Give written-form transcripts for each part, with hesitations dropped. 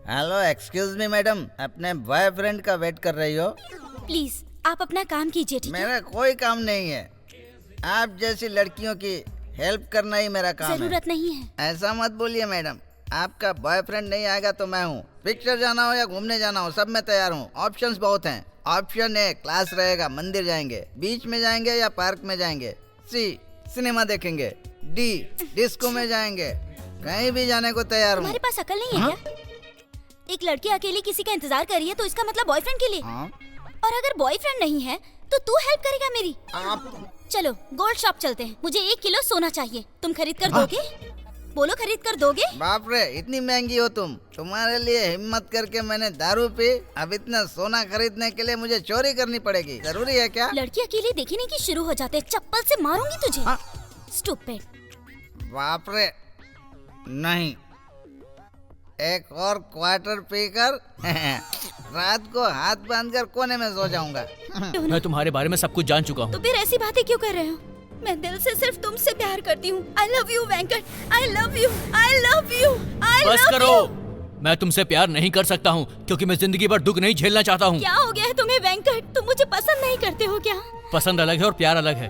Hello, excuse me madam, अपने boyfriend का wait कर रही हो? प्लीज आप अपना काम कीजिए, ठीक है? मेरा कोई काम नहीं है। आप जैसी लड़कियों की हेल्प करना ही मेरा काम है। जरूरत नहीं है। ऐसा मत बोलिए मैडम। आपका बॉयफ्रेंड नहीं आएगा तो मैं हूँ। पिक्चर जाना हो या घूमने जाना हो, सब मैं तैयार हूँ। ऑप्शंस बहुत हैं। ऑप्शन ए, क्लास रहेगा, मंदिर जाएंगे, बीच में जाएंगे या पार्क में जाएंगे। सी, सिनेमा देखेंगे। डी, डिस्को में जाएंगे। कहीं भी जाने को तैयार हूँ। तुम्हारे पास अकल नहीं है क्या? एक लड़की अकेली किसी का इंतजार कर रही है तो इसका मतलब बॉयफ्रेंड के लिए। और अगर बॉयफ्रेंड नहीं है तो तू हेल्प करेगा मेरी? चलो गोल्ड शॉप चलते हैं। मुझे 1 किलो सोना चाहिए, तुम खरीद कर दोगे? बोलो, खरीद कर दोगे? बाप रे, इतनी महंगी हो तुम। तुम्हारे लिए हिम्मत करके मैंने दारू पी, अब इतना सोना खरीदने के लिए मुझे चोरी करनी पड़ेगी? जरूरी है क्या? लड़की अकेली देखने की शुरू हो जाते, चप्पल से मारूंगी तुझे। स्टूपिड। बाप रे, नहीं। एक और क्वार्टर पीकर रात को हाथ बांधकर कोने में सो जाऊंगा। मैं तुम्हारे बारे में सब कुछ जान चुका हूँ। तो फिर ऐसी बातें क्यों कर रहे हो? मैं दिल से सिर्फ तुमसे प्यार करती हूँ। I love you Venkat, I love you, I love you, I बस love करो। you। मैं तुमसे प्यार नहीं कर सकता हूँ क्योंकि मैं जिंदगी भर दुख नहीं झेलना चाहता हूँ। क्या हो गया है तुम्हें वेंकट? तुम मुझे पसंद नहीं करते हो क्या? पसंद अलग है और प्यार अलग है।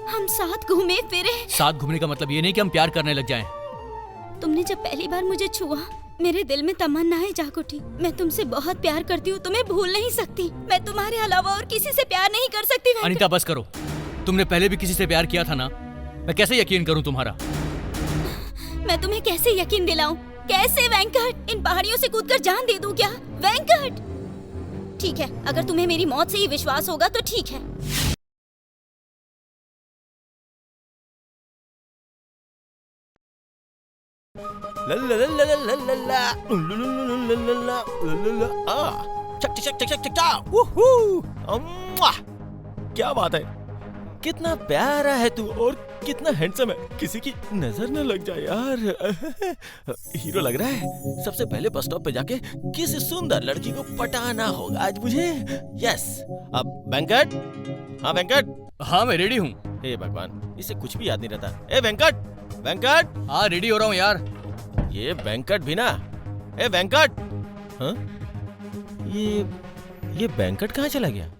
हम साथ घूमे फिरे। साथ घूमने का मतलब ये नहीं कि हम प्यार करने लग जाएं। तुमने जब पहली बार मुझे छुआ, मेरे दिल में तमन्नाएं जाग उठी। मैं तुमसे बहुत प्यार करती हूँ, तुम्हें भूल नहीं सकती। मैं तुम्हारे अलावा और किसी से प्यार नहीं कर सकती वेंकट। अनीता बस करो। तुमने पहले भी किसी से प्यार किया था ना, मैं कैसे यकीन करूँ तुम्हारा? मैं तुम्हें कैसे यकीन दिलाऊं? कैसे वेंकट? इन पहाड़ियों से कूदकर जान दे दूं क्या वेंकट? ठीक है, अगर तुम्हें मेरी मौत से ही विश्वास होगा तो ठीक है। क्या बात है, कितना प्यारा है तू और कितना हैंडसम है। किसी की नजर न लग जाए यार। हीरो लग रहा है। सबसे पहले बस स्टॉप पे जाके किसी सुंदर लड़की को पटाना होगा आज मुझे। यस। अब वेंकट। हाँ वेंकट। हाँ मैं रेडी हूँ। हे भगवान, इसे कुछ भी याद नहीं रहता। ए वेंकट, वेंकट। हाँ रेडी हो रहा हूँ यार। ये वेंकट भी ना। ए वेंकट। हाँ? ये वेंकट कहाँ चला गया?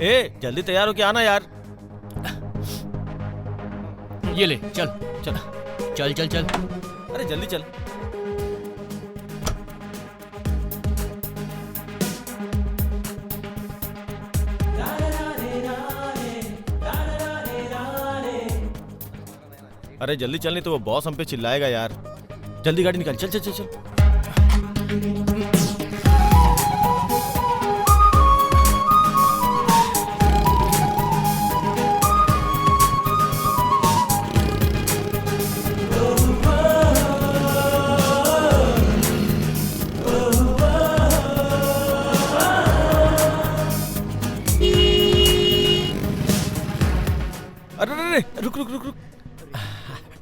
ए जल्दी तैयार हो के आना यार। ये ले, चल चल चल चल चल। अरे जल्दी चल। अरे जल्दी चल, नहीं तो वो बॉस हम पे चिल्लाएगा यार। जल्दी गाड़ी निकाल, चल चल चल चल। अरे रुक रुक रुक रुक।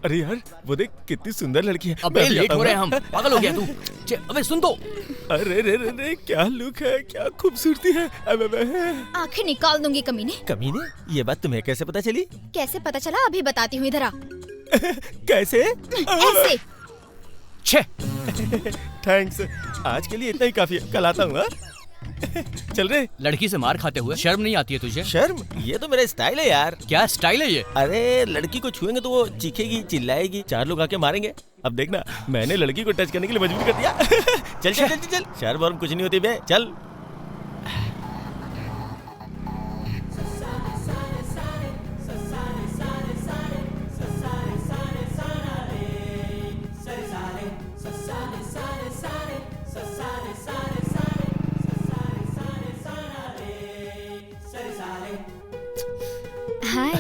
अरे यार वो देख कितनी सुंदर लड़की है। अबे लेट हो रहे हैं हम। पागल हो गया तू? अबे सुन तो। अरे रे रे रे, क्या लुक है, क्या खूबसूरती है। आखिर निकाल दूंगी कमीने। कमीने, ये बात तुम्हें कैसे पता चली? कैसे पता चला अभी बताती हूँ, इधर आ। कैसे? ऐसे। छे। थैंक्स, आज के लिए इतना ही काफी है। कल आता हूँ। चल रे। लड़की से मार खाते हुए शर्म नहीं आती है तुझे? शर्म? ये तो मेरा स्टाइल है यार। क्या स्टाइल है ये? अरे लड़की को छुएंगे तो वो चीखेगी, चिल्लाएगी, 4 लोग आके मारेंगे। अब देखना, मैंने लड़की को टच करने के लिए मजबूर कर दिया। चल चल चल चल। शर्म वर्म कुछ नहीं होती बे, चल। हाय।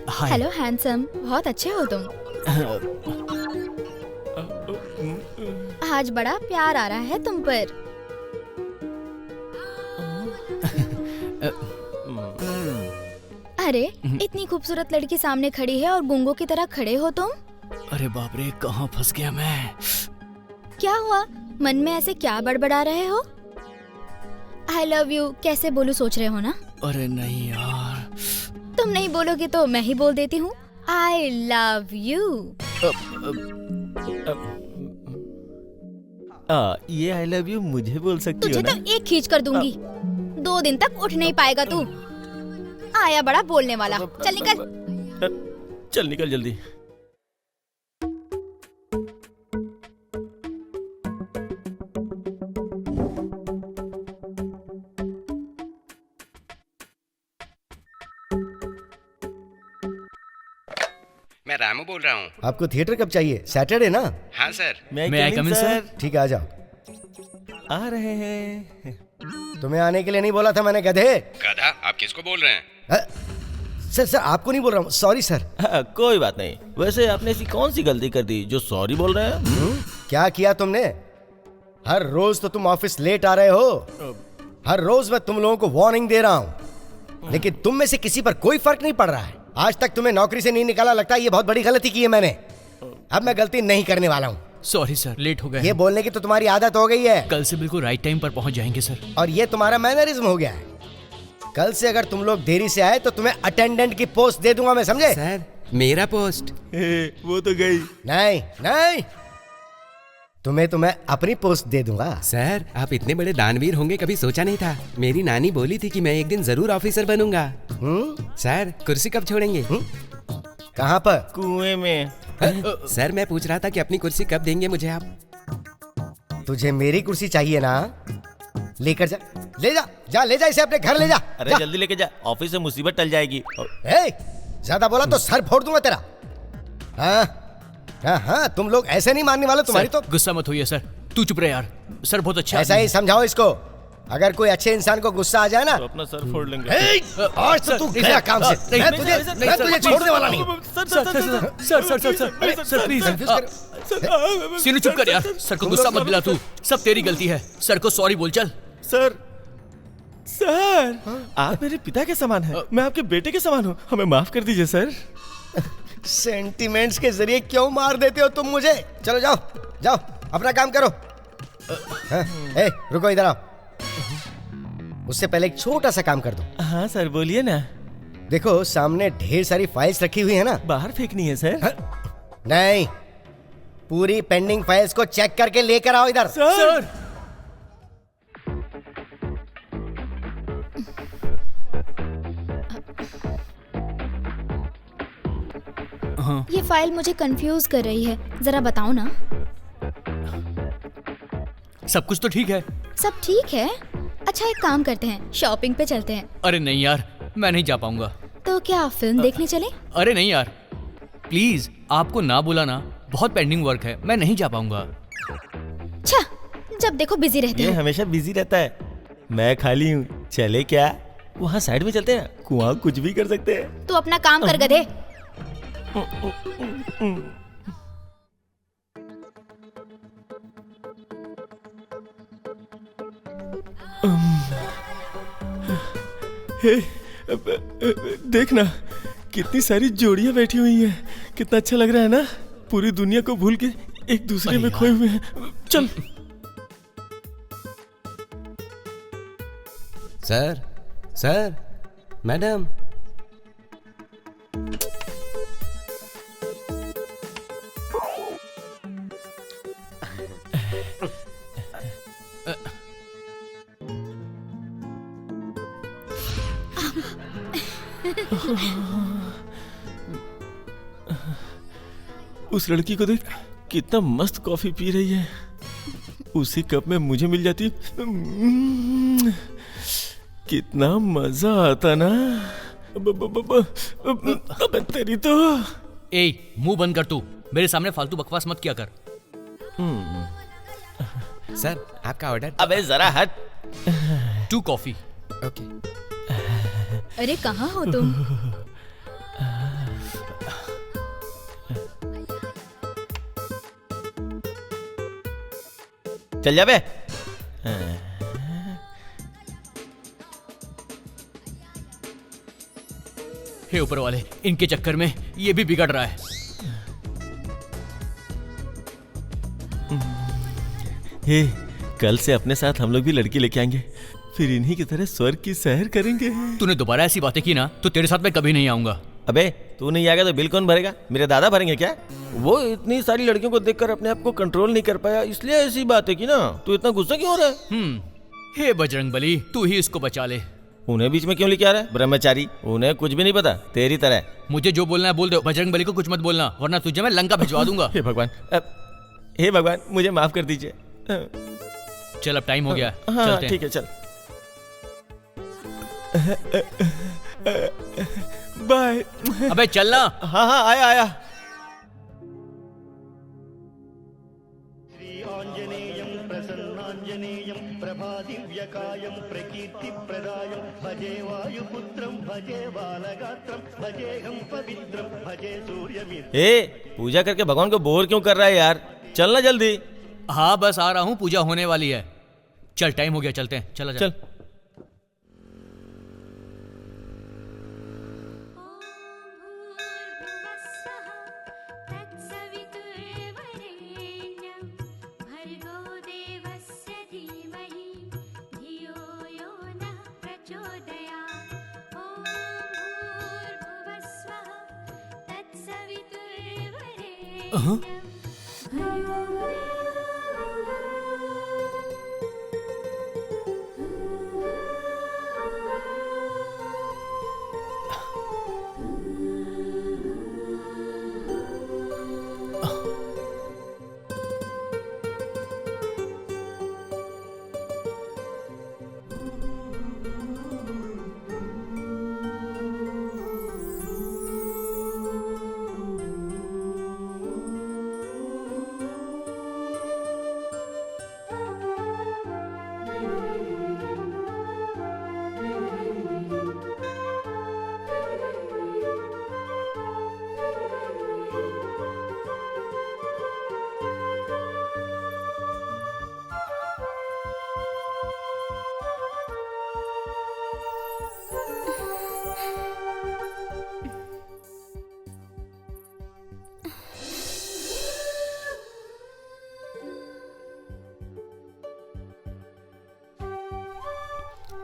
हाय। हेलो हैंडसम, बहुत अच्छे हो तुम। आज बड़ा प्यार आ रहा है तुम पर। अरे इतनी खूबसूरत लड़की सामने खड़ी है और गुंगो की तरह खड़े हो तुम। अरे बाप रे, कहाँ फंस गया मैं। क्या हुआ, मन में ऐसे क्या बड़बड़ा रहे हो? आई लव यू कैसे बोलूं सोच रहे हो ना? अरे नहीं यार। तुम नहीं बोलोगे तो मैं ही बोल देती हूँ, आई लव यू। ये आई लव यू मुझे बोल सकती हो तुझे ना? तो एक खींच कर दूंगी, 2 दिन तक उठ नहीं पाएगा तू। आया बड़ा बोलने वाला, चल निकल। चल निकल जल्दी। मैं रामू बोल रहा हूँ। आपको थिएटर कब चाहिए? सैटरडे ना? हाँ sir. May I come in, sir? ठीक है, आ जाओ। आ रहे हैं। तुम्हें आने के लिए नहीं बोला था मैंने, गधे। गधा? आप किसको बोल रहे हैं? सर सर आपको नहीं बोल रहा हूँ, सॉरी सर। कोई बात नहीं। वैसे आपने ऐसी कौन सी गलती कर दी जो सॉरी बोल रहे हैं? क्या किया तुमने? हर रोज तो तुम ऑफिस लेट आ रहे हो। हर रोज मैं तुम लोगों को वार्निंग दे रहा हूँ, लेकिन तुम में से किसी पर कोई फर्क नहीं पड़ रहा है। आज तक तुम्हें नौकरी से नहीं निकाला, लगता है ये बहुत बड़ी गलती की है मैंने। अब मैं गलती नहीं करने वाला हूँ। सॉरी सर, लेट हो गए। ये बोलने की तो तुम्हारी आदत हो गई है, कल से बिल्कुल राइट टाइम पर पहुंच जाएंगे सर। और ये तुम्हारा मैनरिज्म हो गया है। कल से अगर तुम लोग देरी से आए तो तुम्हें अटेंडेंट की पोस्ट दे दूंगा मैं, समझे? सर मेरा पोस्ट। वो तो गई। नहीं नहीं, तुम्हें तो मैं अपनी पोस्ट दे दूंगा। सर आप इतने बड़े दानवीर होंगे कभी सोचा नहीं था। मेरी नानी बोली थी कि मैं एक दिन जरूर ऑफिसर बनूंगा। सर कुर्सी कब छोड़ेंगे? कहाँ पर? कुएं में। सर मैं पूछ रहा था कि अपनी कुर्सी कब देंगे मुझे आप? तुझे मेरी कुर्सी चाहिए ना? लेकर जा, ले जा, जा ले जा इसे अपने घर ले जा। अरे जा। जल्दी लेके जा, ऑफिस से मुसीबत टल जाएगी। ए, ज्यादा बोला तो सर फोड़ दूंगा तेरा। हाँ हाँ हाँ, तुम लोग ऐसे नहीं मानने वाले, तुम्हारी तो। गुस्सा मत होइए सर, तू चुप रहे यार। सर बहुत अच्छा ऐसा आदमी ही समझाओ इसको। अगर कोई अच्छे इंसान को गुस्सा आ जाए ना, तो अपना सर फोड़ लेंगे। ए, आज तो तू गया काम से। मैं तुझे छोड़ने वाला नहीं। Sir sir sir sir sir sir sir sir please Seenu चुप कर यार। सर को गुस्सा मत दिला तू, सब तेरी गलती है। सर को सॉरी बोल चल। सर आप मेरे पिता के समान हैं, मैं आपके बेटे के समान हूँ, हमें माफ कर दीजिए सर। सेंटिमेंट्स के जरिए क्यों मार देते हो तुम मुझे? चलो जाओ जाओ, अपना काम करो। ए, रुको, इधर आओ। उससे पहले एक छोटा सा काम कर दो। हाँ सर बोलिए ना। देखो सामने ढेर सारी फाइल्स रखी हुई है ना? बाहर फेंकनी है सर। नहीं, पूरी पेंडिंग फाइल्स को चेक करके लेकर आओ इधर। सर ये फाइल मुझे कंफ्यूज कर रही है, जरा बताओ ना। सब कुछ तो ठीक है। सब ठीक है? अच्छा एक काम करते हैं, शॉपिंग पे चलते हैं। अरे नहीं यार, मैं नहीं जा पाऊंगा। तो क्या फिल्म देखने चले? अरे नहीं यार, प्लीज आपको ना बुलाना, बहुत पेंडिंग वर्क है, मैं नहीं जा पाऊंगा। अच्छा, जब देखो बिजी रहते ये हो। हमेशा बिजी रहता है, मैं खाली हूँ। चले क्या? वहाँ साइड में चलते हैं, कुआं कुछ भी कर सकते हैं। तू अपना काम कर गधे। देखना कितनी सारी जोड़ियां बैठी हुई हैं, कितना अच्छा लग रहा है ना। पूरी दुनिया को भूल के एक दूसरे में खोए हुए हैं। चल। Sir sir madam. उस लड़की को देख, कितना मस्त कॉफी पी रही है। उसी कप में मुझे मिल जाती, कितना मजा आता ना। अबे तेरी तो। ए मुंह बंद कर तू, मेरे सामने फालतू बकवास मत किया कर। सर आपका ऑर्डर। अबे जरा हट। 2 कॉफी। ओके। अरे कहाँ हो तुम? चल जा बे। हे ऊपर वाले, इनके चक्कर में ये भी बिगड़ रहा है। हे, कल से अपने साथ हम लोग भी लड़की लेके आएंगे, फिर इन्हीं की तरह स्वर्ग की सैर करेंगे। तूने दोबारा ऐसी बातें की ना तो तेरे साथ मैं कभी नहीं आऊंगा। अबे तू नहीं आएगा तो बिल कौन भरेगा? मेरे दादा भरेंगे क्या? वो इतनी सारी लड़कियों को देखकर अपने आप को कंट्रोल नहीं कर पाया, इसलिए ऐसी बातें की ना। तू इतना गुस्सा क्यों हो रहा है? हे बजरंगबली, तू ही इसको बचा ले। उन्हें बीच में क्यों लेके आ रहा है? ब्रह्मचारी, उन्हें कुछ भी नहीं पता तेरी तरह। मुझे जो बोलना है बोल दो, बजरंगबली को कुछ मत बोलना, वरना तुझे मैं लंका भिजवा दूंगा। हे भगवान, हे भगवान, मुझे माफ कर दीजिए। चल अब टाइम हो गया, हाँ चलते हैं। ठीक है, चल बाय। अबे चलना। हाँ हाँ, आया आया। पूजा करके भगवान को बोर क्यों कर रहा है यार? चलना जल्दी। हाँ बस आ रहा हूँ, पूजा होने वाली है। चल टाइम हो गया, चलते हैं। चला चल।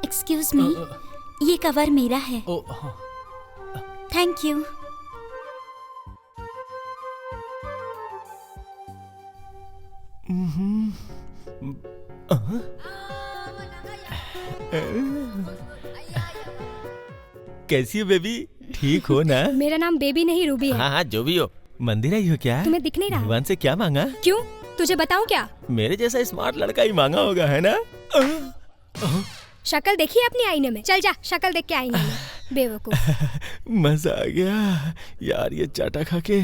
एक्सक्यूज मी, ये कवर मेरा है। ओ हाँ। Thank you. कैसी हो बेबी? ठीक हो ना? मेरा नाम बेबी नहीं रूबी है। हाँ हाँ, जो भी हो। मंदिर आई हो क्या? तुम्हें दिख नहीं रहा? भगवान से क्या मांगा? क्यों, तुझे बताऊं क्या? मेरे जैसा स्मार्ट लड़का ही मांगा होगा, है ना? शक्ल देखी अपनी आईने में? चल जा, शक्ल देख के आईने में, बेवकूफ। मजा आ गया यार ये चाटा खा के।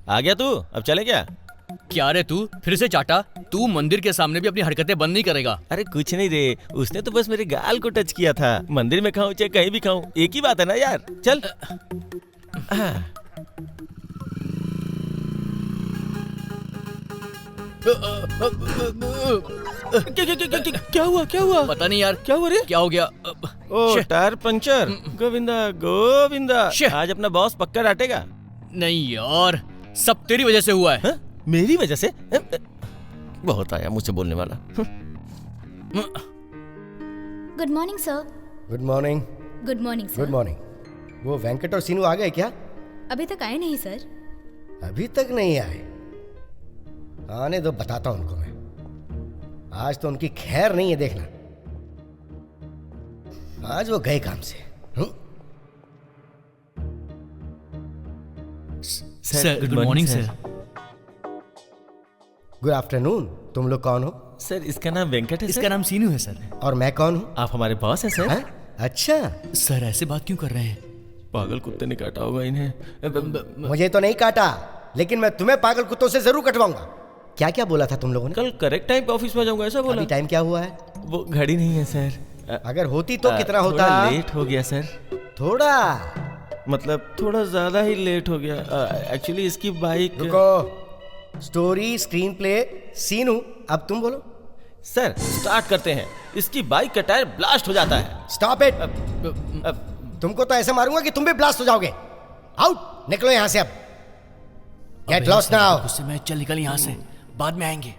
आ गया तू? अब चले क्या? क्या रे तू फिर से चाटा? तू मंदिर के सामने भी अपनी हरकतें बंद नहीं करेगा? अरे कुछ नहीं रे, उसने तो बस मेरे गाल को टच किया था। मंदिर में खाऊं चाहे कहीं भी खाऊं, एक ही बात है ना यार। चल। क्या हुआ? क्या हुआ? पता नहीं यार, क्या हुआ रे? क्या हो गया? ओ टायर पंचर। गोविंदा गोविंदा, आज अपना बॉस पक्का डांटेगा। नहीं यार, सब तेरी वजह से हुआ है। हा? मेरी वजह से? बहुत आया मुझसे बोलने वाला। Good morning sir. Good morning. Good morning good sir. Morning. वो वेंकट और सीनू आ गए क्या? अभी तक आए नहीं सर। अभी तक नहीं आए? आने दो, बताता हूं उनको मैं। आज तो उनकी खैर नहीं है, देखना। आज वो गए काम से। Sir good morning sir. Good afternoon. तुम लोग कौन हो? सर इसका नाम वेंकट है। इसका नाम सीनू है सर। और मैं कौन हूँ? आप हमारे बॉस हैं सर। है? अच्छा, सर ऐसे बात क्यों कर रहे हैं? पागल कुत्ते ने काटा होगा इन्हें। मुझे तो नहीं काटा, लेकिन मैं तुम्हें पागल कुत्तों से जरूर कटवाऊंगा। क्या क्या बोला था तुम लोगों ने? कल करेक्ट टाइम पे ऑफिस में जाऊंगा ऐसा बोला। अभी टाइम क्या हुआ है? वो घड़ी नहीं है सर। अगर होती तो कितना होता? थोड़ा लेट हो गया सर। थोड़ा मतलब थोड़ा ज्यादा ही लेट हो गया। एक्चुअली इसकी बाइक। रुको, स्टोरी स्क्रीन प्ले सीनू, अब तुम बोलो। सर स्टार्ट करते हैं। इसकी बाइक का टायर ब्लास्ट हो जाता है। Stop it. तुमको तो ऐसे मारूंगा कि तुम भी ब्लास्ट हो जाओगे। आउट, निकलो यहाँ से अब। Get lost now. गुस्से में चल निकल यहाँ से, बाद में आएंगे।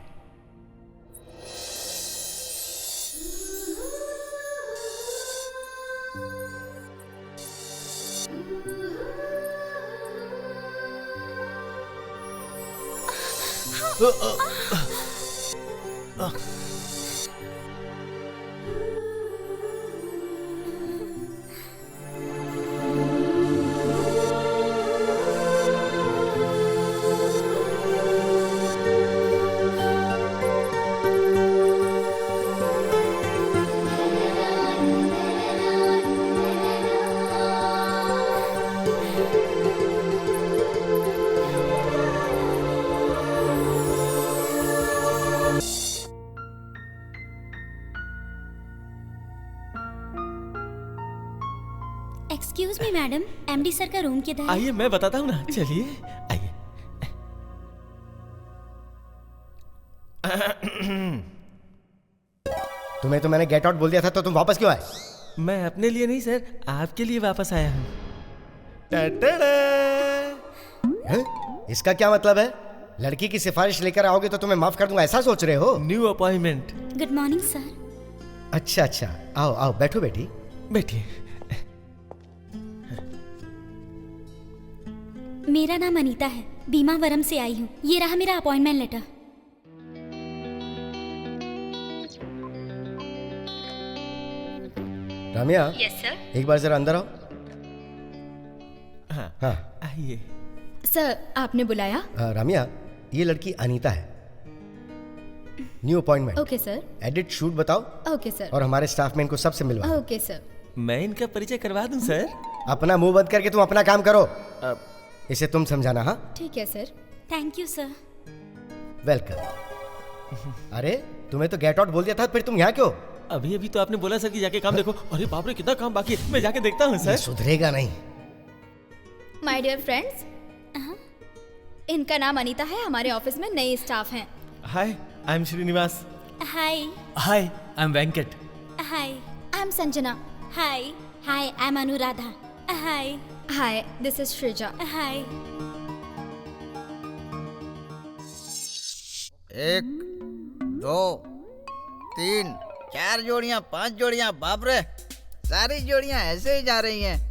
Excuse me madam, MD sir का रूम किधर है? आइए मैं बताता हूँ ना, चलिए आइए। तुम्हें तो मैंने गेट आउट बोल दिया था, तो तुम वापस क्यों आए? मैं अपने लिए नहीं सर, आपके लिए वापस आया हूँ। हैं? इसका क्या मतलब है? लड़की की सिफारिश लेकर आओगे तो तुम्हें माफ कर दूंगा, ऐसा सोच रहे हो? New appointment. Good morning sir. अच्छा अच्छा, आओ आओ, बैठो बेटी। बैठिए। मेरा नाम अनीता है, बीमावरम से आई हूँ। ये रहा मेरा appointment letter. Ramya, yes sir. एक बार जरा अंदर आओ। हाँ हाँ आइए। सर आपने बुलाया? रामिया, ये लड़की अनीता है, new appointment. Okay sir. Edit shoot बताओ। Okay sir. और हमारे स्टाफ में इनको सबसे मिलवाओ। Okay sir. मैं इनका परिचय करवा दूं सर? अपना मुंह बंद करके तुम अपना काम करो। इसे तुम समझाना। हाँ ठीक है sir. Thank you sir. Welcome. अरे तुम्हें तो गेट आउट बोल दिया था, फिर तुम यहाँ क्यों? अभी अभी तो आपने बोला सर कि जाके काम देखो। अरे बाप रे, कितना काम बाकी है, मैं जाके देखता हूँ ये सर। सुधरेगा नहीं। माय डियर फ्रेंड्स, इनका नाम अनीता है, हमारे ऑफिस में नई स्टाफ हैं। Hi, I am Srinivas. Hi. Hi, I am Venkat. Hi. I am Sanjana. Hi. Hi, I am Anuradha. Hi. Hi, this is Sreeja. Hi. 1 2 3 4 जोड़ियां, 5 जोड़ियां, बाप रे, सारी जोड़ियां ऐसे ही जा रही हैं।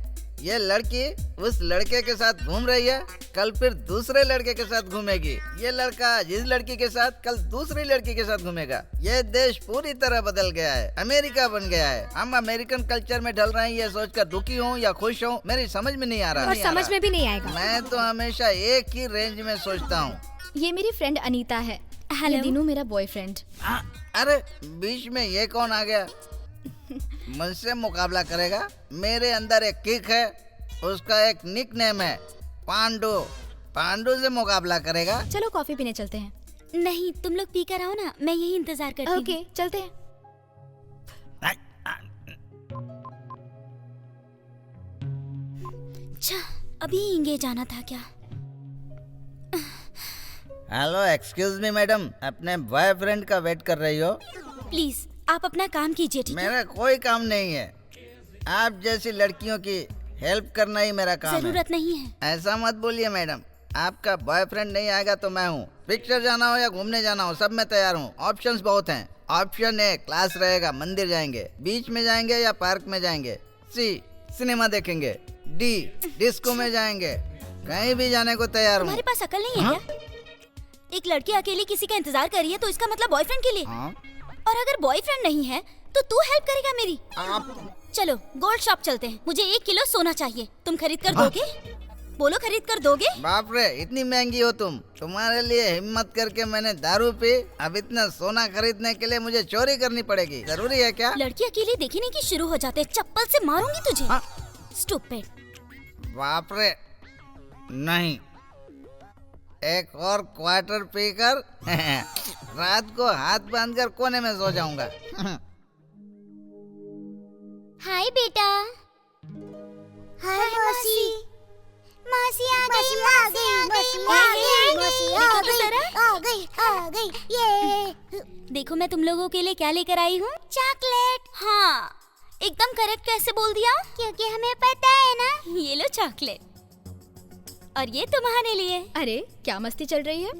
ये लड़की उस लड़के के साथ घूम रही है, कल फिर दूसरे लड़के के साथ घूमेगी। ये लड़का जिस लड़की के साथ, कल दूसरी लड़की के साथ घूमेगा। ये देश पूरी तरह बदल गया है, अमेरिका बन गया है। हम अमेरिकन कल्चर में ढल रहे हैं, ये सोचकर दुखी हूँ या खुश हूँ, मेरी समझ में नहीं आ रहा। और समझ में भी नहीं आएगा। मैं तो हमेशा एक ही रेंज में सोचता हूँ। ये मेरी फ्रेंड अनीता है। हेलो। ये दिनों मेरा बॉयफ्रेंड। अरे बीच में ये कौन आ गया? मुझसे मुकाबला करेगा? मेरे अंदर एक किक है, उसका एक निक नेम है पांडु। पांडु से मुकाबला करेगा? चलो कॉफी पीने चलते हैं। नहीं, तुम लोग पी कर आओ ना, मैं यही इंतजार करती हूँ। ओके चलते हैं। अच्छा, अभी इंगे जाना था क्या? हेलो, एक्सक्यूज मी मैडम, अपने बॉयफ्रेंड का वेट कर रही हो? प्लीज आप अपना काम कीजिए, ठीक है? मेरा कोई काम नहीं है, आप जैसी लड़कियों की हेल्प करना ही मेरा काम है। जरूरत नहीं है। ऐसा मत बोलिए मैडम, आपका बॉयफ्रेंड नहीं आएगा तो मैं हूँ। पिक्चर जाना हो या घूमने जाना हो, सब में तैयार हूँ। ऑप्शंस बहुत हैं। ऑप्शन ए क्लास रहेगा, मंदिर जाएंगे, बीच में जाएंगे या पार्क में जाएंगे। सी सिनेमा देखेंगे। डी डिस्को में जाएंगे। कहीं भी जाने को तैयार हूँ। तुम्हारे पास अकल नहीं है क्या? एक लड़की अकेली किसी का इंतजार कर रही है तो इसका मतलब बॉयफ्रेंड के लिए। हाँ? और अगर बॉयफ्रेंड नहीं है तो तू हेल्प करेगा मेरी? चलो गोल्ड शॉप चलते हैं, मुझे 1 किलो सोना चाहिए, तुम खरीद कर दोगे? बोलो खरीद कर दोगे? बाप रे, इतनी महंगी हो तुम? तुम्हारे लिए हिम्मत करके मैंने दारू पी, अब इतना सोना खरीदने के लिए मुझे चोरी करनी पड़ेगी? जरूरी है क्या? लड़की अकेली देखने की शुरू हो जाते, चप्पल से मारूंगी तुझे। हाँ? स्टूपिड। बाप रे, नहीं, एक और क्वार्टर पीकर रात को हाथ बांधकर कोने में सो जाऊंगा। हाय बेटा। हाय मौसी। मौसी आ गई, मौसी आ गई, मौसी आ गई, ये देखो मैं तुम लोगों के लिए क्या लेकर आई हूँ। चॉकलेट। हाँ, एकदम करेक्ट कैसे बोल दिया? क्योंकि हमें पता है ना। ये लो चॉकलेट और ये तुम्हारे लिए। अरे क्या मस्ती चल रही है?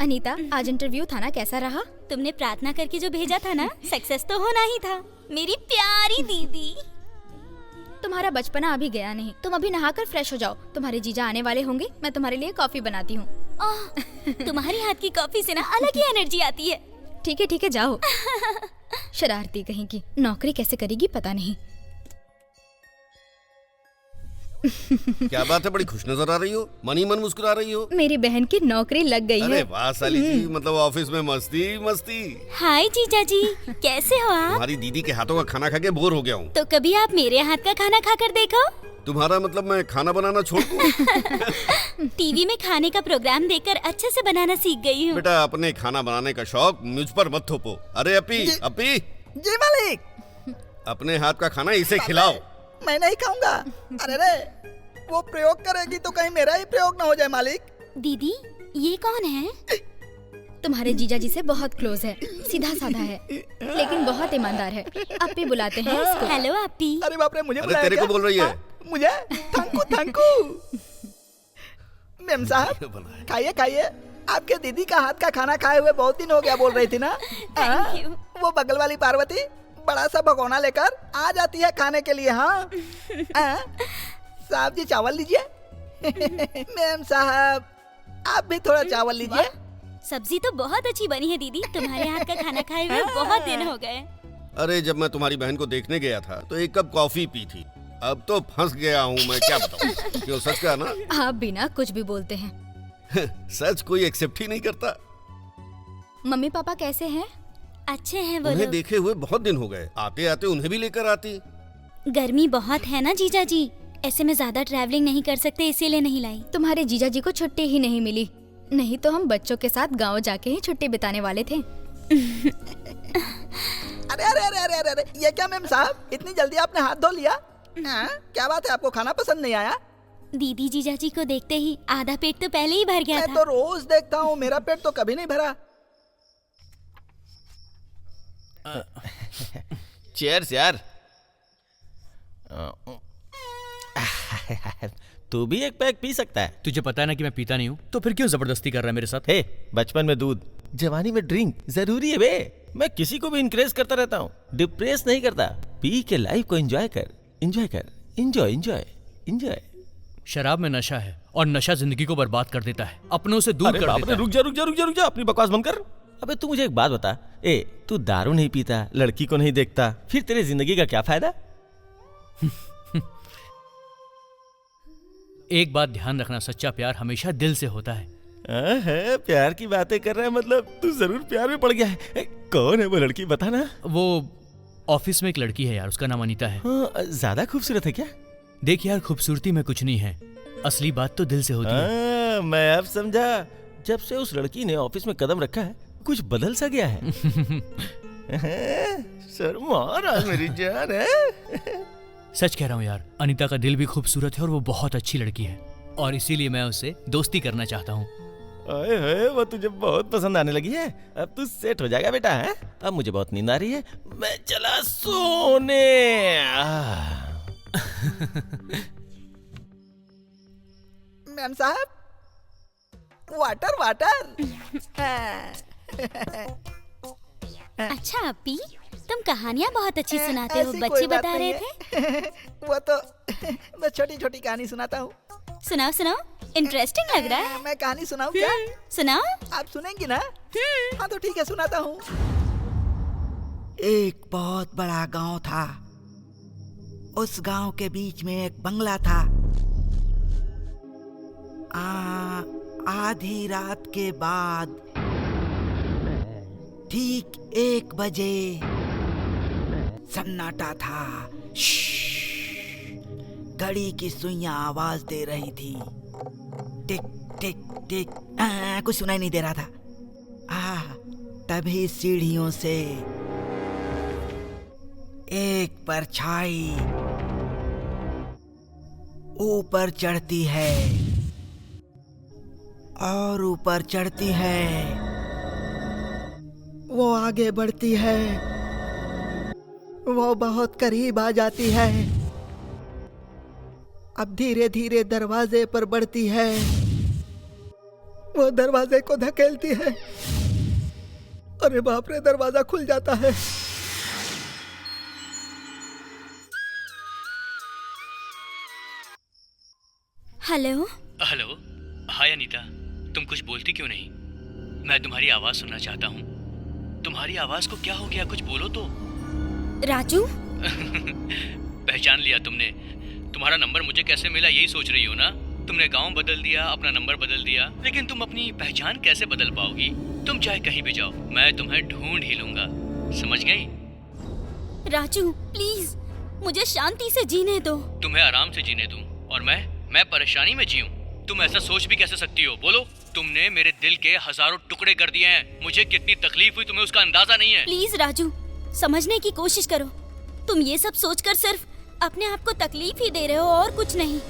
अनीता, आज इंटरव्यू था ना, कैसा रहा? तुमने प्रार्थना करके जो भेजा था ना, सक्सेस तो होना ही था मेरी प्यारी दीदी। तुम्हारा बचपना अभी गया नहीं। तुम अभी नहाकर फ्रेश हो जाओ, तुम्हारे जीजा आने वाले होंगे। मैं तुम्हारे लिए कॉफी बनाती हूँ। तुम्हारी हाथ की कॉफी से ना अलग ही एनर्जी आती है। ठीक है जाओ। शरारती कहीं की, नौकरी कैसे करेगी पता नहीं। क्या बात है, बड़ी खुश नजर आ रही हो, मन ही मन मुस्कुरा रही हो। मेरी बहन की नौकरी लग गई अरे है। वाह साली जी, मतलब ऑफिस में मस्ती मस्ती। हाय जीजा जी, कैसे हो आप? तुम्हारी दीदी के हाथों का खाना खा के बोर हो गया हूँ। तो कभी आप मेरे हाथ का खाना खाकर देखो। तुम्हारा मतलब मैं खाना बनाना छोड़ दूँ? टीवी में खाने का प्रोग्राम देखकर अच्छे से बनाना सीख गई हूँ। बेटा, अपने खाना बनाने का शौक मुझ पर मत थोपो। अरे अपी जी मालिक। अपने हाथ का खाना इसे खिलाओ। मैं नहीं खाऊंगा। अरे रे, वो प्रयोग करेगी तो कहीं मेरा ही प्रयोग ना हो जाए मालिक। दीदी, ये कौन है? तुम्हारे जीजा जी से बहुत क्लोज है, सीधा साधा है, लेकिन बहुत ईमानदार है। अपी बुलाते हैं इसको। हेलो अपी। अरे बाप रे, मुझे अरे बुलाया तेरे क्या? को बोल रही है। मुझे थैंकू। मैम साहब, खाइए खाइए। आपके दीदी का हाथ का खाना खाए हुए बहुत दिन हो गया बोल रही थी ना। Thank you. वो बगल वाली पार्वती बड़ा सा भगोना लेकर आ जाती है खाने के लिए। हाँ साहब जी, चावल लीजिए। मैम साहब, आप भी थोड़ा चावल लीजिए। सब्जी तो बहुत अच्छी बनी है दीदी। तुम्हारे हाथ का खाना खाए हुए बहुत दिन हो गए। अरे जब मैं तुम्हारी बहन को देखने गया था तो एक कप कॉफी पी थी। अब तो फंस गया हूँ मैं, क्या बताऊँ। क्यों, सच कहा ना? आप बिना कुछ भी बोलते हैं। सच कोई एक्सेप्ट ही नहीं करता। मम्मी पापा कैसे हैं? अच्छे हैं वो उन्हें लोग। देखे हुए बहुत दिन हो गए। आते आते उन्हें भी लेकर आती। गर्मी बहुत है ना जीजा जी, ऐसे में ज्यादा ट्रैवलिंग नहीं कर सकते, इसीलिए नहीं लाई। तुम्हारे जीजा जी को छुट्टी ही नहीं मिली, नहीं तो हम बच्चों के साथ गांव जाके ही छुट्टी बिताने वाले थे। अरे अरे अरे अरे अरे अरे, ये क्या मैम साहब, इतनी जल्दी आपने हाथ धो लिया? क्या बात है, आपको खाना पसंद नहीं आया? दीदी जीजा जी को देखते ही आधा पेट तो पहले ही भर गया मैं था। तो रोज देखता हूँ, मेरा पेट तो कभी नहीं भरा। चीयर्स यार। तू भी एक पैक पी सकता है। तुझे पता है ना कि मैं पीता नहीं हूँ, तो फिर क्यों जबरदस्ती कर रहा है मेरे साथ? हे, बचपन में दूध, जवानी में ड्रिंक जरूरी है बे। मैं किसी को भी इनकरेज करता रहता हूँ, डिप्रेस नहीं करता। पी के लाइफ को एंजॉय कर, एंजॉय। शराब में नशा है और नशा जिंदगी को बर्बाद कर देता है, अपनों से दूर अरे कर बाप देता रे, है। रुक जा, अपनी बकवास बंद कर। अबे तू मुझे एक बात बता, तू दारू नहीं पीता, लड़की को नहीं देखता, फिर तेरी जिंदगी का क्या फायदा? एक बात ध्यान रखना, सच्चा प्यार हमेशा दिल से होता है। प्यार की बातें कर रहा है, मतलब तू जरूर प्यार में पड़ गया है। कौन है वो लड़की, बता ना। वो ऑफिस में एक लड़की है यार, उसका नाम अनीता है। ज्यादा खूबसूरत है क्या? देख यार, खूबसूरती में कुछ नहीं है, असली बात तो दिल से होती है। मैं अब समझा, जब से उस लड़की ने ऑफिस में कदम रखा है कुछ बदल सा गया है। शर्मा रहा मेरी जान है। सच कह रहा हूँ यार, अनीता का दिल भी खूबसूरत है और वो बहुत अच्छी लड़की है, और इसीलिए मैं उससे दोस्ती करना चाहता हूँ। अरे वो तुझे बहुत पसंद आने लगी है। अब तू सेट हो जाएगा बेटा। है, अब मुझे बहुत नींद आ रही है, मैं चला सोने। मैम साहब, वाटर। अच्छा अपी, तुम कहानियाँ बहुत अच्छी सुनाते हो, ऐसी बच्चे कोई बात बता नहीं रहे है। थे। वो तो मैं छोटी छोटी कहानी सुनाता हूँ। सुनाओ, इंटरेस्टिंग लग रहा है। मैं कहानी सुनाऊँ क्या? सुनाओ। आप सुनेंगी ना? हाँ तो ठीक है, सुनाता हूँ। एक बहुत बड़ा गांव था। उस गांव के बीच में एक बंगला था। आधी रात के बाद ठीक 1 बजे सन्नाटा था। घड़ी की सुइयां आवाज दे रही थी, टिक टिक टिक। कुछ सुनाई नहीं दे रहा था। तभी सीढ़ियों से एक परछाई ऊपर चढ़ती है और ऊपर चढ़ती है। वो आगे बढ़ती है, वो बहुत करीब आ जाती है। अब धीरे धीरे दरवाजे पर बढ़ती है, वो दरवाजे को धकेलती है। अरे बाप रे, दरवाजा खुल जाता है। हेलो। हेलो। हाय अनीता, तुम कुछ बोलती क्यों नहीं? मैं तुम्हारी आवाज सुनना चाहता हूँ। तुम्हारी आवाज को क्या हो गया, कुछ बोलो तो। राजू। पहचान लिया तुमने? तुम्हारा नंबर मुझे कैसे मिला यही सोच रही हो ना? तुमने गांव बदल दिया, अपना नंबर बदल दिया, लेकिन तुम अपनी पहचान कैसे बदल पाओगी? तुम चाहे कहीं भी जाओ, मैं तुम्हें ढूंढ ही लूंगा। समझ गई? राजू प्लीज मुझे शांति से जीने दो। तुम्हें आराम से जीने दूं और मैं परेशानी में जीऊं? तुम ऐसा सोच भी कैसे सकती हो? बोलो। तुमने मेरे दिल के हजारों टुकड़े कर दिए हैं। मुझे कितनी तकलीफ हुई तुम्हें उसका अंदाजा नहीं है। प्लीज राजू समझने की कोशिश करो। तुम ये सब सोचकर सिर्फ अपने आप को तकलीफ ही दे रहे हो और कुछ नहीं।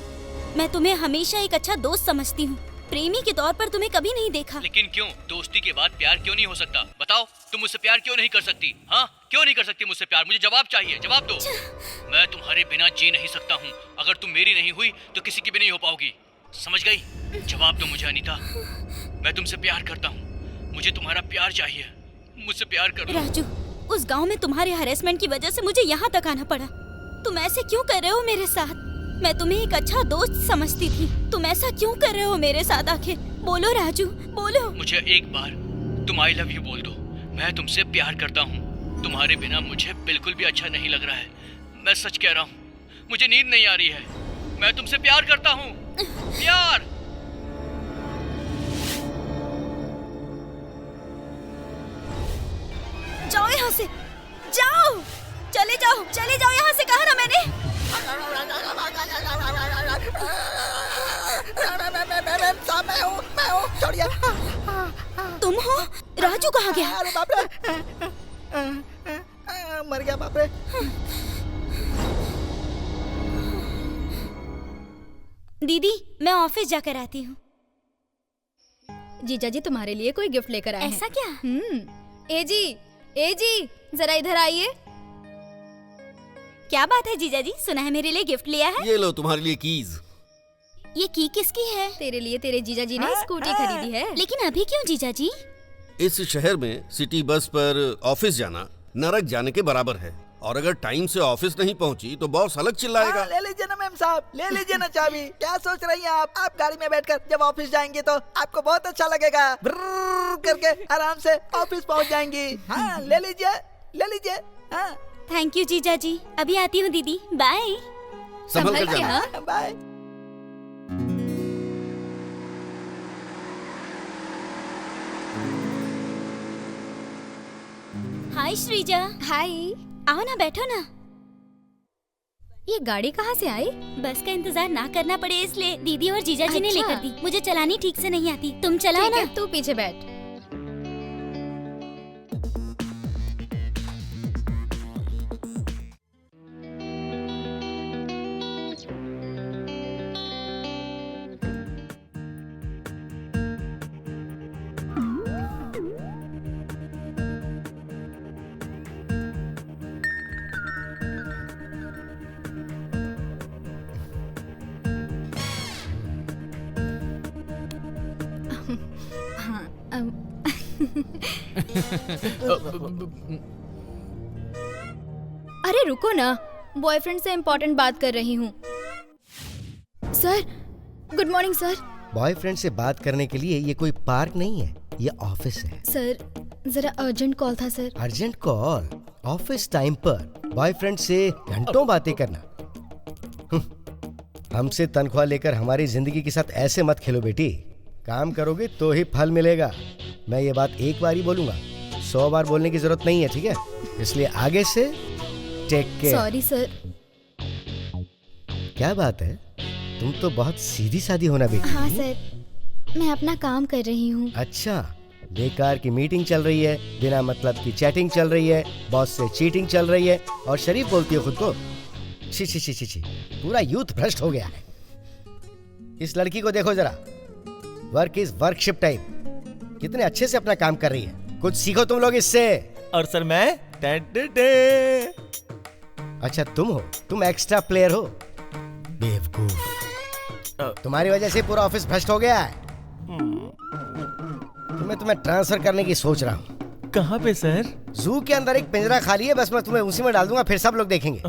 मैं तुम्हें हमेशा एक अच्छा दोस्त समझती हूँ, प्रेमी के तौर पर तुम्हें कभी नहीं देखा। लेकिन क्यों? दोस्ती के बाद प्यार क्यों नहीं हो सकता? बताओ, तुम मुझसे प्यार क्यों नहीं कर सकती? हाँ, क्यों नहीं कर सकती मुझसे प्यार? मुझे जवाब चाहिए, जवाब दो। मैं तुम्हारे बिना जी नहीं सकता हूँ। अगर तुम मेरी नहीं हुई तो किसी की भी नहीं हो पाओगी। समझ गई? जवाब दो मुझे अनीता। मैं तुमसे प्यार करता हूँ, मुझे तुम्हारा प्यार चाहिए। मुझसे प्यार करो। राजू, उस गांव में तुम्हारे हरेसमेंट की वजह से मुझे यहाँ तक आना पड़ा। तुम ऐसे क्यों कर रहे हो मेरे साथ? मैं तुम्हें एक अच्छा दोस्त समझती थी, तुम ऐसा क्यों कर रहे हो मेरे साथ? आखिर बोलो राजू, बोलो। मुझे एक बार तुम आई लव यू बोल दो। मैं तुमसे प्यार करता हूँ। तुम्हारे बिना मुझे बिल्कुल भी अच्छा नहीं लग रहा है। मैं सच कह रहा हूँ, मुझे नींद नहीं आ रही है। मैं तुमसे प्यार करता हूँ, प्यार। जाओ यहाँ से, जाओ, चले जाओ यहाँ से, कहा ना मैंने। मैं हूँ, छोड़िए। तुम हो? राजू कहाँ गया? अरे बाप रे, मर गया बाप रे। दीदी मैं ऑफिस जाकर आती हूँ। जीजा जी तुम्हारे लिए कोई गिफ्ट लेकर आए हैं। ऐसा क्या? ए जी जरा इधर आइए। क्या बात है जीजा जी, सुना है मेरे लिए गिफ्ट लिया है? ये लो तुम्हारे लिए कीज। ये की किसकी है? तेरे लिए तेरे जीजा जी ने स्कूटी खरीदी है। लेकिन अभी क्यों जीजा जी? इस शहर में सिटी बस पर ऑफिस जाना नरक जाने के बराबर है, और अगर टाइम से ऑफिस नहीं पहुंची तो बॉस अलग चिल्लाएगा। ले लीजिए ना मैम साहब, ले लीजिए ना चाबी। क्या सोच रही हैं आप गाड़ी में बैठकर जब ऑफिस जाएंगी तो आपको बहुत अच्छा लगेगा। ब्रर करके आराम से ऑफिस पहुंच जाएंगी। हाँ ले लीजिए। हाँ थैंक यू जीजा जी, अभी आती हूँ दीदी, बाय। संभल कर जाना। बाय। हाय श्रीजा। हाय। आओ ना, बैठो ना। ये गाड़ी कहाँ से आई? बस का इंतजार ना करना पड़े इसलिए दीदी और जीजा जी ने अच्छा। लेकर दी। मुझे चलानी ठीक से नहीं आती, तुम चलाओ ना। तू पीछे बैठ। अरे रुको ना, बॉयफ्रेंड से इम्पोर्टेंट बात कर रही हूँ। Sir, good morning sir. Boyfriend से बात करने के लिए ये कोई पार्क नहीं है, ये ऑफिस है। सर जरा अर्जेंट कॉल था sir. Urgent call? Office time पर बॉयफ्रेंड से घंटों बातें करना? हमसे तनख्वाह लेकर हमारी जिंदगी के साथ ऐसे मत खेलो बेटी। काम करोगे तो ही फल मिलेगा। मैं ये बात एक बार ही बोलूंगा, 100 बार बोलने की जरूरत नहीं है, ठीक है? इसलिए आगे से टेक केयर। Sorry sir. क्या बात है, तुम तो बहुत सीधी सादी होना बेटी। हाँ सर, मैं अपना काम कर रही हूँ। अच्छा, बेकार की मीटिंग चल रही है, बिना मतलब की चैटिंग चल रही है, बॉस से चीटिंग चल रही है और शरीफ बोलती है खुद को। छी छी छी छी छी, पूरा यूथ भ्रष्ट हो गया है। इस लड़की को देखो जरा, वर्क इज वर्कशिप टाइप। कितने अच्छे से अपना काम कर रही है, कुछ सीखो तुम लोग इससे। और सर मैं अच्छा तुम हो, तुम एक्स्ट्रा प्लेयर हो। बेवकूफ, तुम्हारी वजह से पूरा ऑफिस भ्रष्ट हो गया है। तुम्हें ट्रांसफर करने की सोच रहा हूँ। कहाँ पे सर? जू के अंदर एक पिंजरा खाली है, बस मैं तुम्हें उसी में डाल दूंगा, फिर सब लोग देखेंगे।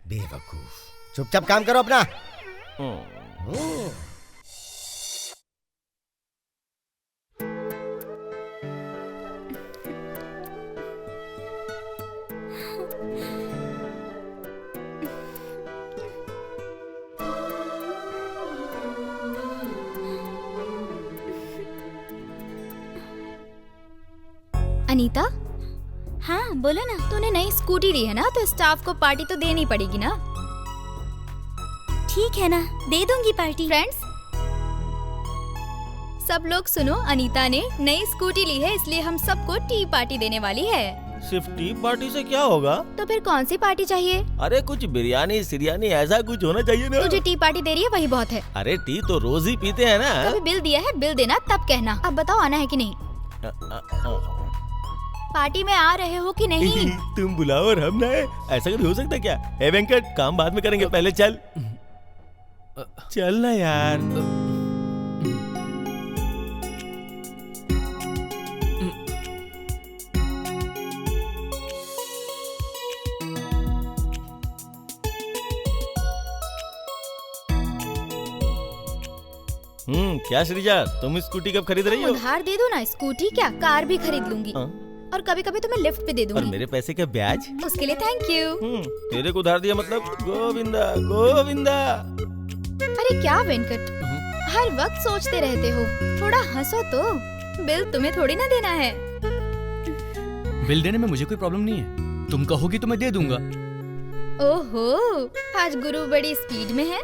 बेवकूफ, चुपचाप काम करो अपना। अनीता, हाँ बोलो ना। तूने नई स्कूटी ली है ना, तो स्टाफ को पार्टी तो देनी पड़ेगी ना। ठीक है ना, दे दूंगी पार्टी। फ्रेंड्स, सब लोग सुनो, अनीता ने नई स्कूटी ली है, इसलिए हम सबको टी पार्टी देने वाली है। सिर्फ टी पार्टी से क्या होगा? तो फिर कौन सी पार्टी चाहिए? अरे कुछ बिरयानी सिरयानी ऐसा कुछ होना चाहिए ना। तुझे टी पार्टी दे रही है वही बहुत है। अरे टी तो रोज ही पीते हैं ना। कभी बिल दिया है, बिल देना तब कहना। अब बताओ आना है कि नहीं? पार्टी में आ रहे हो कि नहीं? तुम बुलाओ और हम ना आए, ऐसा कभी हो सकता है क्या? ए वेंकट, काम बाद में करेंगे, पहले चल। चल ना यार। क्या श्रीजा, तुम स्कूटी कब खरीद रही हो? उधार दे दो ना, स्कूटी क्या कार भी खरीद लूंगी। और कभी कभी तो मैं लिफ्ट पे दे दूंगी। और मेरे पैसे का ब्याज? उसके लिए थैंक यू। तेरे को उधार दिया मतलब गोविंदा गोविंदा। अरे क्या वेंकट, हर वक्त सोचते रहते हो, थोड़ा हंसो तो। बिल तुम्हें थोड़ी ना देना है। बिल देने में मुझे कोई प्रॉब्लम नहीं है, तुम कहोगी तो मैं दे दूंगा। ओहो, आज गुरु बड़ी स्पीड में है।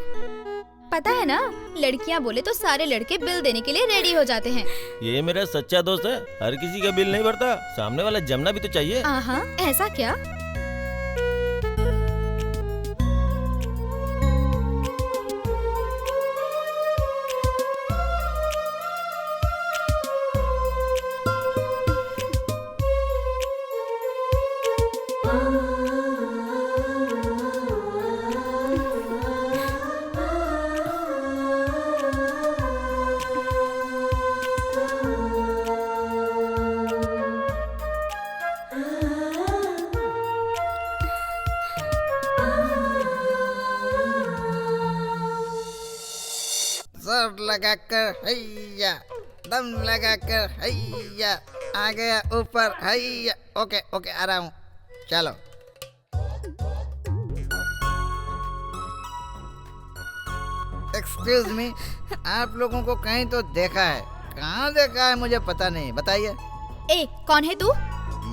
पता है ना, लड़कियां बोले तो सारे लड़के बिल देने के लिए रेडी हो जाते हैं। ये मेरा सच्चा दोस्त है, हर किसी का बिल नहीं भरता, सामने वाला जमना भी तो चाहिए। ऐसा क्या? जोर लगाकर हैया, दम लगाकर हैया, आ गया ऊपर हैया। ओके ओके, आ रहा हूँ, चलो। एक्सक्यूज मी, आप लोगों को कहीं तो देखा है, कहाँ देखा है मुझे पता नहीं, बताइए। ए, कौन है तू?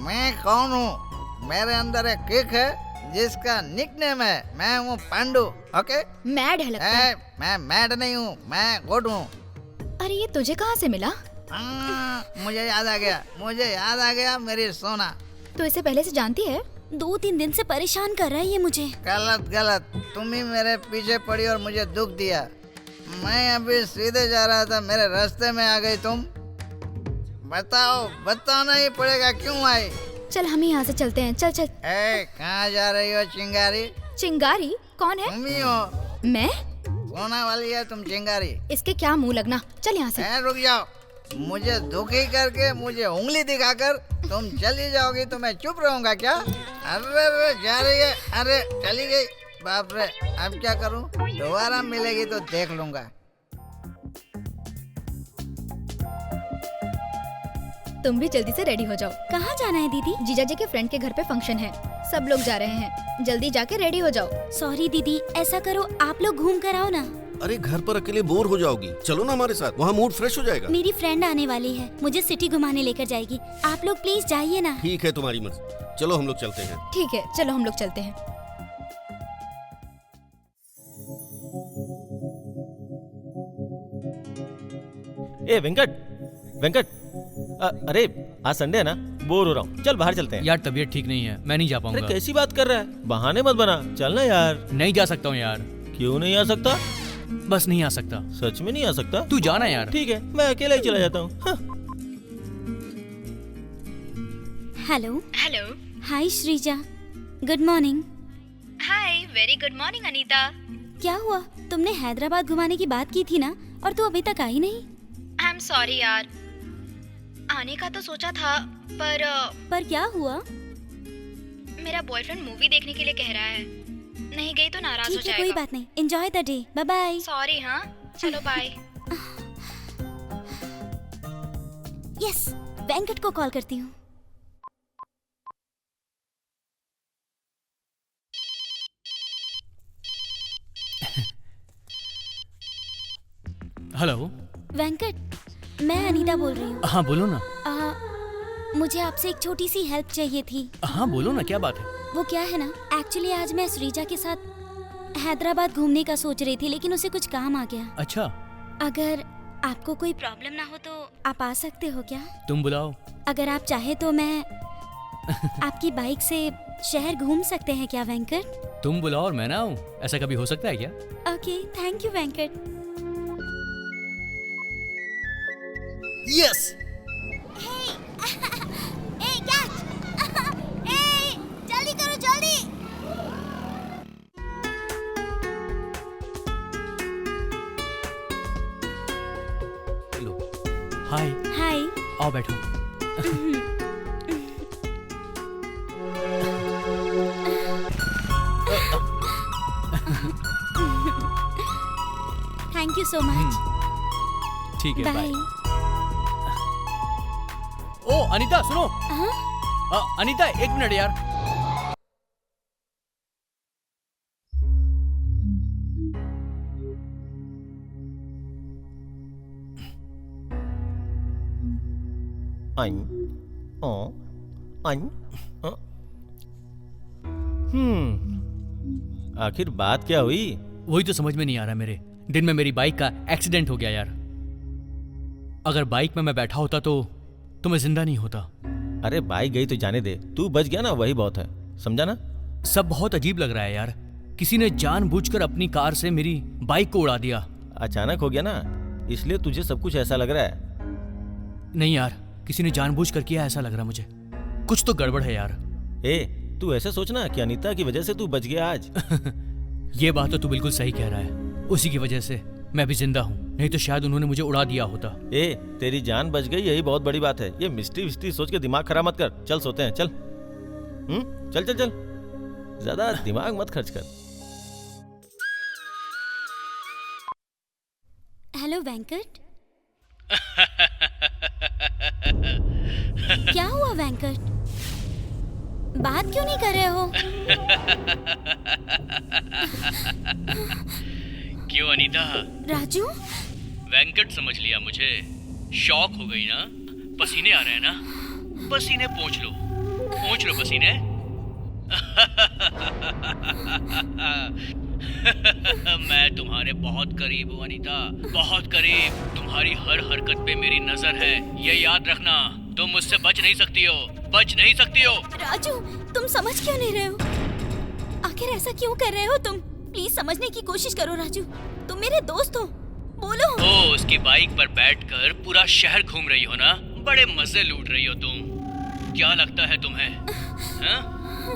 मैं कौन हूँ? मेरे अंदर एक किक है जिसका निकनेम है, मैं हूँ पांडु। ओके, मैड है लगता है। मैं मैड नहीं हूँ, मैं गुड हूँ। अरे ये तुझे कहाँ से मिला? मुझे याद आ गया मेरी सोना। तू इसे पहले से जानती है? 2-3 दिन से परेशान कर रहा है ये मुझे। गलत, तुम ही मेरे पीछे पड़ी और मुझे दुख दिया। मैं अभी सीधे जा रहा था, मेरे रास्ते में आ गई तुम। बताना ही पड़ेगा क्यों आई। चल हम यहाँ से चलते हैं, चल चल। कहाँ जा रही हो चिंगारी? चिंगारी कौन है? तुम ही हो। मैं? सोना वाली है तुम चिंगारी। इसके क्या मुंह लगना, चल यहाँ से। रुक जाओ, मुझे दुखी करके, मुझे उंगली दिखाकर तुम चली जाओगी तो मैं चुप रहूंगा क्या? अरे जा रही है, अरे चली गई, बाप रे, अब क्या करूं? दोबारा मिलेगी तो देख लूंगा। तुम भी जल्दी से रेडी हो जाओ। कहाँ जाना है दीदी? जीजा जी के फ्रेंड के घर पे फंक्शन है, सब लोग जा रहे हैं, जल्दी जाके रेडी हो जाओ। सॉरी दीदी, ऐसा करो आप लोग घूम कर आओ ना। अरे घर पर अकेले बोर हो जाओगी, चलो ना हमारे साथ, वहाँ मूड फ्रेश हो जाएगा। मेरी फ्रेंड आने वाली है, मुझे सिटी घुमाने लेकर जाएगी, आप लोग प्लीज जाइए ना। ठीक है तुम्हारी मर्जी, चलो हम लोग चलते हैं। ठीक है, चलो हम लोग चलते हैं। ए वेंकट, अरे आज संडे है ना, बोर हो रहा हूँ, चल बाहर चलते हैं। यार तबीयत ठीक नहीं है, मैं नहीं जा पाऊंगा। अरे कैसी बात कर रहा है, बहाने मत बना, चल ना यार। नहीं जा सकता हूँ यार। क्यों नहीं आ सकता? बस नहीं आ सकता। सच में नहीं आ सकता? तू जाना यार। ठीक है, मैं अकेला ही चला जाता हूँ। हेलो। हेलो। हाय श्रीजा, गुड मॉर्निंग। हाय, वेरी गुड मॉर्निंग अनीता। क्या हुआ? तुमने हैदराबाद घुमाने की बात की थी ना, और तू अभी तक आई नहीं। आई एम सॉरी यार, आने का तो सोचा था पर क्या हुआ? मेरा बॉयफ्रेंड मूवी देखने के लिए कह रहा है, नहीं गई तो नाराज हो ठीक है, जाएगा। कोई बात नहीं, enjoy the day, bye bye. Sorry. हाँ चलो बाय। यस, वेंकट को कॉल करती हूँ। हेलो। वेंकट, मैं अनीता बोल रही हूँ। हाँ बोलो ना। मुझे आपसे एक छोटी सी हेल्प चाहिए थी। हाँ बोलो ना, क्या बात है? वो क्या है ना, एक्चुअली आज मैं श्रीजा के साथ हैदराबाद घूमने का सोच रही थी, लेकिन उसे कुछ काम आ गया। अच्छा। अगर आपको कोई प्रॉब्लम ना हो तो आप आ सकते हो क्या? तुम बुलाओ। अगर आप चाहे तो मैं आपकी बाइक से शहर घूम सकते हैं क्या वेंकट? तुम बुलाओ और मैं ना आऊँ, ऐसा कभी हो सकता है क्या? Okay, thank you Venkat. Yes. जल्दी करो, जल्दी। हेलो। हाय। हाय। आओ बैठो। Thank you so much. ठीक है, बाय। ओ अनीता सुनो। हाँ? अनीता एक मिनट यार। आखिर बात क्या हुई? वही तो समझ में नहीं आ रहा मेरे। दिन में मेरी बाइक का एक्सीडेंट हो गया यार। अगर बाइक में मैं बैठा होता तो मैं जिंदा नहीं होता। अरे बाइक गई तो जाने दे, तू बच गया ना, वही बहुत है, समझा ना? सब बहुत अजीब लग रहा है यार। किसी ने जानबूझकर अपनी कार से मेरी बाइक को उड़ा दिया। अचानक हो गया ना, इसलिए तुझे सब कुछ ऐसा लग रहा है। नहीं यार, किसी ने जानबूझकर किया ऐसा लग रहा मुझे। कुछ तो गड़बड़ है यार। तू ऐसे सोचना कि अनीता की वजह से तू बच गया आज। ये बात तो तू बिल्कुल सही कह रहा है। उसी की वजह से मैं भी जिंदा हूँ, नहीं तो शायद उन्होंने मुझे उड़ा दिया होता। तेरी जान बच गई, यही बहुत बड़ी बात है। ये मिस्ट्री सोच के दिमाग खराब मत कर। चल सोते हैं, चल। चल चल चल, ज्यादा दिमाग मत खर्च कर। हेलो वेंकट। क्या हुआ वेंकट? बात क्यों नहीं कर रहे हो? क्यों अनीता? राजू? वेंकट समझ लिया मुझे। शॉक हो गई ना? पसीने आ रहे हैं ना? पसीने पोंछ लो पसीने। मैं तुम्हारे बहुत करीब हूँ अनीता, बहुत करीब। तुम्हारी हर हरकत पे मेरी नजर है, ये याद रखना। तुम मुझसे बच नहीं सकती हो। राजू, तुम समझ क्यों नहीं रहे हो? आखिर ऐसा क्यों कर रहे हो तुम? प्लीज समझने की कोशिश करो राजू, तुम मेरे दोस्त हो, बोलो। ओ, उसकी बाइक पर बैठकर पूरा शहर घूम रही हो ना? बड़े मजे लूट रही हो तुम। क्या लगता है तुम्हें? हाँ?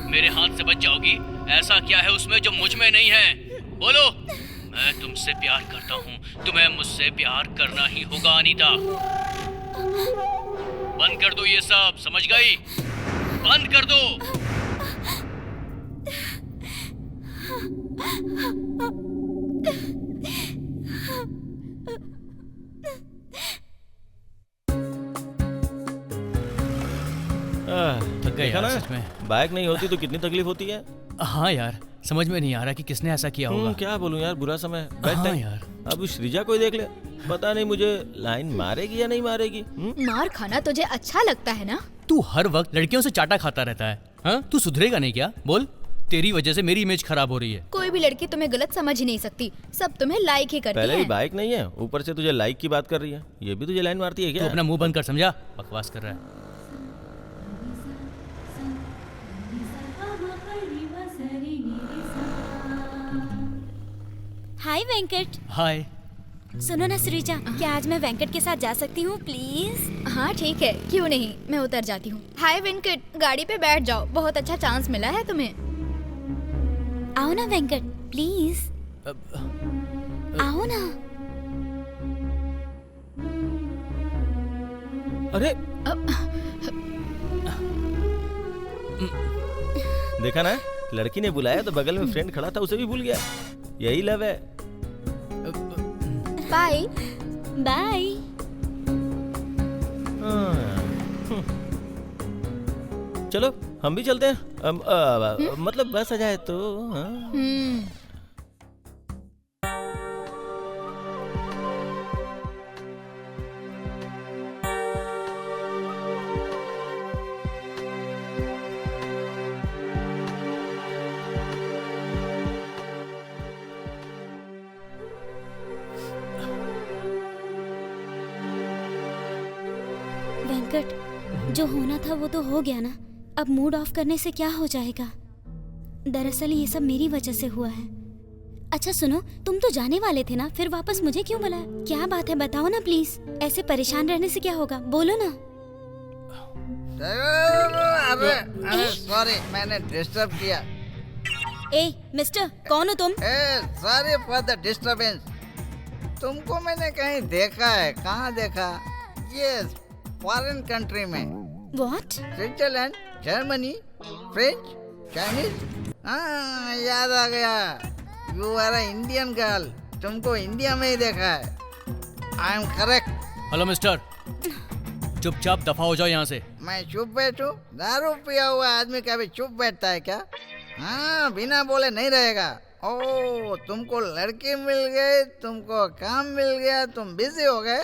मेरे हाथ से बच जाओगी? ऐसा क्या है उसमें जो मुझ में नहीं है? बोलो। मैं तुमसे प्यार करता हूँ, तुम्हें मुझसे प्यार करना ही होगा अनीता। बंद कर दो ये सब, समझ गई? बंद कर दो। थक गए यार, सच में। बाइक नहीं होती तो कितनी तकलीफ होती है। हाँ यार, समझ में नहीं आ रहा कि किसने ऐसा किया होगा। क्या बोलूं यार, बुरा समय। हाँ यार। अब श्रीजा को ही देख ले, पता नहीं मुझे लाइन मारेगी या नहीं मारेगी। मार खाना तुझे अच्छा लगता है ना? तू हर वक्त लड़कियों से चाटा खाता रहता है। हाँ? तू सुधरेगा नहीं क्या? बोल। तेरी वजह से मेरी इमेज खराब हो रही है। कोई भी लड़की तुम्हें गलत समझ ही नहीं सकती, सब तुम्हें लाइक ही करती पहले है। ही बाइक नहीं है, ऊपर से तुझे लाइक की बात कर रही है। ये भी तुझे लाइन मारती है क्या? तू अपना मुंह बंद कर, समझा? बकवास कर रहा है। हाय वेंकट। हाय। सुनो ना श्रीजा, क्या आज मैं वेंकट के साथ जा सकती हूँ प्लीज? हाँ ठीक है, क्यों नहीं, मैं उतर जाती हूँ। हाय वेंकट, गाड़ी पे बैठ जाओ, बहुत अच्छा चांस मिला है तुम्हें। आओ ना वेंकट प्लीज, आओ ना। अरे देखा ना, लड़की ने बुलाया तो बगल में फ्रेंड खड़ा था, उसे भी भूल गया। यही लव है। Bye bye. चलो हम भी चलते हैं। मतलब बस आ जाए तो। वेंकट, जो होना था वो तो हो गया ना, अब मूड ऑफ करने से क्या हो जाएगा? दरअसल ये सब मेरी वजह से हुआ है। अच्छा सुनो, तुम तो जाने वाले थे ना, फिर वापस मुझे क्यों बुलाया? क्या बात है बताओ ना प्लीज। ऐसे परेशान रहने से क्या होगा, बोलो ना। अरे सॉरी, मैंने डिस्टर्ब किया। ए मिस्टर, कौन हो तुम? Sorry for the disturbance. तुमको मैंने कहीं देखा है। कहाँ देखा? ये फॉरेन कंट्री में। What? Switzerland, Germany, French, Chinese. हाँ याद आ गया। You are Indian girl. तुमको इंडिया में ही देखा है। I am correct. Hello mister, चुपचाप दफा हो जाओ यहाँ से। मैं चुप बैठूं? दारू पिया हुआ आदमी कभी चुप बैठता है क्या? हाँ, बिना बोले नहीं रहेगा। ओ, तुमको लड़की मिल गई, तुमको काम मिल गया, तुम बिजी हो गए।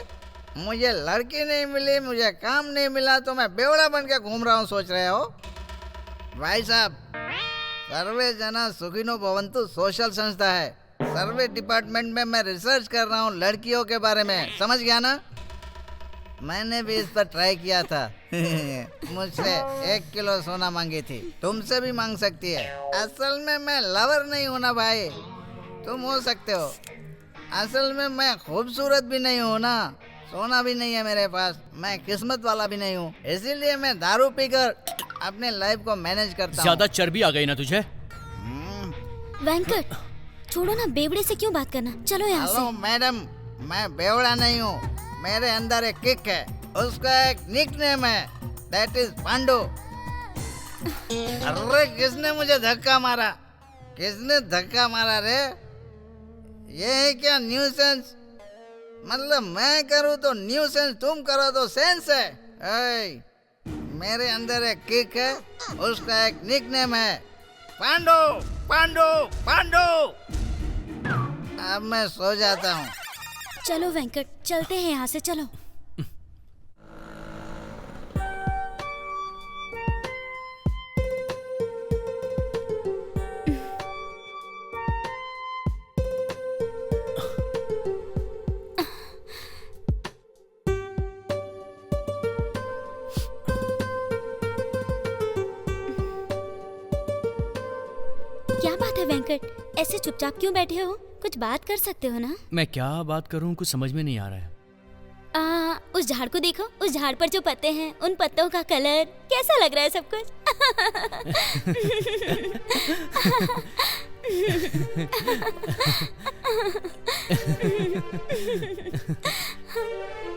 मुझे लड़की नहीं मिली, मुझे काम नहीं मिला, तो मैं बेवड़ा बन के घूम रहा हूँ, सोच रहे हो? भाई साहब, सर्वे जना सुखिनो भवंतु सोशल संस्था है। सर्वे डिपार्टमेंट में मैं रिसर्च कर रहा हूँ लड़कियों के बारे में, समझ गया ना? मैंने भी इस पर ट्राई किया था। मुझसे 1 किलो सोना मांगी थी, तुमसे भी मांग सकती है। असल में मैं लवर नहीं हूँ ना भाई, तुम हो सकते हो। असल में मैं खूबसूरत भी नहीं हूँ ना, सोना भी नहीं है मेरे पास, मैं किस्मत वाला भी नहीं हूँ, इसीलिए मैं दारू पीकर अपने लाइफ को मैनेज करता हूँ। ज्यादा चर्बी आ गई ना तुझे? वेंकट, छोड़ो ना, बेवड़े से क्यों बात करना, चलो यहाँ से। हेलो मैडम, मैं बेवड़ा नहीं हूँ, मेरे अंदर एक किक है, उसका एक निकनेम है, दैट इज पांडू। अरे किसने मुझे धक्का मारा? किसने धक्का मारा रे? ये है क्या न्यूसेंस? मतलब मैं करूँ तो न्यूसेंस, तुम करो तो सेंस है। ऐ, मेरे अंदर एक किक है, उसका एक निकनेम है, पांडू पांडू पांडू। अब मैं सो जाता हूँ। चलो वेंकट, चलते हैं यहाँ से, चलो। क्या बात है वेंकट, ऐसे चुपचाप क्यों बैठे हो? कुछ बात कर सकते हो ना? मैं क्या बात करूं, कुछ समझ में नहीं आ रहा है। उस झाड़ को देखो, उस झाड़ पर जो पत्ते हैं, उन पत्तों का कलर कैसा लग रहा है सब कुछ?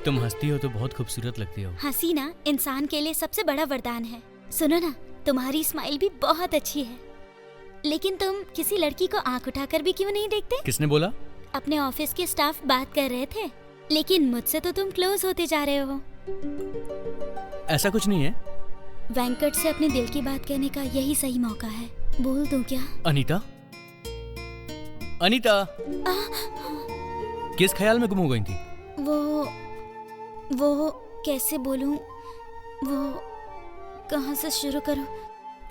तुम हंसती हो तो बहुत खूबसूरत लगती हो। हंसी ना इंसान के लिए सबसे बड़ा वरदान है। सुनो ना, तुम्हारी स्माइल भी बहुत अच्छी है, लेकिन तुम किसी लड़की को आंख उठाकर भी क्यों नहीं देखते? किसने बोला? अपने ऑफिस के स्टाफ बात कर रहे थे, लेकिन मुझसे तो तुम क्लोज होते जा रहे हो। ऐसा कुछ नहीं है। वेंकट से अपने दिल की बात कहने का यही सही मौका है। बोल दूं क्या? अनीता, अनीता, किस ख्याल में गुम हो गई थी? वो कैसे बोलूं, वो कहाँ से शुरू करूं?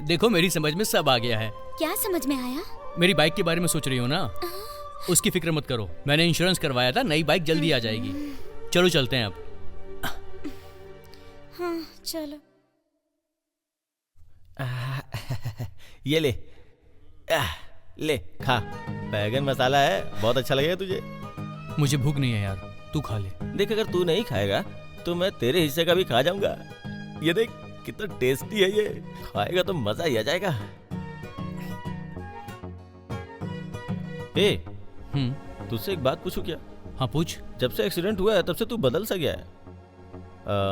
देखो, मेरी समझ में सब आ गया है। क्या समझ में आया? मेरी बाइक के बारे में सोच रही हो ना? उसकी फिक्र मत करो, मैंने इंश्योरेंस करवाया था, नई बाइक जल्दी आ जाएगी। चलो चलते हैं अब। हाँ चलो। ये ले, ले खा, बैगन मसाला है, बहुत अच्छा लगेगा तुझे। मुझे भूख नहीं है यार, तू खा ले। देख, अगर तू नहीं खाएगा तो मैं तेरे हिस्से का भी खा जाऊंगा। ये देख कितना टेस्टी है ये, खाएगा तो मजा ही आ जाएगा। ए, तुझसे एक बात पूछूं क्या? हाँ पूछ। जब से एक्सीडेंट हुआ है तब से तू बदल सा गया है।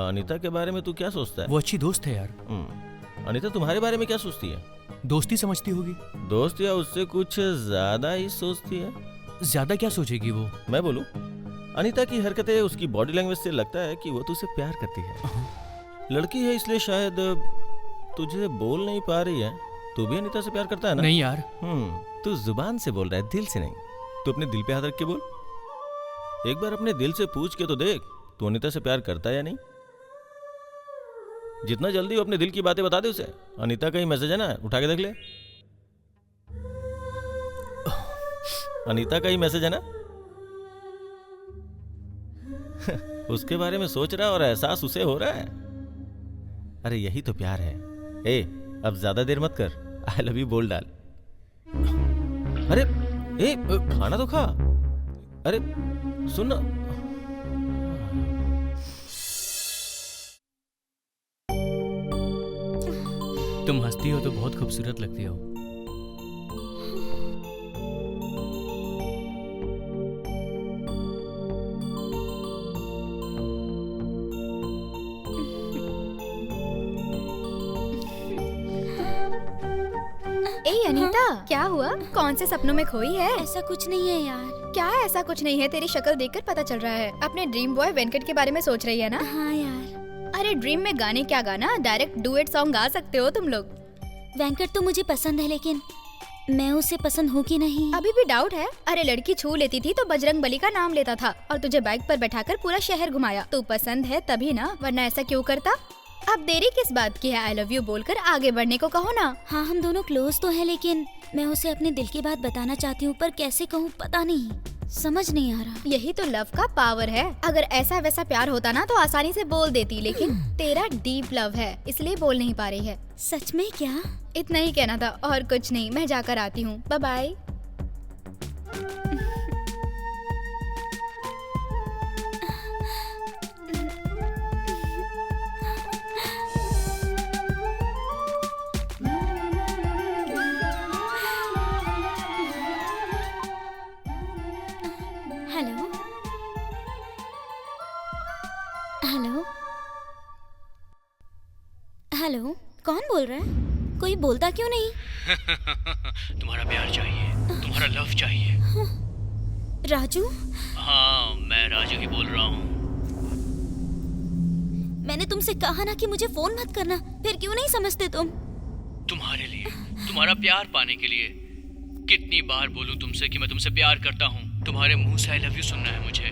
अनीता के बारे में तू क्या सोचता है? वो अच्छी दोस्त है यार। अनीता तुम्हारे बारे में क्या सोचती है? दोस्ती समझती होगी। दोस्त या उससे कुछ ज्यादा ही सोचती है? ज्यादा क्या सोचेगी वो? मैं बोलूं, अनीता की हरकतें, उसकी बॉडी लैंग्वेज से लगता है कि वो तुझसे प्यार करती है। लड़की है इसलिए शायद तुझे बोल नहीं पा रही है। तू भी अनीता से प्यार करता है ना? नहीं यार। तू जुबान से बोल रहा है, दिल से नहीं। तू अपने दिल पे हाथ रख के बोल। एक बार अपने दिल से पूछ के तो देख, तू अनीता से प्यार करता है या नहीं। जितना जल्दी वो अपने दिल की बातें बता दे उसे। अनीता का ही मैसेज है ना, उठा के देख ले। अनीता का ही मैसेज है ना। उसके बारे में सोच रहा है और एहसास उसे हो रहा है। अरे यही तो प्यार है। ए, अब ज्यादा देर मत कर, आई लव यू बोल डाल। अरे ए, खाना तो खा। अरे सुन ना। तुम हंसती हो तो बहुत खूबसूरत लगती हो। ए अनीता, क्या हुआ? कौन से सपनों में खोई है? ऐसा कुछ नहीं है यार। क्या ऐसा कुछ नहीं है? तेरी शक्ल देखकर पता चल रहा है। अपने ड्रीम बॉय वेंकट के बारे में सोच रही है ना? हाँ यार। अरे ड्रीम में गाने क्या गाना, डायरेक्ट डुएट सॉन्ग गा सकते हो तुम लोग। वेंकट तो मुझे पसंद है, लेकिन मैं उसे पसंद हूँ कि नहीं अभी भी डाउट है। अरे लड़की छू लेती थी तो बजरंग बली का नाम लेता था और तुझे बाइक पर बैठाकर पूरा शहर घुमाया। तू पसंद है तभी ना, वरना ऐसा क्यों करता? अब देरी किस बात की है? आई लव यू बोलकर आगे बढ़ने को कहो ना। हाँ, हम दोनों क्लोज तो हैं, लेकिन मैं उसे अपने दिल की बात बताना चाहती हूँ, पर कैसे कहूँ पता नहीं, समझ नहीं आ रहा। यही तो लव का पावर है। अगर ऐसा वैसा प्यार होता ना तो आसानी से बोल देती, लेकिन तेरा डीप लव है इसलिए बोल नहीं पा रही है। सच में क्या? इतना ही कहना था और कुछ नहीं। मैं जाकर आती हूँ, bye bye. Hello hello hello, कौन बोल रहा है? कोई बोलता क्यों नहीं? तुम्हारा प्यार चाहिए, तुम्हारा लव चाहिए। राजू? हाँ, मैं राजू ही बोल रहा हूँ। मैंने तुमसे कहा ना कि मुझे फोन मत करना, फिर क्यों नहीं समझते तुम? तुम्हारे लिए, तुम्हारा प्यार पाने के लिए। कितनी बार बोलूं तुमसे कि मैं तुमसे प्यार करता हूँ। तुम्हारे मुंह से आई लव यू सुनना है मुझे।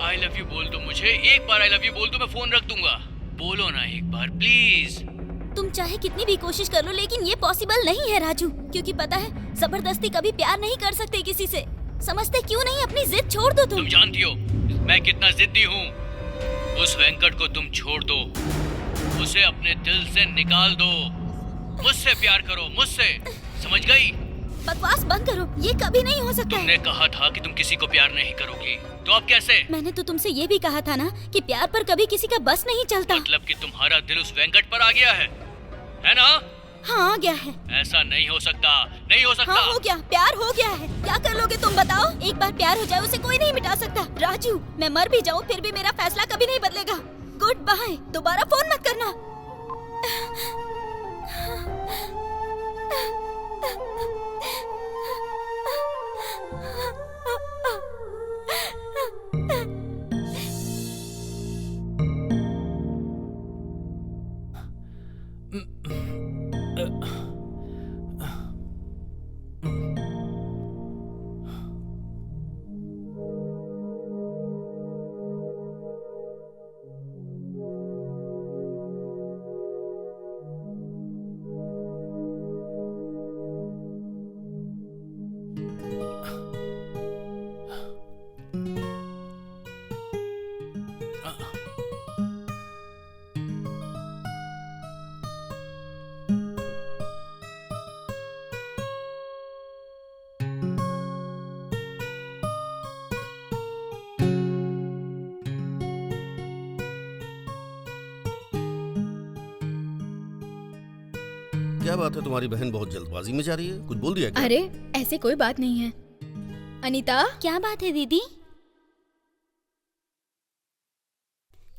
आई लव यू बोल दो मुझे, एक बार आई लव यू बोल दो, मैं फोन रख दूंगा। बोलो ना एक बार प्लीज। तुम चाहे कितनी भी कोशिश कर लो, लेकिन ये पॉसिबल नहीं है राजू, क्योंकि पता है जबरदस्ती कभी प्यार नहीं कर सकते किसी से। समझते क्यों नहीं? अपनी जिद छोड़ दो तुम। जानती हो मैं कितना जिद्दी हूँ। उस वेंकट को तुम छोड़ दो, उसे अपने दिल से निकाल दो। मुझसे प्यार करो, मुझसे, समझ गई? बकवास बंद करो, ये कभी नहीं हो सकता। तुमने कहा था कि तुम किसी को प्यार नहीं करोगी, तो अब कैसे? मैंने तो तुमसे ये भी कहा था ना कि प्यार पर कभी किसी का बस नहीं चलता। मतलब कि तुम्हारा दिल उस वेंकट पर आ गया है ना? हाँ, आ गया है। ऐसा नहीं हो सकता, नहीं हो सकता। हाँ, हो गया, प्यार हो गया है। क्या कर लोगे तुम बताओ? एक बार प्यार हो जाए उसे कोई नहीं मिटा सकता। राजू, मैं मर भी जाऊँ फिर भी मेरा फैसला कभी नहीं बदलेगा। गुड बाय, दोबारा फोन मत करना। क्या बात है, तुम्हारी बहन बहुत जल्दबाजी में जा रही है? कुछ बोल दिया क्या? अरे ऐसे कोई बात नहीं है। अनीता, क्या बात है दीदी?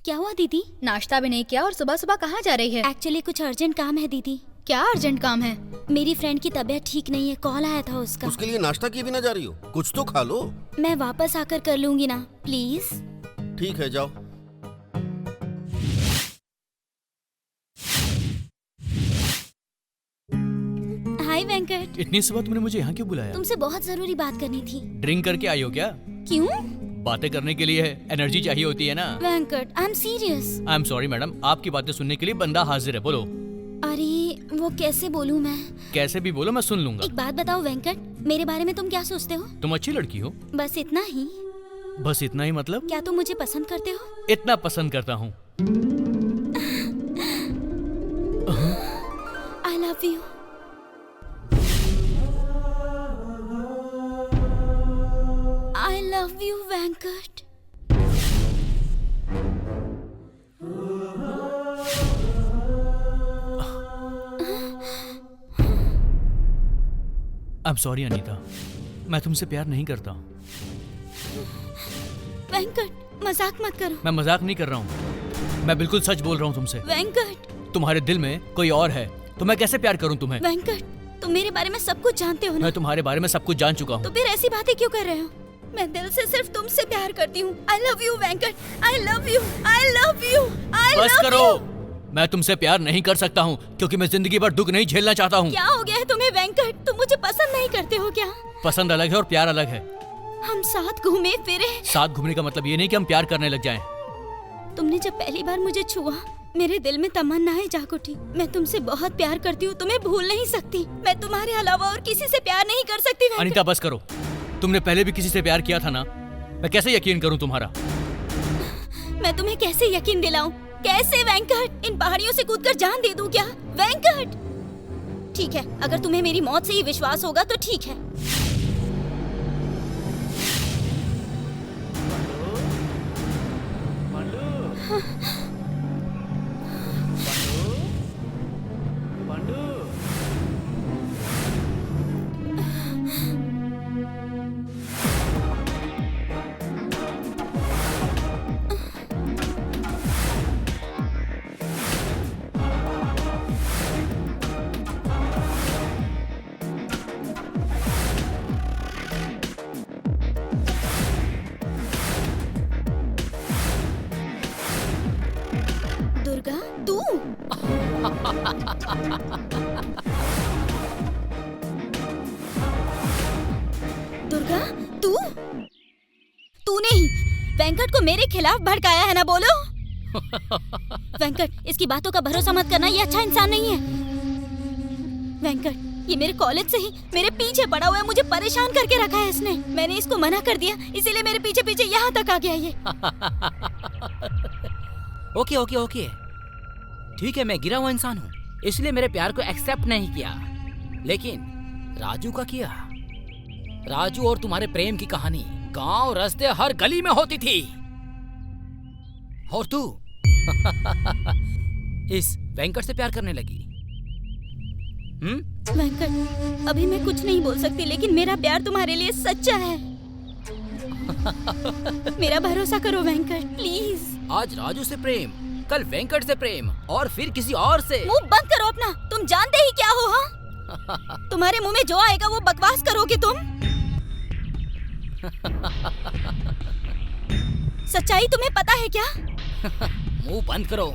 क्या हुआ दीदी? नाश्ता भी नहीं किया और सुबह सुबह कहाँ जा रही है? एक्चुअली कुछ अर्जेंट काम है दीदी। क्या अर्जेंट काम है? मेरी फ्रेंड की तबीयत ठीक नहीं है, कॉल आया था उसका। उसके लिए नाश्ता किए बिना जा रही हो? कुछ तो खा लो। मैं वापस आकर कर लूंगी ना, प्लीज। ठीक है, जाओ। हाय वेंकट। इतनी सुबह तुमने मुझे यहाँ क्यों बुलाया? तुमसे बहुत जरूरी बात करनी थी। ड्रिंक करके आई हो क्या? क्यों? बातें करने के लिए एनर्जी चाहिए होती है ना। Venkat, I am serious. I am sorry madam, आपकी बातें सुनने के लिए बंदा हाजिर है, बोलो। अरे वो कैसे बोलूं मैं? कैसे भी बोलो, मैं सुन लूंगा। एक बात बताओ वेंकट, मेरे बारे में तुम क्या सोचते हो? तुम अच्छी लड़की हो। बस इतना ही? बस इतना ही मतलब? क्या तुम मुझे पसंद करते हो? इतना पसंद करता हूँ। I love you. I love you Venkat. I am sorry Anita, मैं तुमसे प्यार नहीं करता। वेंकट, मजाक मत करो। मैं मजाक नहीं कर रहा हूँ, मैं बिल्कुल सच बोल रहा हूँ तुमसे। वेंकट, तुम्हारे दिल में कोई और है तो मैं कैसे प्यार करूँ तुम्हें? वेंकट, तुम मेरे बारे में सब कुछ जानते हो ना? मैं तुम्हारे बारे में सब कुछ जान चुका तो हूँ। फिर ऐसी बातें क्यों कर रहे हो? मैं दिल से सिर्फ तुमसे प्यार करती हूँ। I love you Venkat, I love you, I love you, I love you. बस करो, मैं तुमसे प्यार नहीं कर सकता हूँ क्योंकि मैं जिंदगी भर दुख नहीं झेलना चाहता हूँ। क्या हो गया है तुम्हें वेंकट? तुम मुझे पसंद नहीं करते हो क्या? पसंद अलग है और प्यार अलग है। हम साथ घूमे फिरे। साथ घूमने का मतलब ये नहीं कि हम प्यार करने लग जाएं। तुमने जब पहली बार मुझे छुआ, मेरे दिल में तमन्नाएं जाग उठी। मैं तुमसे बहुत प्यार करती हूँ, तुम्हें भूल नहीं सकती। मैं तुम्हारे अलावा और किसी से प्यार नहीं कर सकती वेंकट। अनीता बस करो, तुमने पहले भी किसी से प्यार किया था ना, मैं कैसे यकीन करूँ तुम्हारा? मैं तुम्हें कैसे यकीन दिलाऊं? कैसे वेंकट? इन पहाड़ियों से कूदकर जान दे दूं क्या वेंकट? ठीक है, अगर तुम्हें मेरी मौत से ही विश्वास होगा तो ठीक है। दुर्गा, तू? दुर्गा, तू? तूने ही वेंकट को मेरे खिलाफ भड़काया है ना, बोलो। वेंकट, इसकी बातों का भरोसा मत करना, ये अच्छा इंसान नहीं है। वेंकट, ये मेरे कॉलेज से ही मेरे पीछे पड़ा हुआ है, मुझे परेशान करके रखा है इसने। मैंने इसको मना कर दिया, इसीलिए मेरे पीछे पीछे यहाँ तक आ गया ये। ओके ओके ओके, ठीक है, मैं गिरा हुआ इंसान हूँ, इसलिए मेरे प्यार को एक्सेप्ट नहीं किया, लेकिन राजू का किया। राजू और तुम्हारे प्रेम की कहानी गांव, रास्ते, हर गली में होती थी। और तू इस वेंकट से प्यार करने लगी। वेंकट, अभी मैं कुछ नहीं बोल सकती, लेकिन मेरा प्यार तुम्हारे लिए सच्चा है। मेरा भरोसा करो वेंकट, प्लीज। आज राजू से प्रेम, कल वेंकट से प्रेम, और फिर किसी और से। मुंह बंद करो अपना, तुम जानते ही क्या हो? हाँ, तुम्हारे मुंह में जो आएगा वो बकवास करोगे तुम। सच्चाई तुम्हें पता है क्या? मुंह बंद करो,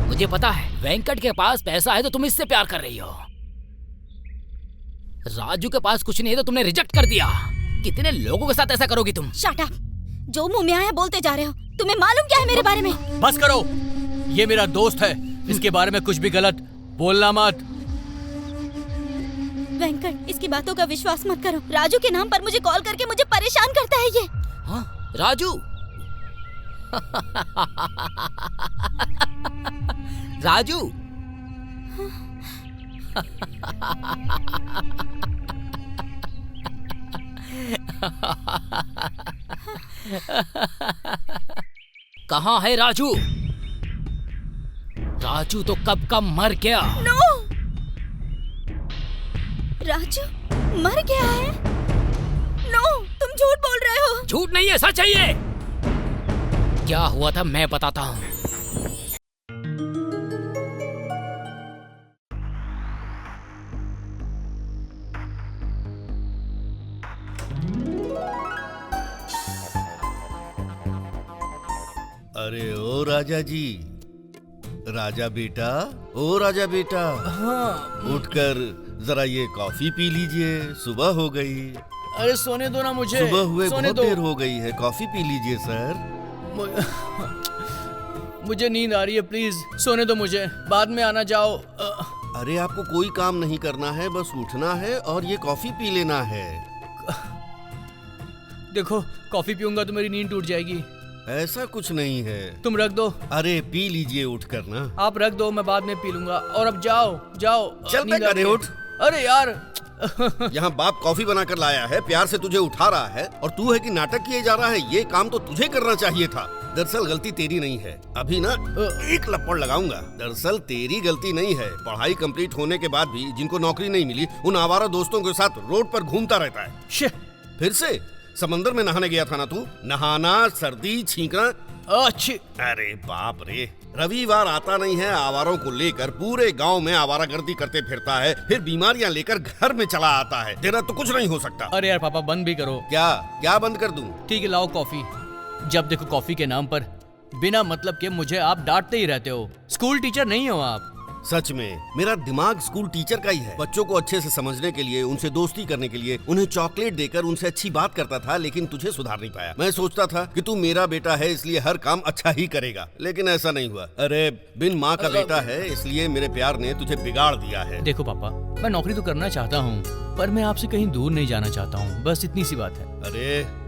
मुझे पता है वेंकट के पास पैसा है तो तुम इससे प्यार कर रही हो। राजू के पास कुछ नहीं है तो तुमने रिजेक्ट कर दिया। कितने लोगों के साथ ऐसा करोगी तुम? शट अप, जो मुंह में आया बोलते जा रहे हो। तुम्हें मालूम क्या है मेरे बारे में? बस करो, ये मेरा दोस्त है, इसके बारे में कुछ भी गलत बोलना मत। वेंकट, इसकी बातों का विश्वास मत करो। राजू के नाम पर मुझे कॉल करके मुझे परेशान करता है ये। हाँ, राजू? राजू? कहाँ है राजू? राजू तो कब का मर गया। नो! राजू मर गया है? नो, तुम झूठ बोल रहे हो। झूठ नहीं है, सच है ये। क्या हुआ था मैं बताता हूँ। अरे ओ राजा जी, राजा बेटा, ओ राजा बेटा, उठकर जरा ये कॉफी पी लीजिए, सुबह हो गई। अरे सोने दो ना मुझे। सुबह हुए सोने बहुत देर हो गई है, कॉफी पी लीजिए सर। मुझे नींद आ रही है, प्लीज सोने दो मुझे, बाद में आना जाओ। अरे आपको कोई काम नहीं करना है, बस उठना है और ये कॉफी पी लेना है। देखो, कॉफी पीऊंगा तो मेरी नींद टूट जाएगी। ऐसा कुछ नहीं है। तुम रख दो। अरे पी लीजिए उठकर ना। आप रख दो, मैं बाद में पी लूंगा। और अब जाओ जाओ। चल नींद पे आ करे रही है। उठ। अरे यार यहाँ बाप कॉफी बनाकर लाया है, प्यार से तुझे उठा रहा है और तू है कि नाटक किए जा रहा है। ये काम तो तुझे करना चाहिए था। दरअसल गलती तेरी नहीं है। अभी ना एक लपड़ लगाऊंगा। दरअसल तेरी गलती नहीं है। पढ़ाई कंप्लीट होने के बाद भी जिनको नौकरी नहीं मिली, उन आवारा दोस्तों के साथ रोड पर घूमता रहता है। फिर से समंदर में नहाने गया था ना तू? नहाना, सर्दी, छींकना। अच्छी। अरे बाप रे, रविवार आता नहीं है, आवारों को लेकर पूरे गांव में आवारागर्दी करते फिरता है, फिर बीमारियां लेकर घर में चला आता है। तेरा तो कुछ नहीं हो सकता। अरे यार पापा, बंद भी करो। क्या बंद कर दूं? ठीक है, लाओ कॉफी। जब देखो कॉफी के नाम पर बिना मतलब के मुझे आप डांटते ही रहते हो। स्कूल टीचर नहीं हो आप। सच में मेरा दिमाग स्कूल टीचर का ही है। बच्चों को अच्छे से समझने के लिए, उनसे दोस्ती करने के लिए, उन्हें चॉकलेट देकर उनसे अच्छी बात करता था, लेकिन तुझे सुधार नहीं पाया। मैं सोचता था कि तू मेरा बेटा है इसलिए हर काम अच्छा ही करेगा, लेकिन ऐसा नहीं हुआ। अरे बिन माँ का बेटा है इसलिए मेरे प्यार ने तुझे बिगाड़ दिया है। देखो पापा, मैं नौकरी तो करना चाहता हूँ, पर मैं आपसे कहीं दूर नहीं जाना चाहता हूँ, बस इतनी सी बात है। अरे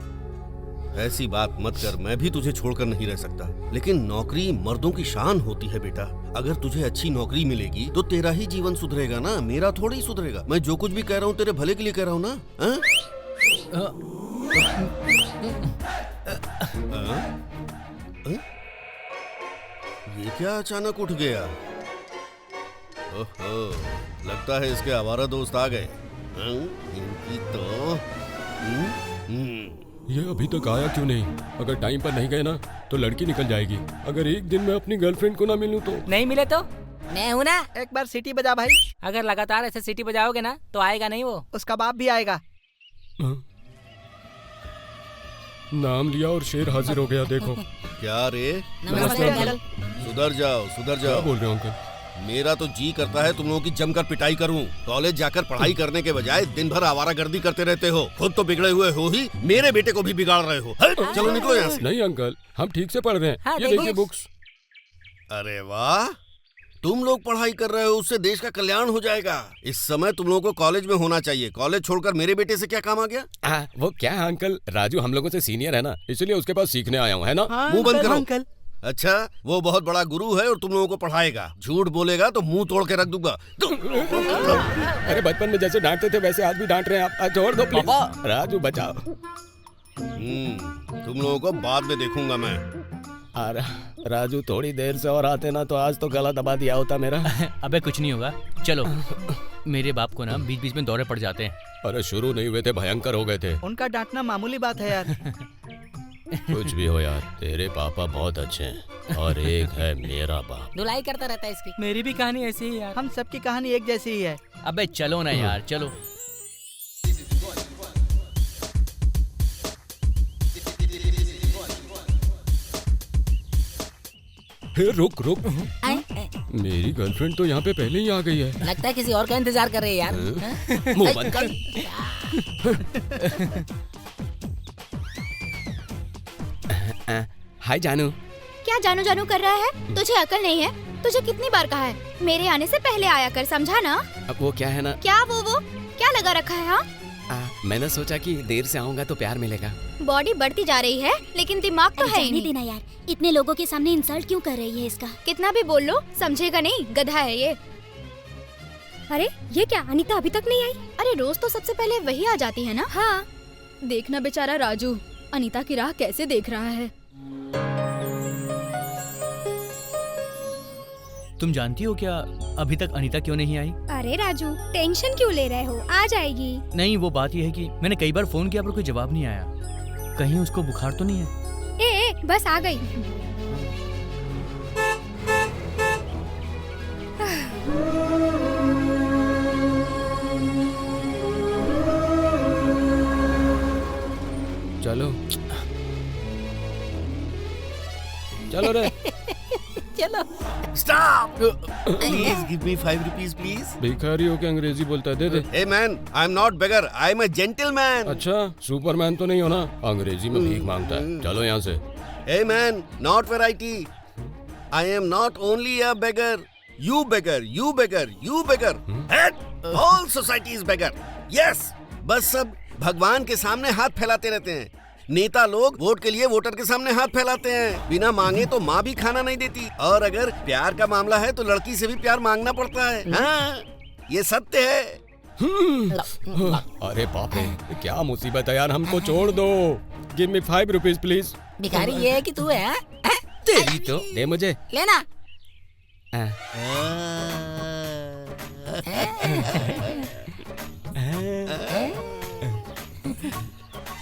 ऐसी बात मत कर, मैं भी तुझे छोड़कर नहीं रह सकता, लेकिन नौकरी मर्दों की शान होती है बेटा। अगर तुझे अच्छी नौकरी मिलेगी तो तेरा ही जीवन सुधरेगा ना, मेरा थोड़ी सुधरेगा। मैं जो कुछ भी कह रहा हूँ तेरे भले के लिए कह रहा हूँ ना। ये क्या अचानक उठ गया? ओहो, लगता है इसके आवारा दोस्त आ गए। इनकी तो ये अभी तक आया क्यों नहीं? अगर टाइम पर नहीं गए ना तो लड़की निकल जाएगी। अगर एक दिन मैं अपनी गर्लफ्रेंड को ना मिलूं तो नहीं मिले तो मैं हूँ ना। एक बार सीटी बजा भाई। अगर लगातार ऐसे सीटी बजाओगे ना तो आएगा नहीं वो। उसका बाप भी आएगा। नाम लिया और शेर हाजिर हो गया। देखो क्या रे? नमस्ते अंकल। सुधर जाओ, सुधर जाओ। क्या बोल रहे हो अंकल? मेरा तो जी करता है तुम लोगों की जमकर पिटाई करूं। कॉलेज जाकर पढ़ाई करने के बजाय दिन भर आवारागर्दी करते रहते हो। खुद तो बिगड़े हुए हो ही, मेरे बेटे को भी बिगाड़ रहे हो। चलो निकलो यहाँ से। नहीं अंकल, हम ठीक से पढ़ रहे हैं। हाँ, ये देखिए बुक्स। अरे वाह, तुम लोग पढ़ाई कर रहे हो, उससे देश का कल्याण हो जाएगा। इस समय तुम लोगों को कॉलेज में होना चाहिए। कॉलेज छोड़कर मेरे बेटे से क्या काम आ गया? वो क्या है अंकल, राजू हम लोगों से सीनियर है ना, इसलिए उसके पास सीखने आया हूँ, है ना? मुंह बंद करो अंकल। अच्छा, वो बहुत बड़ा गुरु है और तुम लोगों को पढ़ाएगा। झूठ बोलेगा तो मुंह तोड़ के रख दूंगा। अरे बचपन में जैसे डांटते थे वैसे आज भी डांट रहे हैं आप। छोड़ दो पापा। राजू बचाओ। तुम लोगों को बाद में देखूंगा मैं। अरे राजू, थोड़ी देर से और आते ना तो आज तो गला दबा दिया होता मेरा। अबे कुछ नहीं होगा, चलो। मेरे बाप को ना बीच बीच में दौरे पड़ जाते हैं। अरे शुरू नहीं हुए थे, भयंकर हो गए थे। उनका डांटना मामूली बात है यार। कुछ भी हो यार, तेरे पापा बहुत अच्छे हैं और एक है मेरा बाप। धुलाई करता रहता है इसकी। मेरी भी कहानी ऐसी ही यार। हम सबकी कहानी एक जैसी ही है। अबे चलो ना यार, चलो। रुक रुक, मेरी गर्लफ्रेंड तो यहाँ पे पहले ही आ गई है। लगता है किसी और का इंतजार कर रही है यार। मुंह बंद कर। हाय जानू। क्या जानू जानू कर रहा है? तुझे अकल नहीं है? तुझे कितनी बार कहा है मेरे आने से पहले आया कर, समझा ना? अब वो क्या है ना, क्या वो क्या लगा रखा है? हाँ, मैंने सोचा कि देर से आऊंगा तो प्यार मिलेगा। बॉडी बढ़ती जा रही है लेकिन दिमाग तो है ही नहीं। देना यार, इतने लोगों के सामने इंसल्ट क्यों कर रही है इसका? कितना भी बोल लो समझेगा नहीं, गधा है ये। अरे ये क्या, अनीता अभी तक नहीं आई? अरे रोज तो सबसे पहले वही आ जाती है ना। हाँ, देखना बेचारा राजू अनीता की राह कैसे देख रहा है। तुम जानती हो क्या अभी तक अनीता क्यों नहीं आई? अरे राजू, टेंशन क्यों ले रहे हो, आ जाएगी। नहीं, वो बात यह है कि मैंने कई बार फोन किया पर कोई जवाब नहीं आया। कहीं उसको बुखार तो नहीं है? ए, बस आ गई। चलो चलो रे। चलो। Stop! Please give me 5 rupees, please. भिखारी हो के अंग्रेजी बोलता है, दे दे। Hey man, I'm not beggar. I'm a gentleman. अच्छा, सुपरमैन तो नहीं हो ना, अंग्रेजी में भीख मांगता है। चलो यहाँ से। Hey man, not variety. I am not only a beggar. You beggar, you beggar, you beggar. And all society is beggar. Yes. बस सब भगवान के सामने हाथ फैलाते रहते हैं। नेता लोग वोट के लिए वोटर के सामने हाथ फैलाते हैं। बिना मांगे तो माँ भी खाना नहीं देती, और अगर प्यार का मामला है तो लड़की से भी प्यार मांगना पड़ता है। हाँ, ये सत्य है। अरे बाप रे, क्या मुसीबत है यार, हमको छोड़ दो। Give me 5 rupees please. भिखारी ये है कि तू है? हाँ? तेरी तो दे मुझे। लेना।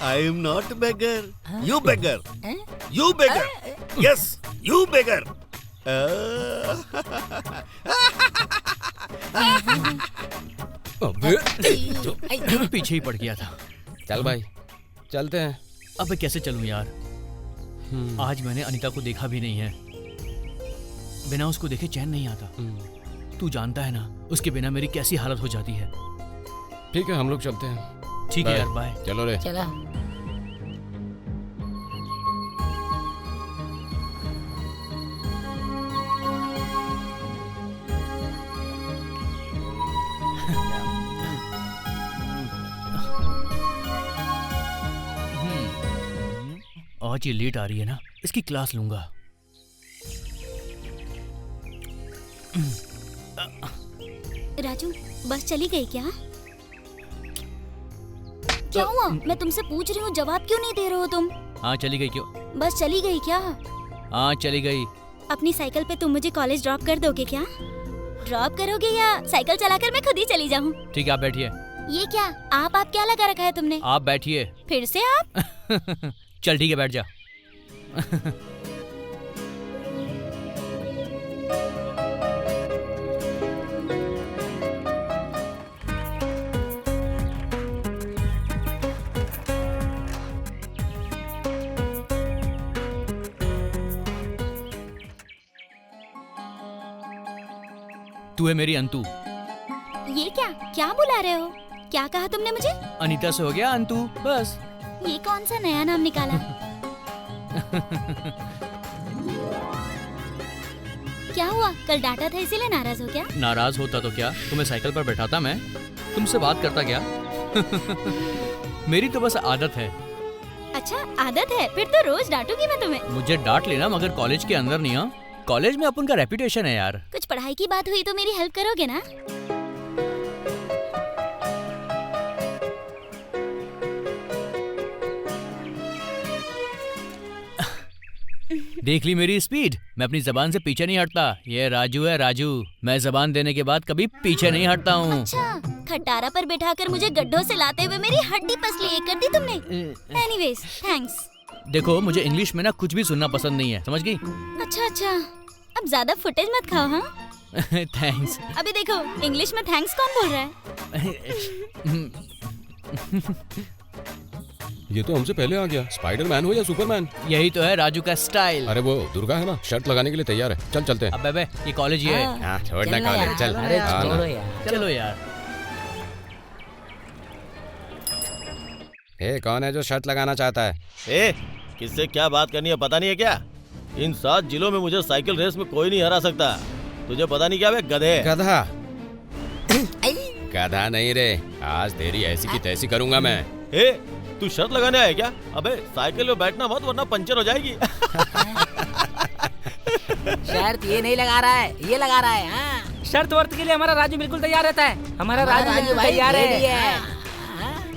I am not beggar. You beggar. You beggar. Yes, you beggar. अबे पीछे ही पड़ गया था। चल भाई, चलते हैं। अब कैसे चलूं यार? आज मैंने अनीता को देखा भी नहीं है। बिना उसको देखे चैन नहीं आता। तू जानता है ना, उसके बिना मेरी कैसी हालत हो जाती है। ठीक है, हम लोग चलते हैं। ठीक है यार, बाय। चलो रे। चलो। आज ये लेट आ रही है ना, इसकी क्लास लूंगा। राजू, बस चली गई क्या? क्या हुआ? मैं तुमसे पूछ रही हूँ, जवाब क्यों नहीं दे रहे हो तुम? हाँ, चली गई। क्यों? बस चली गई क्या? हाँ, चली गई। अपनी साइकिल पे तुम मुझे कॉलेज ड्रॉप कर दोगे क्या? ड्रॉप करोगे या साइकिल चलाकर मैं खुद ही चली जाऊँ? ठीक है, आप बैठिए। ये क्या? आप क्या लगा रखा है तुमने? आप बैठिए। फिर से आप? चल ठीक है, बैठ जा। तू है मेरी अंतु। ये क्या बुला रहे हो? क्या कहा तुमने मुझे? अनीता से हो गया अंतु, बस। ये कौन सा नया नाम निकाला? क्या हुआ? कल डांटा था इसीलिए नाराज हो क्या? नाराज होता तो क्या, तुम्हें साइकिल पर बैठाता मैं, तुमसे बात करता क्या? मेरी तो बस आदत है। अच्छा, आदत है? फिर तो रोज डांटूंगी मैं तुम्हें। मुझे डांट लेना, मगर कॉलेज के अंदर नहीं। हाँ, कॉलेज में अपन का रेपुटेशन है यार। कुछ पढ़ाई की बात हुई तो मेरी हेल्प करोगे ना? देख ली मेरी स्पीड, मैं अपनी जबान से पीछे नहीं हटता। ये राजू है, राजू। मैं जबान देने के बाद कभी पीछे नहीं हटता हूँ। अच्छा, खटारा पर बैठाकर मुझे गड्ढों से लाते हुए मेरी हड्डी पसली एक कर दी तुमने। Anyways, thanks. देखो, मुझे इंग्लिश में ना कुछ भी सुनना पसंद नहीं है, समझ गई? अच्छा, अब ज्यादा फुटेज मत खाओ। हाँ, थैंक्स। अभी देखो, इंग्लिश में थैंक्स कौन बोल रहा है? ये तो हमसे पहले आ गया। स्पाइडरमैन हो या सुपरमैन? यही तो है राजू का स्टाइल। अरे वो दुर्गा है ना, शर्ट लगाने के लिए तैयार है। चल चलते हैं। अब बे, ये कॉलेज ही है। हाँ, छोड़ना कॉलेज, चल। अरे छोड़ो यार। चलो यार। कौन है जो शर्ट लगाना चाहता है? किससे क्या बात करनी है पता नहीं है क्या? इन 7 जिलों में मुझे साइकिल रेस में कोई नहीं हरा सकता। तुझे पता नहीं क्या बे, गधे? गधा? गधा नहीं रे, आज तेरी ऐसी की तैसी करूंगा मैं। तू शर्ट लगाने आया क्या? अबे साइकिल में बैठना मत, वरना पंचर हो जाएगी। शर्त ये नहीं लगा रहा है, ये लगा रहा है। हाँ। शर्त वर्त के लिए हमारा राजू बिल्कुल तैयार रहता है। हमारा राजू भाई तैयार है।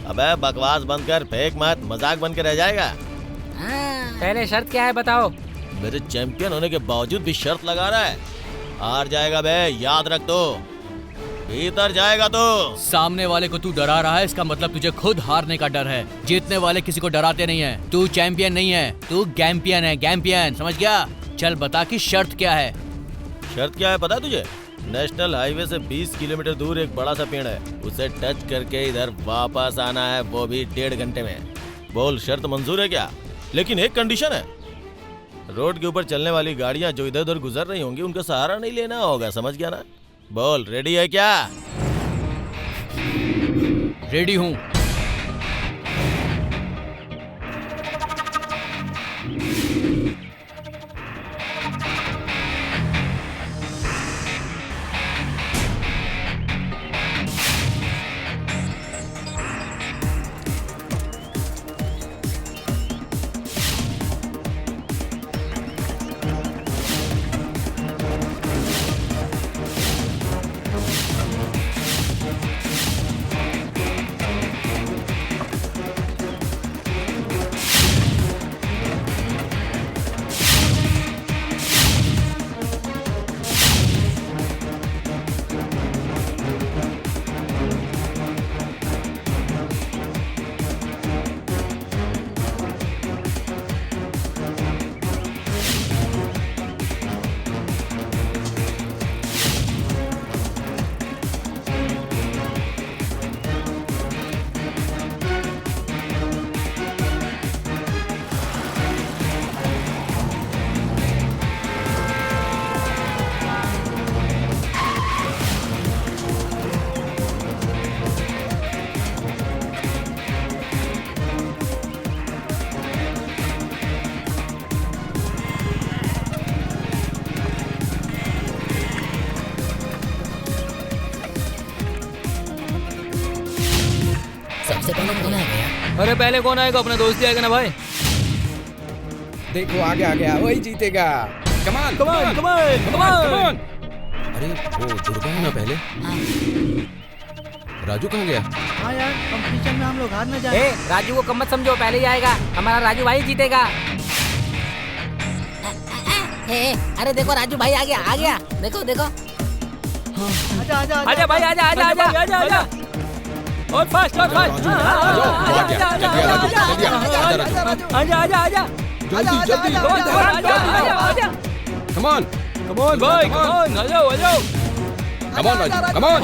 अबे बकवास बंद कर, फेंक मत, मजाक बन के रह जाएगा। पहले शर्त क्या है बताओ? मेरे चैंपियन होने के बावजूद भी शर्त लगा रहा है। हार जाएगा बे, याद रख। तो भीतर जाएगा तो सामने वाले को तू डरा रहा है, इसका मतलब तुझे खुद हारने का डर है। जीतने वाले किसी को डराते नहीं है। तू चैंपियन नहीं है, तू गैम्पियन है, गैम्पियन, समझ गया? चल बता कि शर्त क्या है? शर्त क्या है पता है तुझे? नेशनल हाईवे से 20 किलोमीटर दूर एक बड़ा सा पेड़ है, उसे टच करके इधर वापस आना है, वो भी 1.5 घंटे में। बोल, शर्त मंजूर है क्या? लेकिन एक कंडीशन है, रोड के ऊपर चलने वाली गाड़ियां जो इधर उधर गुजर रही होंगी उनका सहारा नहीं लेना होगा, समझ गया ना? बोल, रेडी है क्या? रेडी हूँ। सबसे पहले कौन आएगा? अरे पहले कौन आएगा? अपना दोस्त ही आएगा ना भाई। देखो आ गया, वही जीतेगा। कमान कमान कमान कमान। अरे वो दुर्गा है ना पहले। राजू कहाँ गया? हाँ यार, कंपटीशन में हम लोग हार न जाए। ए, राजू को कम मत समझो, पहले ही आएगा। हमारा राजू भाई जीतेगा। अरे देखो राजू भाई आ गया, देखो देखो। आजा भाई, आजा। और फास्ट आजा। जल्दी कमान भाई, कमान, आ जाओ। कमान राजू, कमान।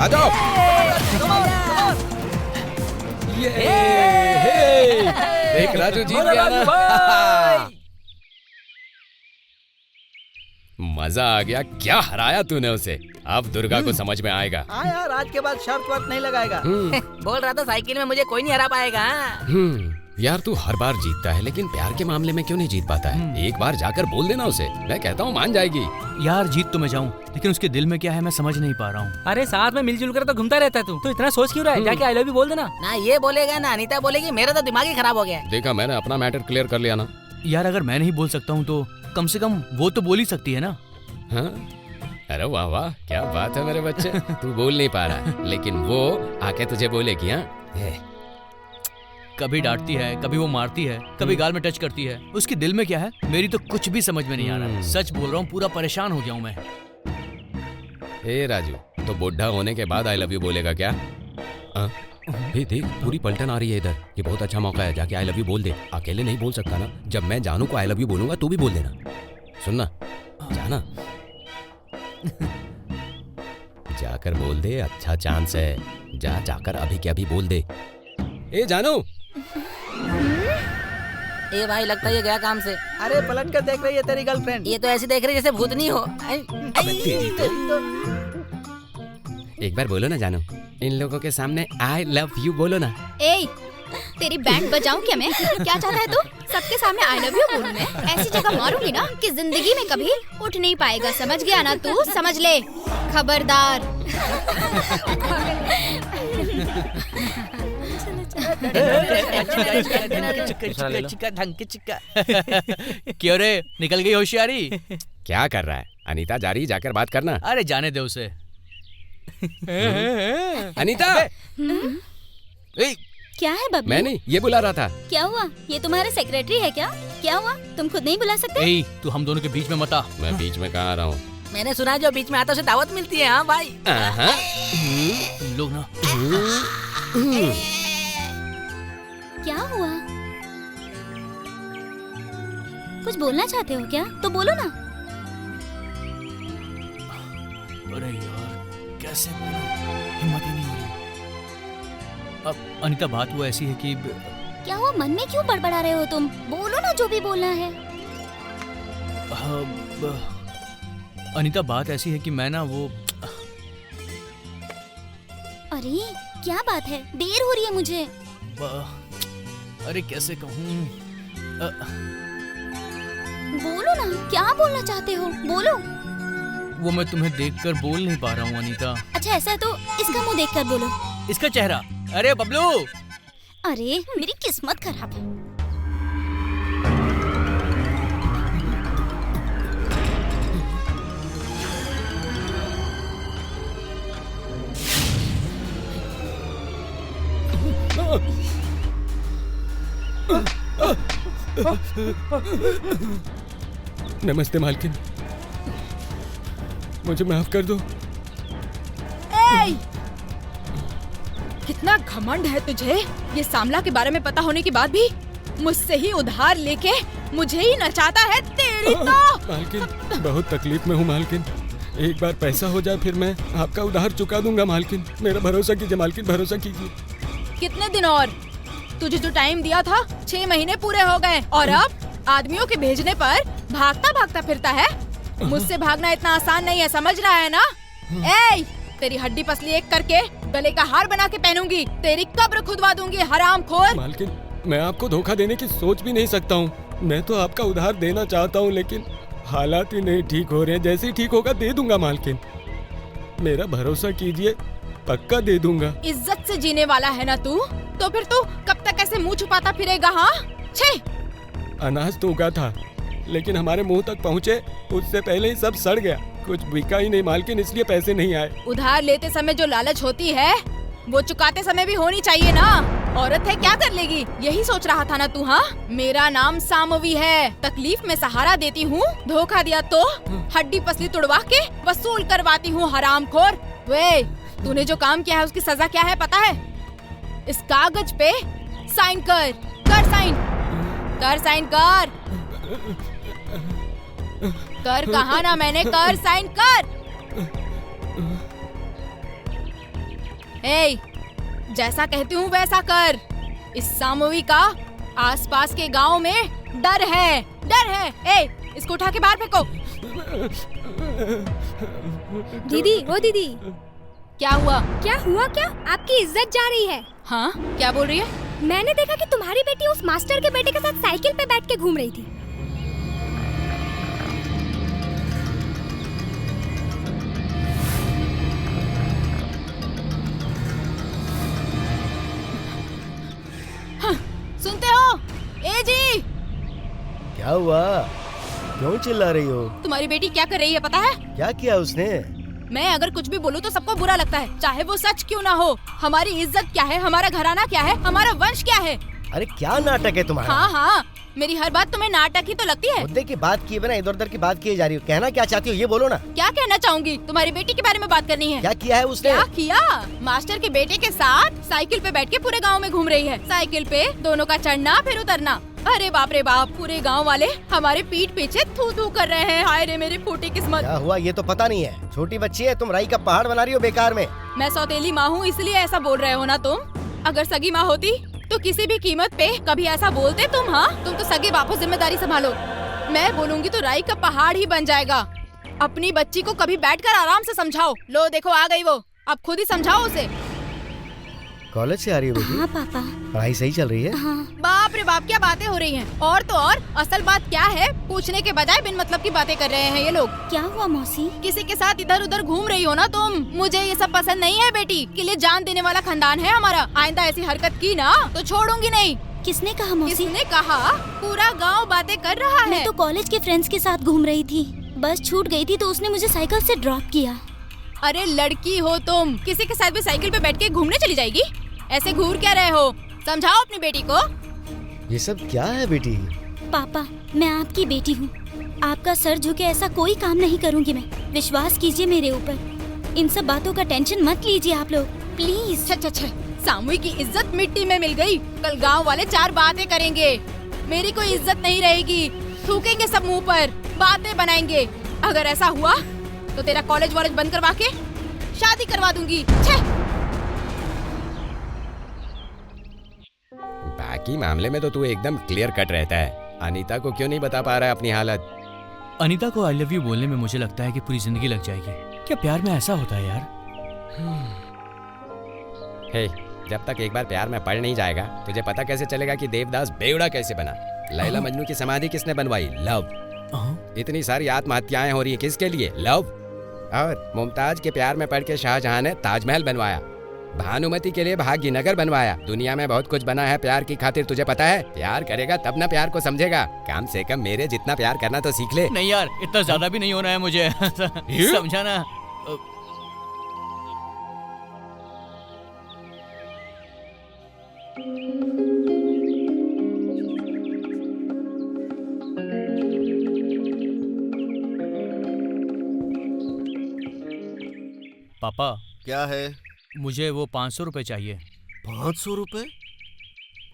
आ जाओ। देख राजू जीत गया ना। मजा आ गया, क्या हराया तूने उसे। अब दुर्गा को समझ में आएगा। हाँ यार, आज के बाद शर्त वर्त नहीं लगाएगा। बोल रहा था साइकिल में मुझे कोई नहीं हरा पाएगा। यार तू हर बार जीतता है, लेकिन प्यार के मामले में क्यों नहीं जीत पाता है? एक बार जाकर बोल देना उसे, मैं कहता हूँ मान जाएगी। यार जीत तो मैं जाऊँ, लेकिन उसके दिल में क्या है मैं समझ नहीं पा रहा हूँ। अरे साथ में मिलजुल कर तो घूमता रहता है तू इतना सोच क्यों रहा है? जाके आई लव यू बोल देना। ना ये बोलेगा ना अनीता बोलेगी, मेरा तो दिमाग ही खराब हो गया। देखा, मैंने अपना मैटर क्लियर कर लिया ना। यार अगर मैं नहीं बोल सकता हूँ तो कम से कम वो तो बोल ही सकती है ना। हाँ? अरे वाह वाह, क्या बात है मेरे बच्चे। तू बोल नहीं पा रहा, लेकिन वो आके तुझे बोलेगी। हाँ, कभी डांटती है, कभी वो मारती है, कभी गाल में टच करती है। उसके दिल में क्या है मेरी तो कुछ भी समझ में नहीं आ रहा। सच बोल रहा हूँ, पूरा परेशान हो गया हूँ मैं। ए राजू, तो बुढ़ा होने के बाद आई लव यू बोलेगा क्या? देख पूरी पलटन आ रही है इधर। ये बहुत अच्छा मौका है, जाके आई लव यू बोल दे। अकेले नहीं बोल सकता ना। जब मैं जानू को आई लव यू बोलूंगा तू भी बोल देना। सुनना, जाना। जाकर बोल दे, अच्छा चांस है। जाकर अभी के अभी बोल दे। ए जानू। ए भाई, लगता है ये गया काम से। अरे पलट कर देख रही है तेरी गर्लफ्रेंड। ये तो ऐसी देख रही है जैसे भूतनी हो। एक बार बोलो ना जानू, इन लोगों के सामने आई लव यू बोलो ना। ए, तेरी बैंड बजाऊं क्या मैं? क्या चाहता है तू? सबके सामने आई लव यू बोलूं मैं? ऐसी जगह मारूंगी ना कि जिंदगी में कभी उठ नहीं पाएगा। समझ गया ना तू? समझ ले, खबरदार। क्यों रे, निकल गई होशियारी? क्या कर रहा है? अनीता जा रही, जाकर बात करना। अरे जाने दे उसे। अनीता, क्या है बबलू? मैं नहीं, ये बुला रहा था। क्या हुआ? ये तुम्हारे सेक्रेटरी है क्या? क्या हुआ? तुम खुद नहीं बुला सकते? तू हम दोनों के बीच में मत आ। मैं बीच में कहाँ आ रहा हूँ? मैंने सुना जो बीच में आता उसे दावत मिलती है। हाँ भाई। तुम लोग ना। क्या हुआ? कुछ बोलना चाहते हो क्या? तो बोलो ना। अरे यार, कैसे बोलूं? हिम्मत ही नहीं हो रही। अब अनीता, बात वो ऐसी है कि क्या हुआ? मन में क्यों बड़बड़ा रहे हो तुम? बोलो ना जो भी बोलना है। अनीता, बात ऐसी है कि मैं ना वो। अरे क्या बात है? देर हो रही है मुझे। अरे कैसे कहूँ? बोलो ना, क्या बोलना चाहते हो? बोलो। वो मैं तुम्हें देखकर बोल नहीं पा रहा हूँ अनीता। अच्छा ऐसा है तो इसका मुंह देखकर बोलो। इसका चेहरा? अरे बबलू! अरे मेरी किस्मत खराब है। नमस्ते मालकिन, मुझे माफ कर दो। कितना घमंड है तुझे? ये सामला के बारे में पता होने के बाद भी मुझसे ही उधार लेके मुझे ही नचाता है। तेरी तो मालकिन, बहुत तकलीफ में हूँ मालकिन। एक बार पैसा हो जाए फिर मैं आपका उधार चुका दूंगा मालकिन। मेरा भरोसा कीजिए मालकिन, भरोसा कीजिए। कितने दिन और? तुझे जो टाइम दिया था 6 महीने पूरे हो गए और अब आदमियों के भेजने पर भागता भागता फिरता है। मुझसे भागना इतना आसान नहीं है, समझ रहा है ना? तेरी हड्डी पसली एक करके गले का हार बना के पहनूंगी, तेरी कब्र खुदवा दूंगी, हरामखोर। मालकिन, मैं आपको धोखा देने की सोच भी नहीं सकता हूँ। मैं तो आपका उधार देना चाहता हूँ लेकिन हालात ही नहीं ठीक हो रहे हैं। जैसे ही ठीक होगा दे दूंगा मालकिन, मेरा भरोसा कीजिए, पक्का दे दूंगा। इज्जत से जीने वाला है ना तू? तो फिर तू कब तक ऐसे मुंह छुपाता फिरेगा? हाँ, छे। अनाज तो उगा था लेकिन हमारे मुंह तक पहुँचे उससे पहले ही सब सड़ गया। कुछ बिका ही नहीं मालकिन, इसलिए पैसे नहीं आए। उधार लेते समय जो लालच होती है वो चुकाते समय भी होनी चाहिए ना। औरत है, क्या कर लेगी? यही सोच रहा था ना तू? हाँ, मेरा नाम सामवी है, तकलीफ में सहारा देती हूँ। धोखा दिया तो हड्डी पसली तुड़वा के वसूल करवाती हूँ, हरामखोर। वे, तूने जो काम किया है उसकी सजा क्या है पता है? इस कागज पे साइन कर। साइन कर, साइन कर। कर कहा ना मैंने, कर साइन कर। जैसा कहती हूँ वैसा कर। इस सामवी का आसपास के गांव में डर है, डर है। इसको उठा के बाहर फेंको। दीदी, ओ दीदी। क्या हुआ? क्या हुआ? क्या आपकी इज्जत जा रही है? हाँ, क्या बोल रही है? मैंने देखा कि तुम्हारी बेटी उस मास्टर के बेटे के साथ साइकिल पे बैठ के घूम रही थी। सुनते हो? ए जी, क्या हुआ? क्यों चिल्ला रही हो? तुम्हारी बेटी क्या कर रही है पता है? क्या किया उसने? मैं अगर कुछ भी बोलूँ तो सबको बुरा लगता है, चाहे वो सच क्यों ना हो। हमारी इज्जत क्या है, हमारा घराना क्या है, हमारा वंश क्या है? अरे क्या नाटक है तुम्हारा? हाँ हाँ, मेरी हर बात तुम्हें नाटक ही तो लगती है। मुद्दे की बात किए बिना इधर उधर की बात किए जा रही हो। कहना क्या चाहती हो ये बोलो ना। क्या कहना चाहूंगी? तुम्हारी बेटी के बारे में बात करनी है। क्या किया है उसने? क्या किया? मास्टर के बेटे के साथ साइकिल पे बैठ के पूरे गाँव में घूम रही है। साइकिल पे दोनों का चढ़ना फिर उतरना। अरे बाप रे बाप, पूरे गांव वाले हमारे पीठ पीछे थू थू कर रहे हैं। हाय रे मेरी फूटी किस्मत। क्या हुआ ये तो पता नहीं है। छोटी बच्ची है, तुम राई का पहाड़ बना रही हो बेकार में। मैं सौतेली माँ हूँ इसलिए ऐसा बोल रहे हो ना तुम? अगर सगी माँ होती तो किसी भी कीमत पे कभी ऐसा बोलते तुम? हाँ, तुम तो सगे बापू, जिम्मेदारी संभालो। मैं बोलूंगी तो राई का पहाड़ ही बन जाएगा। अपनी बच्ची को कभी बैठकर आराम से समझाओ। लो देखो आ गई वो, अब खुद ही समझाओ उसे। कॉलेज से आ रही हो बेटी? हाँ पापा। पढ़ाई सही चल रही है? हाँ। बाप रे बाप, क्या बातें हो रही हैं। और तो और असल बात क्या है, पूछने के बजाय बिन मतलब की बातें कर रहे हैं ये लोग। क्या हुआ मौसी? किसी के साथ इधर उधर घूम रही हो ना तुम। मुझे ये सब पसंद नहीं है बेटी। के लिए जान देने वाला खानदान है हमारा। आइंदा ऐसी हरकत की ना तो छोड़ूंगी नहीं। किसने कहा मौसी? किसने कहा? पूरा गाँव बातें कर रहा है। मैं तो कॉलेज के फ्रेंड्स के साथ घूम रही थी, बस छूट गई थी तो उसने मुझे साइकिल से ड्रॉप किया। अरे लड़की हो तुम, किसी के साथ भी साइकिल पे बैठ के घूमने चली जाएगी? ऐसे घूर क्या रहे हो? समझाओ अपनी बेटी को। ये सब क्या है बेटी? पापा, मैं आपकी बेटी हूँ। आपका सर झुके ऐसा कोई काम नहीं करूँगी मैं। विश्वास कीजिए मेरे ऊपर। इन सब बातों का टेंशन मत लीजिए आप लोग, प्लीज। अच्छा, सामूही की इज्जत मिट्टी में मिल गई। कल गांव वाले 4 बातें करेंगे, मेरी कोई इज्जत नहीं रहेगी। थूकेंगे सब मुंह पर, बातें बनाएंगे। अगर ऐसा हुआ तो तेरा कॉलेज वॉलेज बंद करवा के शादी करवा दूंगी। बाकी मामले में तो तू एकदम क्लियर कट रहता है। अनीता को क्यों नहीं बता पा रहा है अपनी हालत? अनीता को आई लव यू बोलने में मुझे लगता है कि पूरी जिंदगी लग जाएगी। क्या प्यार में ऐसा होता है यार? हे, जब तक एक बार प्यार में पड़ नहीं जाएगा तुझे पता कैसे चलेगा कि देवदास बेवड़ा कैसे बना? लैला मजनू की समाधि किसने बनवाई? लव। इतनी सारी आत्महत्याएं हो रही है किसके लिए? लव। और मुमताज के प्यार में पड़ के शाहजहां ने ताजमहल बनवाया, भानुमति के लिए भाग्यनगर बनवाया। दुनिया में बहुत कुछ बना है प्यार की खातिर, तुझे पता है? प्यार करेगा तब ना प्यार को समझेगा। कम से कम मेरे जितना प्यार करना तो सीख ले। नहीं यार, इतना ज्यादा भी नहीं होना है मुझे। समझा ना? पापा। क्या है? मुझे वो 500 रुपए चाहिए। 500 रुपए?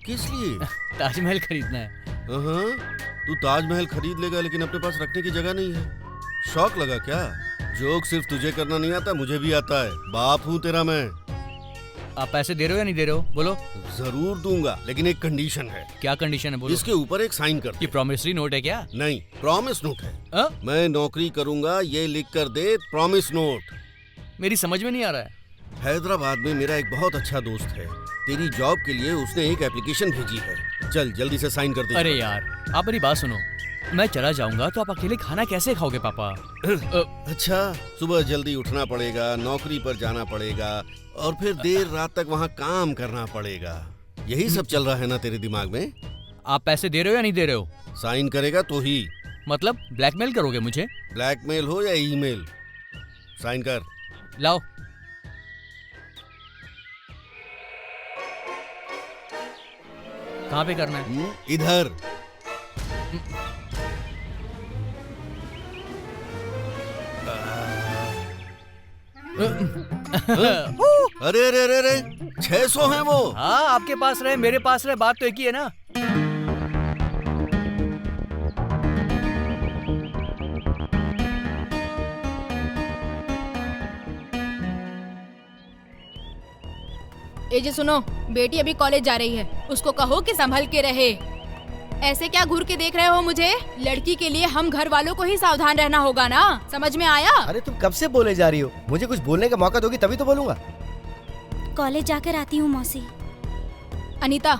किस लिए? ताजमहल खरीदना है। तू ताजमहल खरीद लेगा लेकिन अपने पास रखने की जगह नहीं है। शौक लगा क्या? जोक सिर्फ तुझे करना नहीं आता, मुझे भी आता है। बाप हूँ तेरा मैं। आप पैसे दे रहे हो या नहीं दे रहे हो? बोलो। जरूर दूंगा, लेकिन एक कंडीशन है। क्या कंडीशन है? बोलो। इसके ऊपर एक साइन कर। ये प्रॉमिसरी नोट है क्या? नहीं, प्रॉमिस नोट है। मैं नौकरी करूंगा ये लिख कर दे, प्रॉमिस नोट। मेरी समझ में नहीं आ रहा है। हैदराबाद में मेरा एक बहुत अच्छा दोस्त है, तेरी जॉब के लिए उसने एक एप्लीकेशन भेजी है। चल जल्दी से साइन कर दे। अरे यार, आप मेरी बात सुनो। मैं चला जाऊंगा तो आप अकेले खाना कैसे खाओगे पापा? अच्छा, सुबह जल्दी उठना पड़ेगा, नौकरी पर जाना पड़ेगा और फिर देर रात तक वहाँ काम करना पड़ेगा। यही सब चल रहा है ना तेरे दिमाग में? आप पैसे दे रहे हो या नहीं दे रहे हो? साइन करेगा तो ही। मतलब ब्लैकमेल करोगे मुझे? ब्लैकमेल हो या ईमेल, साइन कर। लाओ। कहाँ पे करना है? इधर। अरे अरे अरे अरे 600 है वो। हाँ, आपके पास रहे मेरे पास रहे, बात तो एक ही है ना। ये जी सुनो, बेटी अभी कॉलेज जा रही है, उसको कहो कि संभल के रहे। ऐसे क्या घूर के देख रहे हो मुझे? लड़की के लिए हम घर वालों को ही सावधान रहना होगा ना, समझ में आया? अरे तुम कब से बोले जा रही हो? मुझे कुछ बोलने का मौका दोगी तभी तो बोलूंगा। कॉलेज जाकर आती हूँ मौसी। अनीता,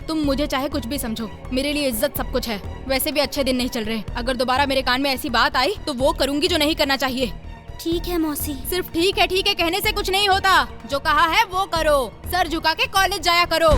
तुम मुझे चाहे कुछ भी समझो, मेरे लिए इज्जत सब कुछ है। वैसे भी अच्छे दिन नहीं चल रहे। अगर दोबारा मेरे कान में ऐसी बात आई तो वो करूँगी जो नहीं करना चाहिए। ठीक है मौसी। सिर्फ ठीक है कहने से कुछ नहीं होता। जो कहा है वो करो, सर झुका के कॉलेज जाया करो।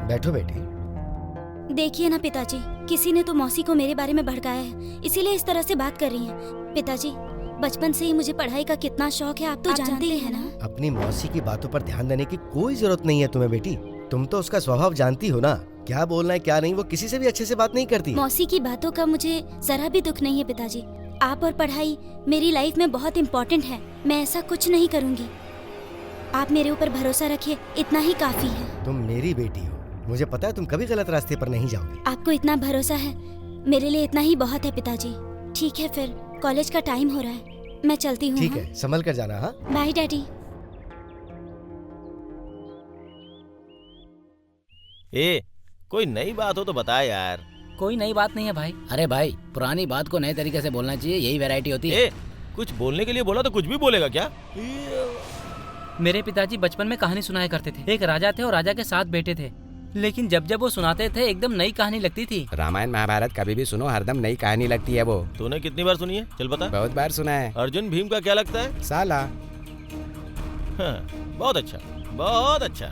बैठो बेटी। देखिए ना पिताजी, किसी ने तो मौसी को मेरे बारे में भड़काया है, इसीलिए इस तरह से बात कर रही हैं। पिताजी, बचपन से ही मुझे पढ़ाई का कितना शौक है, आप तो जानते ही हैं ना। अपनी मौसी की बातों पर ध्यान देने की कोई जरूरत नहीं है तुम्हें बेटी। तुम तो उसका स्वभाव जानती हो ना, क्या बोलना है क्या नहीं। वो किसी से भी अच्छे से बात नहीं करती। मौसी की बातों का मुझे जरा भी दुख नहीं है पिताजी। आप और पढ़ाई मेरी लाइफ में बहुत इम्पोर्टेंट है। मैं ऐसा कुछ नहीं करूँगी। आप मेरे ऊपर भरोसा रखिए, इतना ही काफी है। तुम मेरी बेटी हो, मुझे पता है तुम कभी गलत रास्ते पर नहीं जाओगी। आपको इतना भरोसा है, मेरे लिए इतना ही बहुत है पिताजी। ठीक है, फिर कॉलेज का टाइम हो रहा है, मैं चलती हूँ। ठीक है, संभल कर जाना। हाँ, बाय डैडी। ए, कोई नई बात हो तो बता यार। कोई नई बात नहीं है भाई। अरे भाई, पुरानी बात को नए तरीके से बोलना चाहिए, यही वैरायटी होती है। कुछ बोलने के लिए बोला तो कुछ भी बोलेगा क्या? मेरे पिताजी बचपन में कहानी सुनाया करते थे। एक राजा थे और राजा के 7 बेटे थे, लेकिन जब जब वो सुनाते थे एकदम नई कहानी लगती थी। रामायण महाभारत कभी भी सुनो, हरदम नई कहानी लगती है वो। तूने कितनी बार सुनी है? चल बता। बहुत बार सुना है। अर्जुन भीम का क्या लगता है? साला। हाँ, बहुत अच्छा, बहुत अच्छा।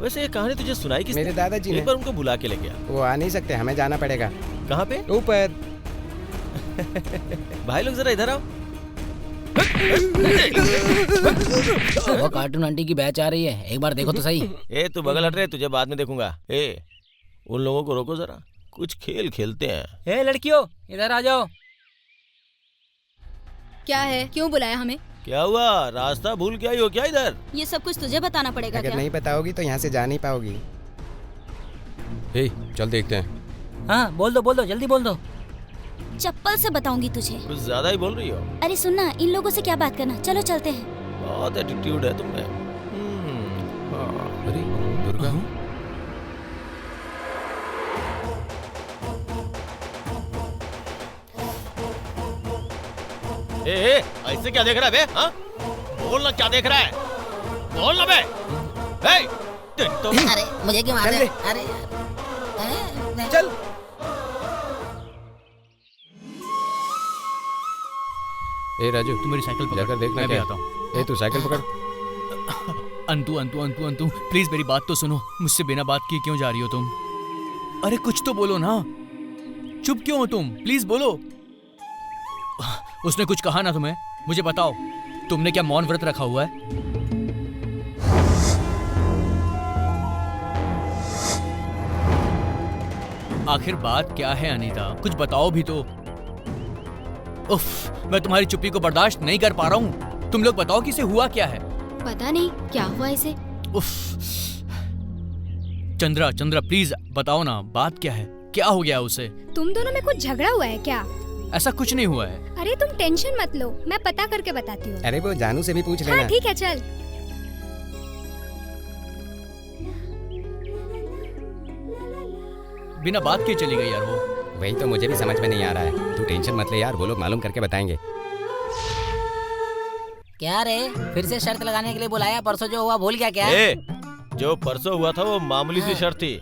वैसे ये कहानी तुझे सुनाई किसने? मेरे दादाजी ने। एक बार उनको बुला के लेके आ। वो आ नहीं सकते, हमें जाना पड़ेगा। कहाँ पे? ऊपर। भाई लोग जरा इधर आओ। वो कार्टून आंटी की बैच आ रही है, एक बार देखो तो सही। ए तू बगल हट रहे, तुझे बाद में देखूंगा। ए उन लोगों को रोको जरा, कुछ खेल खेलते हैं। ए लड़कियों, इधर आ जाओ। क्या है, क्यों बुलाया हमें? क्या हुआ, रास्ता भूल के आई हो क्या इधर? ये सब कुछ तुझे बताना पड़ेगा अगर क्या? नहीं बताओगी तो यहाँ से जा नहीं पाओगी। हे, चल देखते हैं। हाँ बोल दो, जल्दी बोल दो। चप्पल से बताऊंगी तुझे। कुछ ज्यादा ही बोल रही हो। अरे सुनना, इन लोगों से क्या बात करना, चलो चलते हैं। बहुत एटीट्यूड है तुमने। अरे दुर्गा। ए ऐसे क्या देख रहा है बे? हाँ? बोलना, क्या देख रहा है? बोलना बे। तो अरे मुझे क्यों मार रहे? अरे चल। ए राजू, तू मेरी साइकिल पकड़, जाकर देखना मैं भी क्या आता हूँ। ए तू साइकिल पकड़। अंतु प्लीज मेरी बात तो सुनो। मुझसे बिना बात किए क्यों जा रही हो तुम? अरे कुछ तो बोलो ना, चुप क्यों हो तुम? प्लीज बोलो। उसने कुछ कहा ना तुम्हें? मुझे बताओ, तुमने क्या मौन व्रत रखा हुआ है? आखिर बात क्या है अनीता, कुछ बताओ भी तो। उफ, मैं तुम्हारी चुप्पी को बर्दाश्त नहीं कर पा रहा हूँ। तुम लोग बताओ कि इसे हुआ क्या है? पता नहीं क्या हुआ इसे। उफ, चंद्रा प्लीज बताओ ना, बात क्या है? क्या हो गया उसे? तुम दोनों में कुछ झगड़ा हुआ है क्या? ऐसा कुछ नहीं हुआ है। अरे तुम टेंशन मत लो, मैं पता करके बताती हूँ। अरे वो जानू से भी पूछ लेना। हाँ ठीक है, चल। बिना बात के चली गई यार वो। वही तो मुझे भी समझ में नहीं आ रहा है। तू टेंशन मत ले यार, वो लोग मालूम करके बताएंगे। क्या रे, फिर से शर्त लगाने के लिए बुलाया? परसों जो हुआ भूल गया क्या? जो परसों हुआ था वो मामूली सी शर्त थी,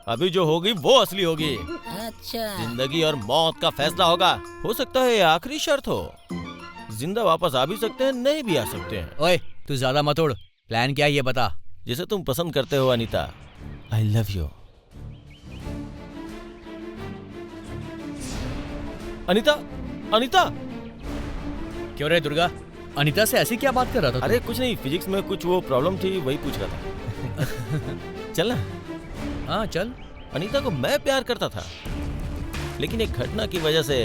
अभी जो होगी वो असली होगी। अच्छा, जिंदगी और मौत का फैसला होगा। हो सकता है ये आखिरी शर्त हो। जिंदा वापस आ भी सकते हैं, नहीं भी आ सकते हैं। ओए तू ज्यादा मत उड़, प्लान क्या है ये बता। जिसे तुम पसंद करते हो Anita, I love you. Anita क्यों रे दुर्गा, अनीता से ऐसी क्या बात कर रहा था? अरे कुछ नहीं, फिजिक्स में कुछ वो प्रॉब्लम थी, वही पूछ रहा था। चल ना। हाँ चल। अनीता को मैं प्यार करता था, लेकिन एक घटना की वजह से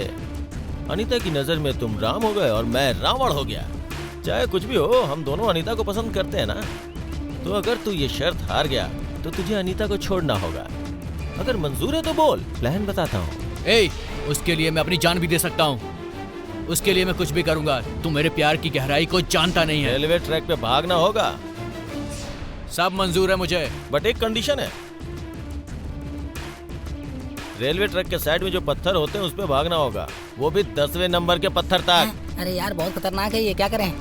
अनीता की नजर में तुम राम हो गए और मैं रावण हो गया। चाहे कुछ भी हो, हम दोनों अनीता को पसंद करते हैं ना। तो अगर तू ये शर्त हार गया तो तुझे अनीता को छोड़ना होगा। अगर मंजूर है तो बोल, प्लान बताता हूँ। उसके लिए मैं अपनी जान भी दे सकता हूँ। उसके लिए मैं कुछ भी करूंगा। तू मेरे प्यार की गहराई को जानता नहीं है। रेलवे ट्रैक पे भागना होगा। सब मंजूर है मुझे, बट एक कंडीशन है। रेलवे ट्रैक के साइड में जो पत्थर होते हैं उस पे भागना होगा, वो भी 10वें नंबर के पत्थर तक। अरे यार बहुत खतरनाक है ये, क्या करें?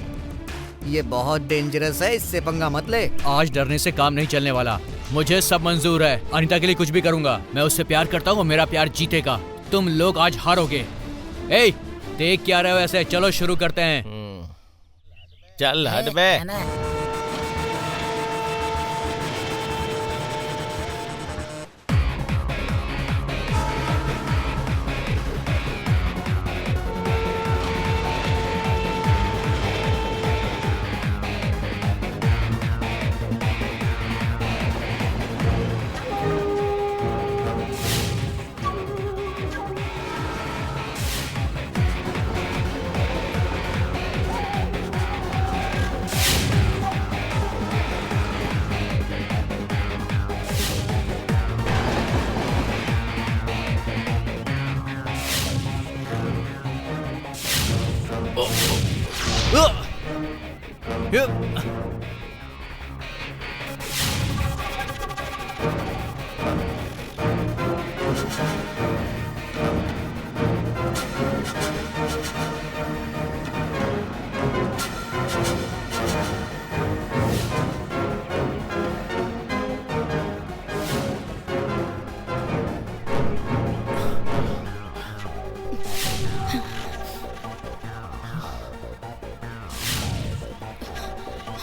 ये बहुत डेंजरस है, इससे पंगा मत ले। आज डरने से काम नहीं चलने वाला। मुझे सब मंजूर है, अनीता के लिए कुछ भी करूंगा। मैं उससे प्यार करता हूँ, मेरा प्यार जीतेगा। तुम लोग आज हारोगे। देख क्या रहे हो ऐसे? चलो शुरू करते हैं। चल हट बे।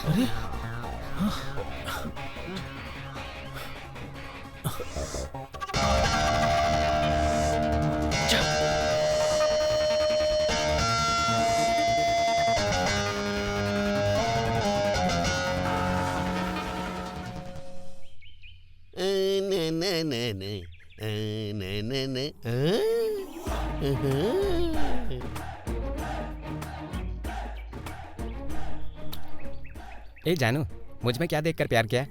अरे ए जानू, मुझ में क्या देखकर प्यार किया?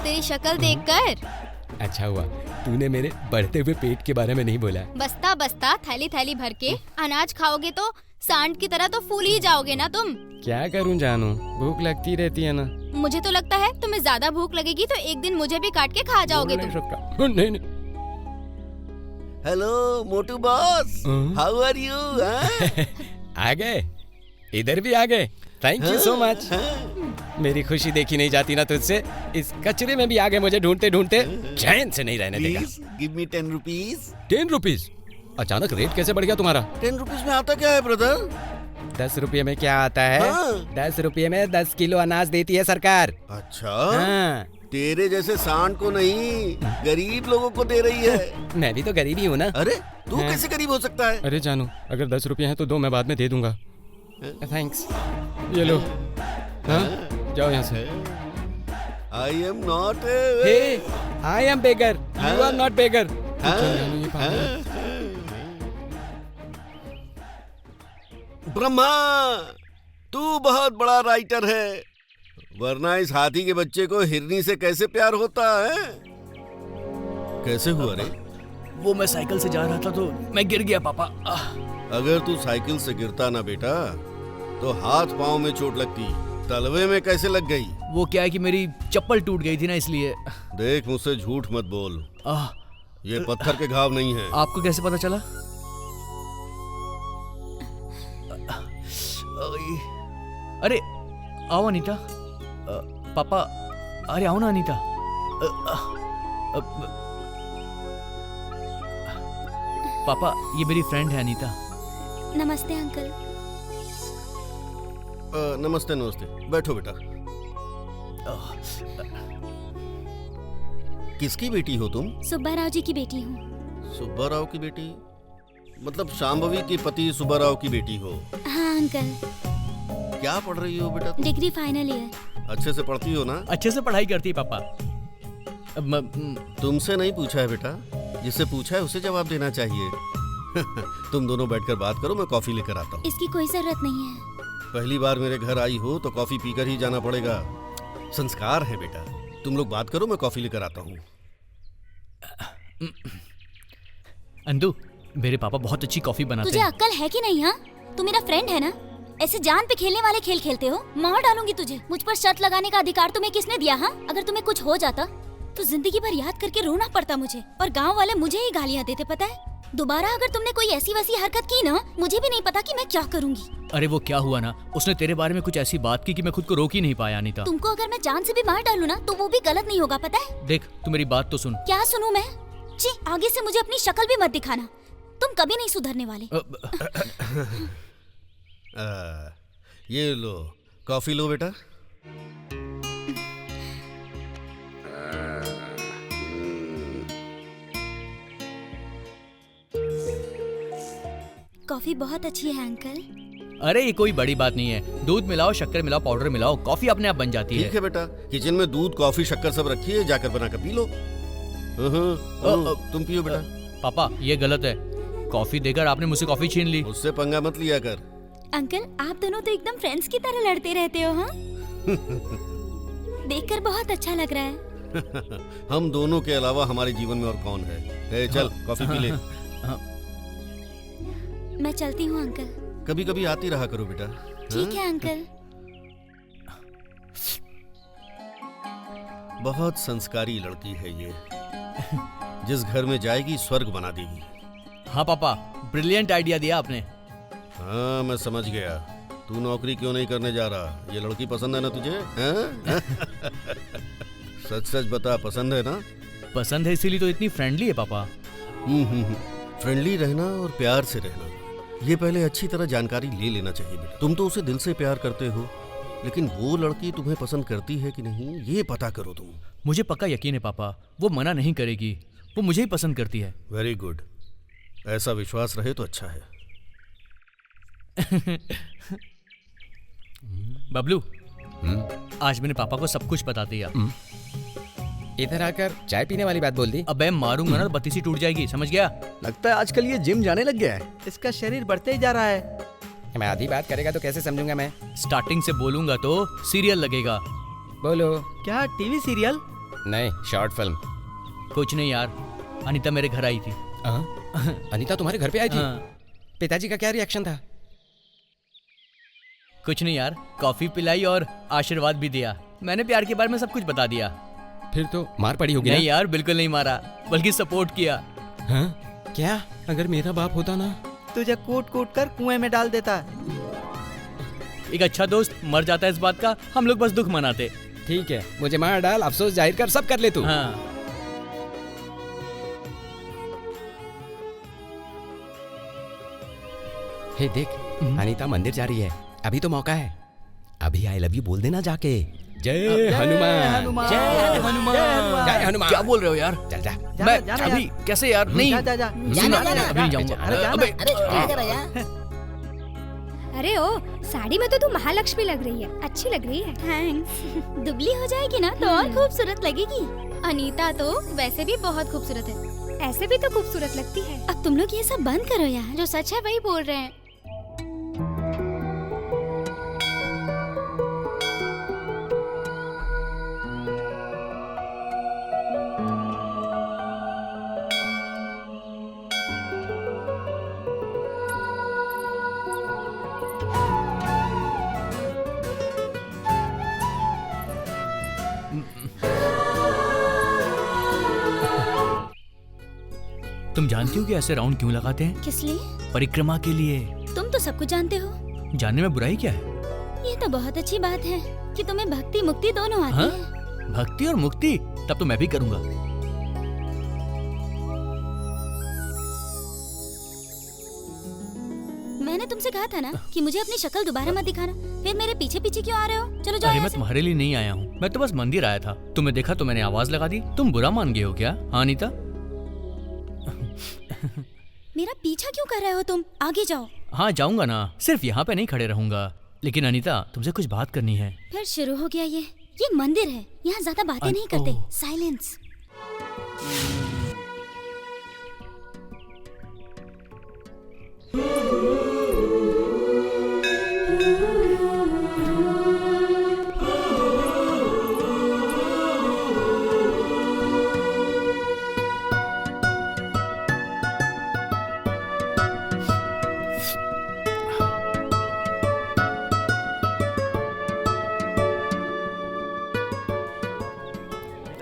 तेरी शक्ल देखकर। अच्छा हुआ तूने मेरे बढ़ते हुए पेट के बारे में नहीं बोला। बस्ता बस्ता थैली थैली भर के अनाज खाओगे तो सांड की तरह तो फूल ही जाओगे ना तुम। क्या करूं जानू, भूख लगती रहती है ना। मुझे तो लगता है तुम्हें ज्यादा भूख लगेगी तो एक दिन मुझे भी काट के खा जाओगे तुम। नहीं नहीं। हेलो मोटू बॉस, हाउ आर यू? आ गए, इधर भी आ गए। Thank you so much. मेरी खुशी देखी नहीं जाती ना तुझसे। इस कचरे में भी आ गए मुझे ढूंढते ढूंढते। चैन से नहीं रहने देगा। Give me 10 rupees. 10 रुपीज? अचानक रेट कैसे बढ़ गया तुम्हारा? 10 रुपीज में आता क्या है ब्रदर? 10 रुपये में क्या आता है? 10 रुपये में 10 किलो अनाज देती है सरकार। अच्छा हाँ। तेरे जैसे सांड को नहीं, गरीब लोगों को दे रही है। मैं भी तो गरीब ही हूँ ना। अरे तू कैसे गरीब हो सकता है? अरे जानू, अगर 10 रुपये हैं तो दो, मैं बाद में दे दूंगा। थैंक्स। ये लो। हाँ, जाओ यहाँ से। I am not I am beggar, you are not beggar. Brahma, तू बहुत बड़ा राइटर है, वरना इस हाथी के बच्चे को हिरनी से कैसे प्यार होता है? कैसे हुआ रे? वो मैं साइकिल से जा रहा था तो मैं गिर गया पापा। अगर तू साइकिल से गिरता ना बेटा तो हाथ पांव में चोट लगती, तलवे में कैसे लग गई? वो क्या है कि मेरी चप्पल टूट गई थी ना, इसलिए। देख, मुझसे झूठ मत बोल। ये पत्थर के घाव नहीं है। आपको कैसे पता चला? अरे आओ अनीता। पापा, अरे आओ ना अनीता। पापा, ये मेरी फ्रेंड है अनीता। नमस्ते अंकल। नमस्ते नमस्ते, बैठो बेटा। किसकी बेटी हो तुम? सुब्बाराव जी की बेटी हूँ। सुब्बाराव की बेटी? मतलब शांभवी के पति सुब्बाराव की बेटी हो? हाँ अंकल। क्या पढ़ रही हो बेटा? Degree final year. अच्छे से पढ़ती हो ना? अच्छे से पढ़ाई करती है पापा। तुमसे नहीं पूछा है बेटा, जिससे पूछा है उसे जवाब देना चाहिए। तुम दोनों बैठकर बात करो, मैं कॉफी लेकर आता हूँ। इसकी कोई जरूरत नहीं है। पहली बार मेरे घर आई हो तो कॉफी पीकर ही जाना पड़ेगा, संस्कार है बेटा। तुम लोग बात करो, मैं कॉफी लेकर आता हूँ। अंदू, मेरे पापा बहुत अच्छी कॉफी बनाते तुझे हैं। अक्ल है कि नहीं? हाँ, तू मेरा फ्रेंड है ना? ऐसे जान पे खेलने वाले खेल खेलते हो? मार डालूंगी तुझे। मुझ पर शर्त लगाने का अधिकार तुम्हें किसने दिया? हाँ, अगर तुम्हें कुछ हो जाता तो जिंदगी भर याद करके रोना पड़ता मुझे, और गांव वाले मुझे ही गालियाँ देते, पता है? दोबारा अगर तुमने कोई ऐसी वैसी हरकत की ना, मुझे भी नहीं पता कि मैं क्या करूंगी। अरे वो क्या हुआ ना, उसने तेरे बारे में कुछ ऐसी बात की कि मैं खुद को रोक ही नहीं पाया अनीता। तुमको अगर मैं जान से भी मार डालूं ना तो वो भी गलत नहीं होगा, पता है? देख, तू मेरी बात तो सुन। क्या सुनूं मैं? जी, आगे से मुझे अपनी शक्ल भी मत दिखाना, तुम कभी नहीं सुधरने वाले। ये लो कॉफी, लो बेटा। कॉफी बहुत अच्छी है अंकल। अरे ये कोई बड़ी बात नहीं है, दूध मिलाओ, शक्कर मिलाओ, पाउडर मिलाओ, कॉफी अपने आप बन जाती है। ठीक है बेटा, किचन में दूध, कॉफी, शक्कर सब रखी है, जाकर बनाकर पी लो। तुम पियो बेटा। पापा, ये गलत है, कॉफी देकर आपने मुझसे कॉफी छीन ली। उससे पंगा मत लिया कर। अंकल, आप दोनों तो एकदम फ्रेंड्स की तरह लड़ते रहते हो। हाँ, देखकर बहुत अच्छा लग रहा है। हम दोनों के अलावा हमारे जीवन में और कौन है? चल कॉफी पी ले। मैं चलती हूँ अंकल। कभी कभी आती रहा करो बेटा। ठीक है अंकल। बहुत संस्कारी लड़की है ये, जिस घर में जाएगी स्वर्ग बना देगी। हाँ पापा, ब्रिलियंट आइडिया दिया आपने। हाँ, मैं समझ गया। तू नौकरी क्यों नहीं करने जा रहा? ये लड़की पसंद है ना तुझे? सच सच बता, पसंद है ना? पसंद है, इसीलिए तो इतनी फ्रेंडली है पापा। फ्रेंडली रहना और प्यार से रहना, ये पहले अच्छी तरह जानकारी ले लेना चाहिए बेटा। तुम तो उसे दिल से प्यार करते हो, लेकिन वो लड़की तुम्हें पसंद करती है कि नहीं ये पता करो तुम। मुझे पक्का यकीन है पापा, वो मना नहीं करेगी, वो मुझे ही पसंद करती है। वेरी गुड, ऐसा विश्वास रहे तो अच्छा है। बबलू, आज मैंने पापा को सब कुछ बता दिया। इधर आकर चाय पीने वाली बात बोल दी। अबे मारूंगा ना तो बत्ती सी टूट जाएगी, समझ गया? लगता है आजकल ये जिम जाने लग गया है, इसका शरीर बढ़ते ही जा रहा है। मैं आधी बात करेगा तो कैसे समझूंगा मैं? स्टार्टिंग से बोलूंगा तो सीरियल लगेगा। बोलो। क्या टीवी सीरियल? नहीं, शॉर्ट फिल्म। कुछ नहीं यार, अनीता मेरे घर आई थी। अनीता तुम्हारे घर पे आई थी? पिताजी का क्या रिएक्शन था? कुछ नहीं यार, कॉफी पिलाई और आशीर्वाद भी दिया। मैंने प्यार के बारे में सब कुछ बता दिया। फिर तो मार पड़ी होगी। नहीं यार, बिल्कुल नहीं मारा, बल्कि सपोर्ट किया। हाँ? क्या? अगर मेरा बाप होता ना, तुझे कूट कूट कर कुएं में डाल देता। एक अच्छा दोस्त मर जाता है इस बात का, हम लोग बस दुख मनाते। ठीक है, मुझे मार डाल, अफसोस जाहिर कर, सब कर ले तू। हाँ। हे देख, अनीता मंदिर जा रही है, अभी तो मौका है। अभी आई लव यू बोल देना जाके। जय हनुमान, जय हनुमान, जय हनुमान। क्या बोल रहे हो यार? चल जा। मैं अभी कैसे यार? नहीं, जा। अभी नहीं जाऊंगा। अरे ओ, साड़ी में तो तू महालक्ष्मी लग रही है, अच्छी लग रही है। थैंक्स। दुबली हो जाएगी ना तो और खूबसूरत लगेगी। अनीता तो वैसे भी बहुत खूबसूरत है। ऐसे भी तो खूबसूरत लगती है। अब तुम लोग ये सब बंद करो यार। जो सच है वही बोल रहे हैं। तुम जानती हो कि ऐसे राउंड क्यों लगाते हैं? किस लिए? परिक्रमा के लिए। तुम तो सब कुछ जानते हो। जानने में बुराई क्या है? ये तो बहुत अच्छी बात है कि तुम्हें भक्ति मुक्ति दोनों आती हाँ? है। भक्ति और मुक्ति? तब तो मैं भी करूंगा। मैंने तुमसे कहा था ना कि मुझे अपनी शक्ल दोबारा मत दिखाना, फिर मेरे पीछे पीछे क्यों आ रहे हो? चलो जाओ अरे यहाँ मैं से। तुम्हारे लिए नहीं आया हूँ, मैं तो बस मंदिर आया था। तुम्हें देखा तो मैंने आवाज लगा दी। तुम बुरा मान गए हो क्या? हाँ अनीता? मेरा पीछा क्यों कर रहे हो तुम? आगे जाओ। हाँ जाऊंगा ना, सिर्फ यहाँ पे नहीं खड़े रहूंगा। लेकिन अनीता, तुमसे कुछ बात करनी है। फिर शुरू हो गया ये मंदिर है, यहाँ ज्यादा बातें नहीं करते। साइलेंस।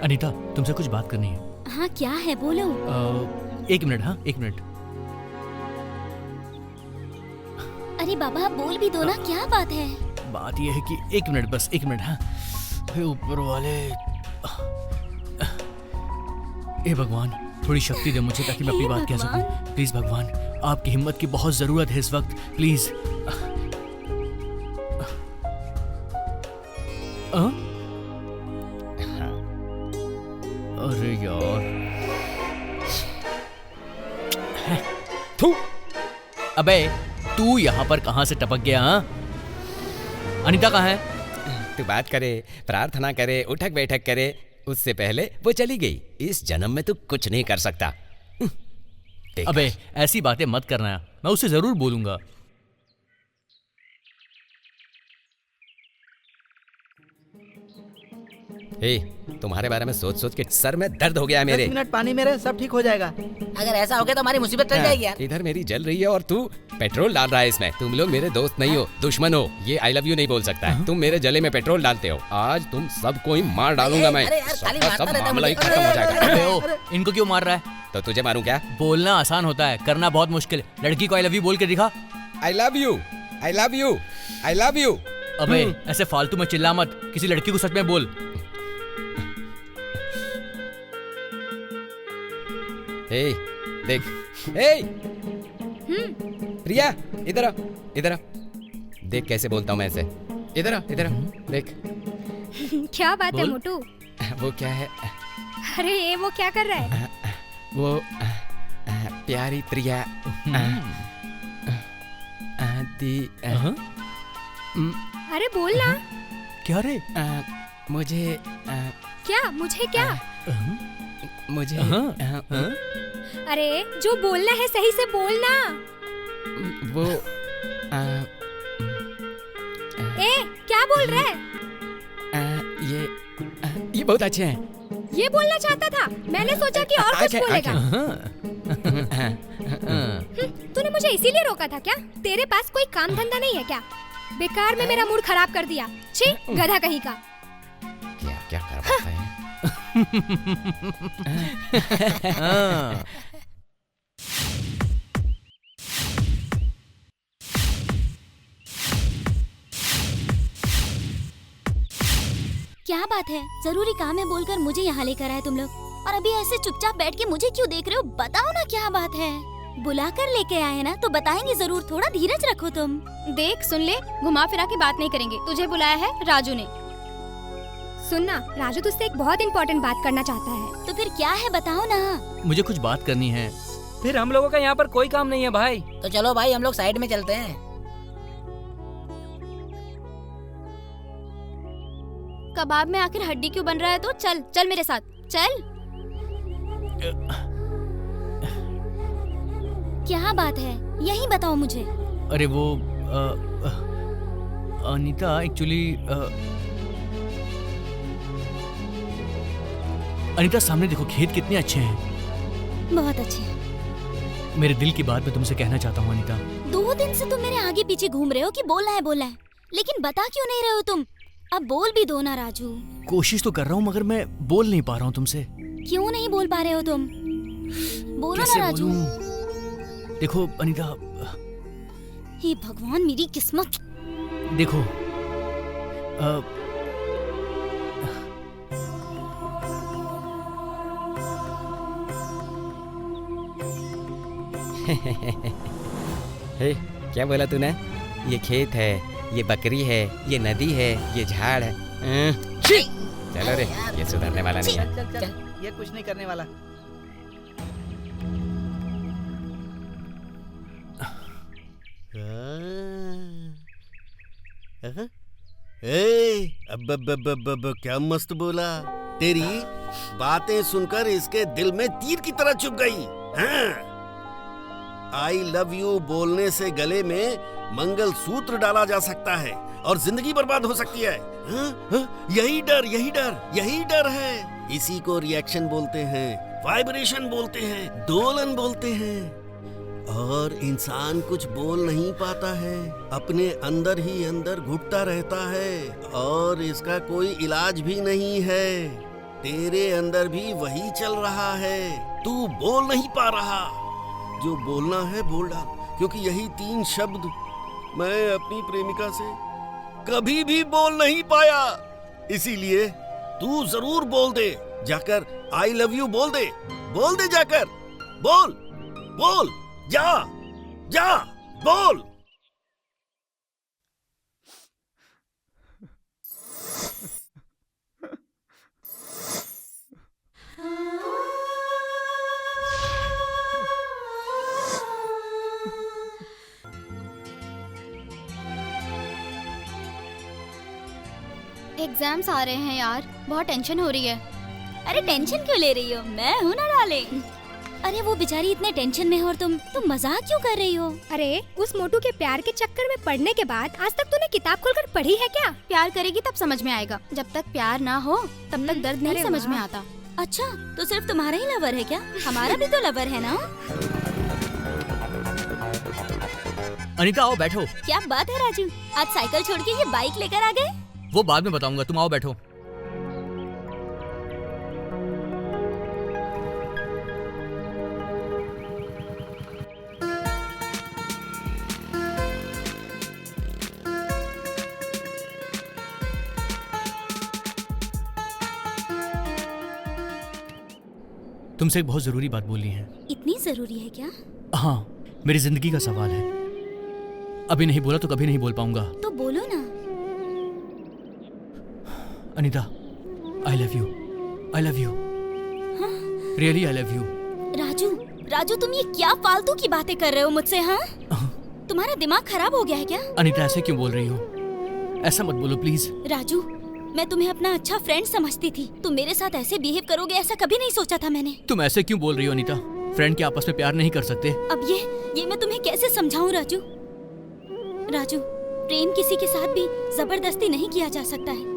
अनीता, तुमसे कुछ बात करनी है। हाँ क्या है, बोलो। एक मिनट। हाँ एक मिनट। अरे बाबा बोल भी दो ना, क्या बात है? बात यह है कि एक मिनट, बस एक मिनट। हाँ हे ऊपर वाले, ए भगवान थोड़ी शक्ति दे मुझे ताकि मैं अपनी बात कह सकूं। प्लीज भगवान, आपकी हिम्मत की बहुत जरूरत है इस वक्त, प्लीज। अरे यार, थू। अबे तू यहाँ पर कहाँ से टपक गया? हाँ अनीता कहाँ है? तू बात करे, प्रार्थना करे, उठक बैठक करे, उससे पहले वो चली गई। इस जन्म में तू कुछ नहीं कर सकता। अबे ऐसी बातें मत करना, मैं उसे जरूर बोलूंगा। तुम्हारे बारे में सोच सोच के सर में दर्द हो गया है मेरे। 10 मिनट पानी मेरे, सब ठीक हो जाएगा। अगर ऐसा हो गया तो हमारी मुसीबत टल जाएगी यार। इधर मेरी जल रही है और तू पेट्रोल डाल रहा है इसमें। तुम लोग मेरे दोस्त नहीं हो, दुश्मन हो। ये आई लव यू नहीं बोल सकता है। तुम मेरे जले में पेट्रोल डालते हो। आज तुम सबको ही मार डालूंगा मैं। सब मामला ही खत्म हो जाएगा। इनको क्यों मार रहा है? तो तुझे मारूं क्या? बोलना आसान होता है, करना बहुत मुश्किल। लड़की को आई लव यू बोल के दिखा। आई love you, I love you, I love you. अबे ऐसे फालतू में चिल्ला मत, किसी लड़की को सच में बोल। देख, प्रिया इधर आ, इधर आ। देख कैसे बोलता हूँ मैं ऐसे। इधर आ, देख। क्या बात है बोल। मोटू? वो क्या है? अरे ये वो क्या कर रहा है? वो प्यारी प्रिया दी अरे बोल ना। क्या रे? मुझे क्या मुझे क्या? मुझे अरे जो बोलना है सही से बोलना। वो ए क्या बोल रहा है? ये बहुत अच्छे हैं। ये बोलना चाहता था। मैंने सोचा कि और कुछ बोलेगा। तूने मुझे इसीलिए रोका था क्या? तेरे पास कोई काम धंधा नहीं है क्या? बेकार में मेरा मूड खराब कर दिया। छी गधा कहीं का। क्या क्या करवाता है? क्या बात है? जरूरी काम है बोलकर मुझे यहाँ लेकर आए तुम लोग, और अभी ऐसे चुपचाप बैठ के मुझे क्यों देख रहे हो? बताओ ना क्या बात है। बुलाकर लेके आए ना तो बताएंगे जरूर। थोड़ा धीरज रखो तुम। देख सुन ले, घुमा फिरा के बात नहीं करेंगे। तुझे बुलाया है राजू ने। सुनना, राजू तुझसे एक बहुत इम्पोर्टेंट बात करना चाहता है। तो फिर क्या है बताओ ना। मुझे कुछ बात करनी है। फिर हम लोगों का यहाँ पर कोई काम नहीं है भाई। तो चलो भाई हम लोग साइड में चलते हैं। कबाब में आखिर हड्डी क्यों बन रहा है? तो चल चल मेरे साथ चल। क्या बात है यही बताओ मुझे। अरे वो अनीता एक्चुअली अनीता सामने देखो, खेत कितने अच्छे हैं। बहुत अच्छे हैं। मेरे दिल की बात मैं तुमसे कहना चाहता हूँ अनीता। 2 दिन से तुम मेरे आगे पीछे घूम रहे हो कि बोलना है, लेकिन बता क्यों नहीं रहे हो तुम? अब बोल भी दो ना राजू। कोशिश तो कर रहा हूँ मगर मैं बोल नहीं पा रहा हूँ तुमसे। क्यों नहीं बोल पा रहे हो तुम? बोलो कैसे ना राजू। बोलूं? देखो अनीता, हे भगवान मेरी किस्मत। देखो हे, क्या बोला तूने? ये खेत है, ये बकरी है, ये नदी है, ये झाड़ है। चलो रे, ये सुधरने वाला नहीं है। चल, ये कुछ नहीं करने वाला। अब क्या मस्त बोला। तेरी बातें सुनकर इसके दिल में तीर की तरह चुभ गई। हाँ। आई लव यू बोलने से गले में मंगल सूत्र डाला जा सकता है और जिंदगी बर्बाद हो सकती है। यही डर है। इसी को रिएक्शन बोलते हैं, वाइब्रेशन बोलते हैं, दोलन बोलते हैं। और इंसान कुछ बोल नहीं पाता है, अपने अंदर ही अंदर घुटता रहता है और इसका कोई इलाज भी नहीं है। तेरे अंदर भी वही चल रहा है, तू बोल नहीं पा रहा। जो बोलना है बोल डाल, क्योंकि यही 3 शब्द मैं अपनी प्रेमिका से कभी भी बोल नहीं पाया। इसीलिए तू जरूर बोल दे, जाकर आई लव यू बोल दे जाकर। बोल जा बोल। एग्जाम्स आ रहे हैं यार, बहुत टेंशन हो रही है। अरे टेंशन क्यों ले रही हो? मैं हूँ ना डाले। अरे वो बेचारी इतने टेंशन में है और तुम मजाक क्यों कर रही हो? अरे उस मोटू के प्यार के चक्कर में पड़ने के बाद आज तक तूने किताब खोलकर पढ़ी है क्या? प्यार करेगी तब समझ में आएगा, जब तक प्यार ना हो तब तक दर्द नहीं समझ में आता। अच्छा तो सिर्फ तुम्हारा ही लवर है क्या? हमारा भी तो लवर है ना। अनीता आओ बैठो। क्या बात है राजू, आज साइकिल छोड़ के ये बाइक लेकर आ गए? वो बाद में बताऊंगा, तुम आओ बैठो। तुमसे एक बहुत जरूरी बात बोलनी है। इतनी जरूरी है क्या? हाँ, मेरी जिंदगी का सवाल है। अभी नहीं बोला तो कभी नहीं बोल पाऊंगा। तो बोलो ना। Anita, I love you, I love you, really I love you. Raju, Raju तुम ये क्या फालतू की बातें कर रहे हो मुझसे? हाँ, तुम्हारा दिमाग खराब हो गया है क्या? अनीता ऐसे क्यों बोल रही हो? ऐसा मत बोलो प्लीज। राजू, मैं तुम्हें अपना अच्छा फ्रेंड समझती थी, तुम मेरे साथ ऐसे बिहेव करोगे ऐसा कभी नहीं सोचा था मैंने। तुम ऐसे क्यों बोल रही हो अनीता? फ्रेंड के आपस में प्यार नहीं कर सकते? अब ये मैं तुम्हें कैसे समझाऊं राजू? राजू, प्रेम किसी के साथ भी जबरदस्ती नहीं किया जा सकता है।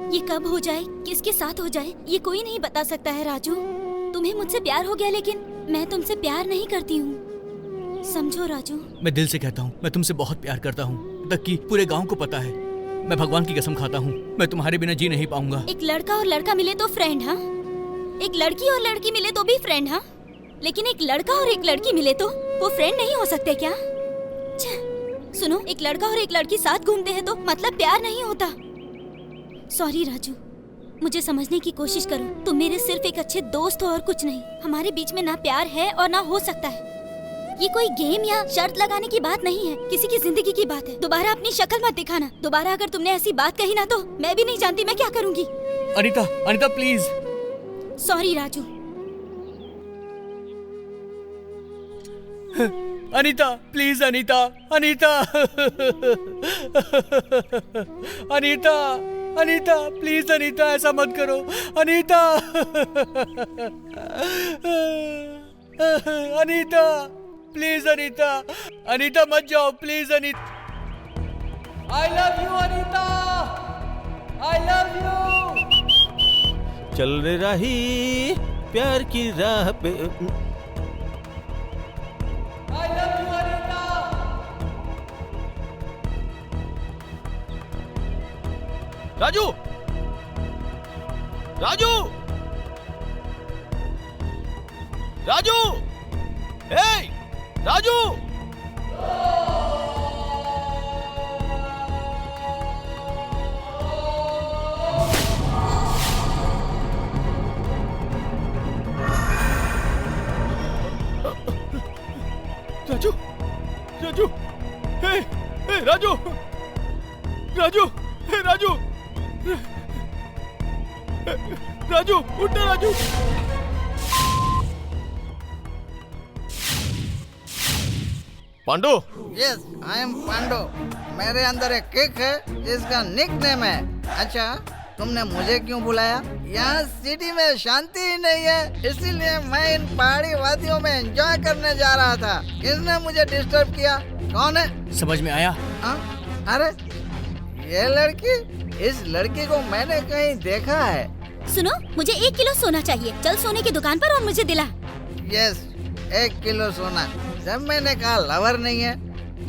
ये कब हो जाए, किसके साथ हो जाए, ये कोई नहीं बता सकता है राजू। तुम्हें मुझसे प्यार हो गया लेकिन मैं तुमसे प्यार नहीं करती हूँ, समझो राजू। मैं दिल से कहता हूँ, मैं तुमसे बहुत प्यार करता हूँ, तक कि पूरे गांव को पता है। मैं भगवान की कसम खाता हूँ, मैं तुम्हारे बिना जी नहीं पाऊंगा। एक लड़का और लड़का मिले तो फ्रेंड, हाँ? एक लड़की और लड़की मिले तो भी फ्रेंड, हाँ? लेकिन एक लड़का और एक लड़की मिले तो वो फ्रेंड नहीं हो सकते क्या? सुनो, एक लड़का और एक लड़की साथ घूमते हैं तो मतलब प्यार नहीं होता। सॉरी राजू, मुझे समझने की कोशिश करो। तुम मेरे सिर्फ एक अच्छे दोस्त हो और कुछ नहीं। हमारे बीच में ना प्यार है और ना हो सकता है। ये कोई गेम या शर्त लगाने की बात नहीं है, किसी की जिंदगी की बात है। दोबारा अपनी शक्ल मत दिखाना। दोबारा अगर तुमने ऐसी बात कही ना तो मैं भी नहीं जानती मैं क्या करूँगी। Anita, Anita please. Sorry Raju. Anita please, Anita, Anita, Anita, Anita please, Anita ऐसा मत करो, अनीता, अनीता प्लीज, अनीता, अनीता मत जाओ please, Anita. I love you Anita, I love you. चल रही प्यार की राह पे। I love you Anita. Raju, Raju, Raju, hey, Raju. Raju, Raju, hey, hey, Raju, Raju, hey, Raju, Raju, उठना Raju. Pandu. Yes, I am Pandu. मेरे अंदर एक किक है जिसका निक नेम है। अच्छा, तुमने मुझे क्यों बुलाया? यहाँ सिटी में शांति ही नहीं है, इसीलिए मैं इन पहाड़ी वादियों में एंजॉय करने जा रहा था। किसने मुझे डिस्टर्ब किया? कौन है? समझ में आया? अरे ये लड़की, इस लड़की को मैंने कहीं देखा है। सुनो, मुझे 1 किलो सोना चाहिए। चल सोने की दुकान पर और मुझे दिला। यस, 1 किलो सोना। जब मैंने कहा लवर नहीं है,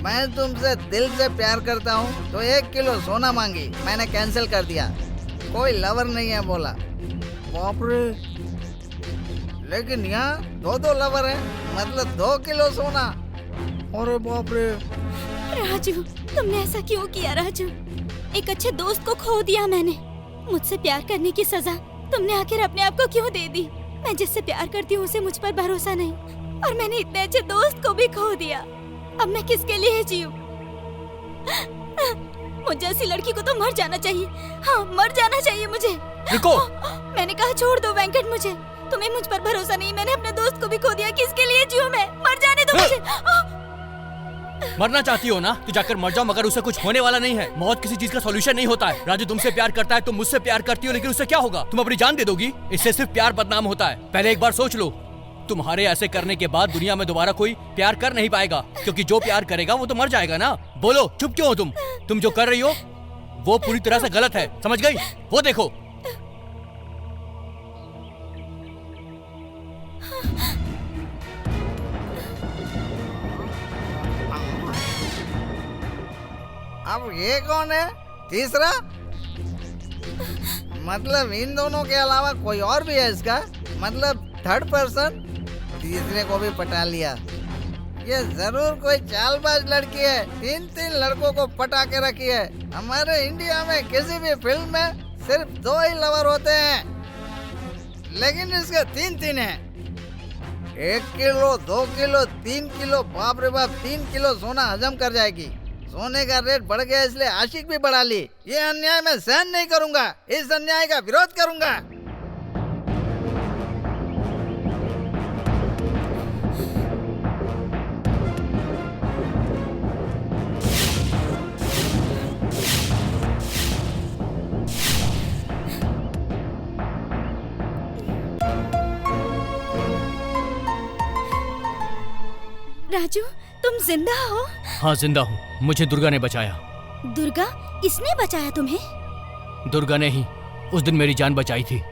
मैं तुमसे दिल से प्यार करता हूँ तो 1 किलो सोना मांगी, मैंने कैंसिल कर दिया। कोई लवर नहीं है बोला। बाप रे, लेकिन यहाँ 2 लवर है, मतलब 2 किलो सोना। अरे बाप रे। राजू, तुमने ऐसा क्यों किया राजू? एक अच्छे दोस्त को खो दिया मैंने। मुझसे प्यार करने की सजा तुमने आखिर अपने आप को क्यों दे दी? मैं जिससे प्यार करती हूँ उसे मुझ पर भरोसा नहीं, और मैंने इतने अच्छे दोस्त को भी खो दिया। अब मैं किसके लिए जीऊं? मुझे ऐसी लड़की को तो मर जाना चाहिए। हाँ, मर जाना चाहिए मुझे। रुको। मैंने कहा छोड़ दो वेंकट मुझे। तुम्हें मुझ पर भरोसा नहीं, मैंने अपने दोस्त को भी खो दिया। किसके लिए जीऊं मैं? मर जाने दो मुझे। मरना चाहती हो ना तो जाकर मर जाओ, मगर उसे कुछ होने वाला नहीं है। मौत किसी चीज का सॉल्यूशन नहीं होता है। राजू तुमसे प्यार करता है, तुम मुझसे प्यार करती हो, लेकिन उससे क्या होगा? तुम अपनी जान दे दोगी? इससे सिर्फ प्यार बदनाम होता है। पहले एक बार सोच लो। तुम्हारे ऐसे करने के बाद दुनिया में दोबारा कोई प्यार कर नहीं पाएगा, क्योंकि जो प्यार करेगा वो तो मर जाएगा ना। बोलो, चुप क्यों हो तुम? तुम जो कर रही हो वो पूरी तरह से गलत है, समझ गई? वो देखो। अब ये कौन है? तीसरा? मतलब इन दोनों के अलावा कोई और भी है इसका? मतलब थर्ड पर्सन? तीसरे को भी पटा लिया। ये जरूर कोई चालबाज लड़की है। 3 लड़कों को पटा के रखी है। हमारे इंडिया में किसी भी फिल्म में सिर्फ 2 ही लवर होते हैं, लेकिन इसके 3 हैं। 1 किलो, 2 किलो, 3 किलो, बाप रे बाप, 3 किलो सोना हजम कर जाएगी। सोने का रेट बढ़ गया इसलिए आशिक भी बढ़ा ली। ये अन्याय मैं सहन नहीं करूंगा, इस अन्याय का विरोध करूंगा। राजू, तुम जिंदा हो? हाँ जिंदा हूँ, मुझे दुर्गा ने बचाया। दुर्गा? इसने बचाया तुम्हें? दुर्गा ने ही उस दिन मेरी जान बचाई थी।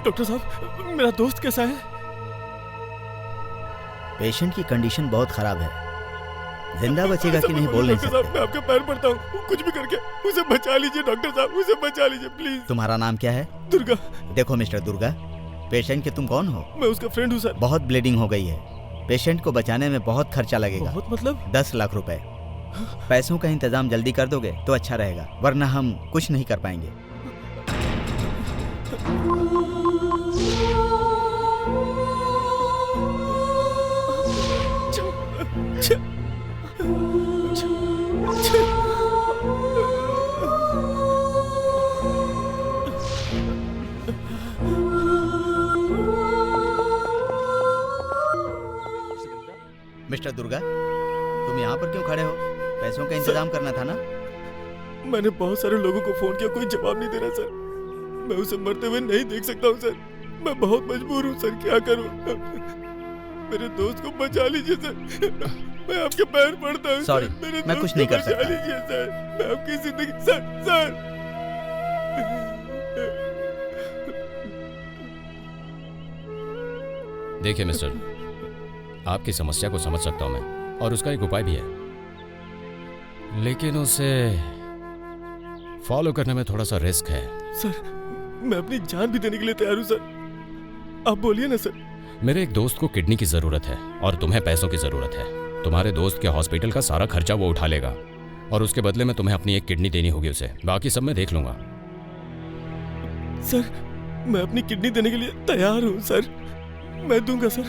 डॉक्टर साहब, मेरा दोस्त कैसा है? पेशेंट की कंडीशन बहुत खराब है, जिंदा बचेगा कि नहीं बोल नहीं डॉक्टर साहब, सकते। मैं आपके पैर पड़ता हूँ, कुछ भी करके उसे बचा लीजिए डॉक्टर साहब, उसे बचा लीजिए प्लीज। तुम्हारा नाम क्या है? दुर्गा। देखो मिस्टर दुर्गा, पेशेंट के तुम कौन हो? मैं उसका फ्रेंड हूँ सर। बहुत ब्लीडिंग हो गई है, पेशेंट को बचाने में बहुत खर्चा लगेगा। बहुत मतलब? 10 लाख रुपए। पैसों का इंतजाम जल्दी कर दोगे तो अच्छा रहेगा, वरना हम कुछ नहीं कर पाएंगे। मिस्टर दुर्गा, तुम यहाँ पर क्यों खड़े हो? पैसों का इंतजाम करना था ना? मैंने बहुत सारे लोगों को फोन किया, कोई जवाब नहीं दे रहा सर। मैं उसे मरते हुए नहीं देख सकता हूँ सर। मैं बहुत मजबूर हूँ सर, क्या करूँ? मेरे दोस्त को बचा लीजिए सर, मैं आपके पैर पड़ता हूँ। सॉरी, मैं कुछ नहीं कर सकता। बचा लीजिए सर, मैं आपकी जिंदगी सर। देखिए मिस्टर, आपकी समस्या को समझ सकता हूं मैं, और उसका एक उपाय भी है, लेकिन उसे फॉलो करने में थोड़ा सा रिस्क है। सर, मैं अपनी जान भी देने के लिए तैयार हूं सर, आप बोलिए ना सर। मेरे एक दोस्त को किडनी की जरूरत है और तुम्हें पैसों की जरूरत है। तुम्हारे दोस्त के हॉस्पिटल का सारा खर्चा वो उठा लेगा और उसके बदले में तुम्हें अपनी एक किडनी देनी होगी उसे, बाकी सब मैं देख लूंगा। सर, मैं अपनी किडनी देने के लिए तैयार हूं सर, मैं दूंगा सर।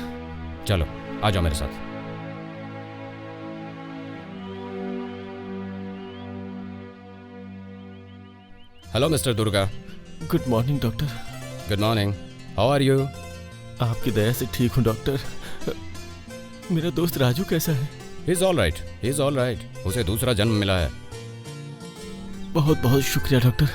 चलो आ जाओ मेरे साथ। Hello mister Durga. Good morning doctor. Good morning, how are you? आपकी दया से ठीक हूँ डॉक्टर। मेरा दोस्त राजू कैसा है? He is all right, he is all right. उसे दूसरा जन्म मिला है। बहुत बहुत शुक्रिया डॉक्टर,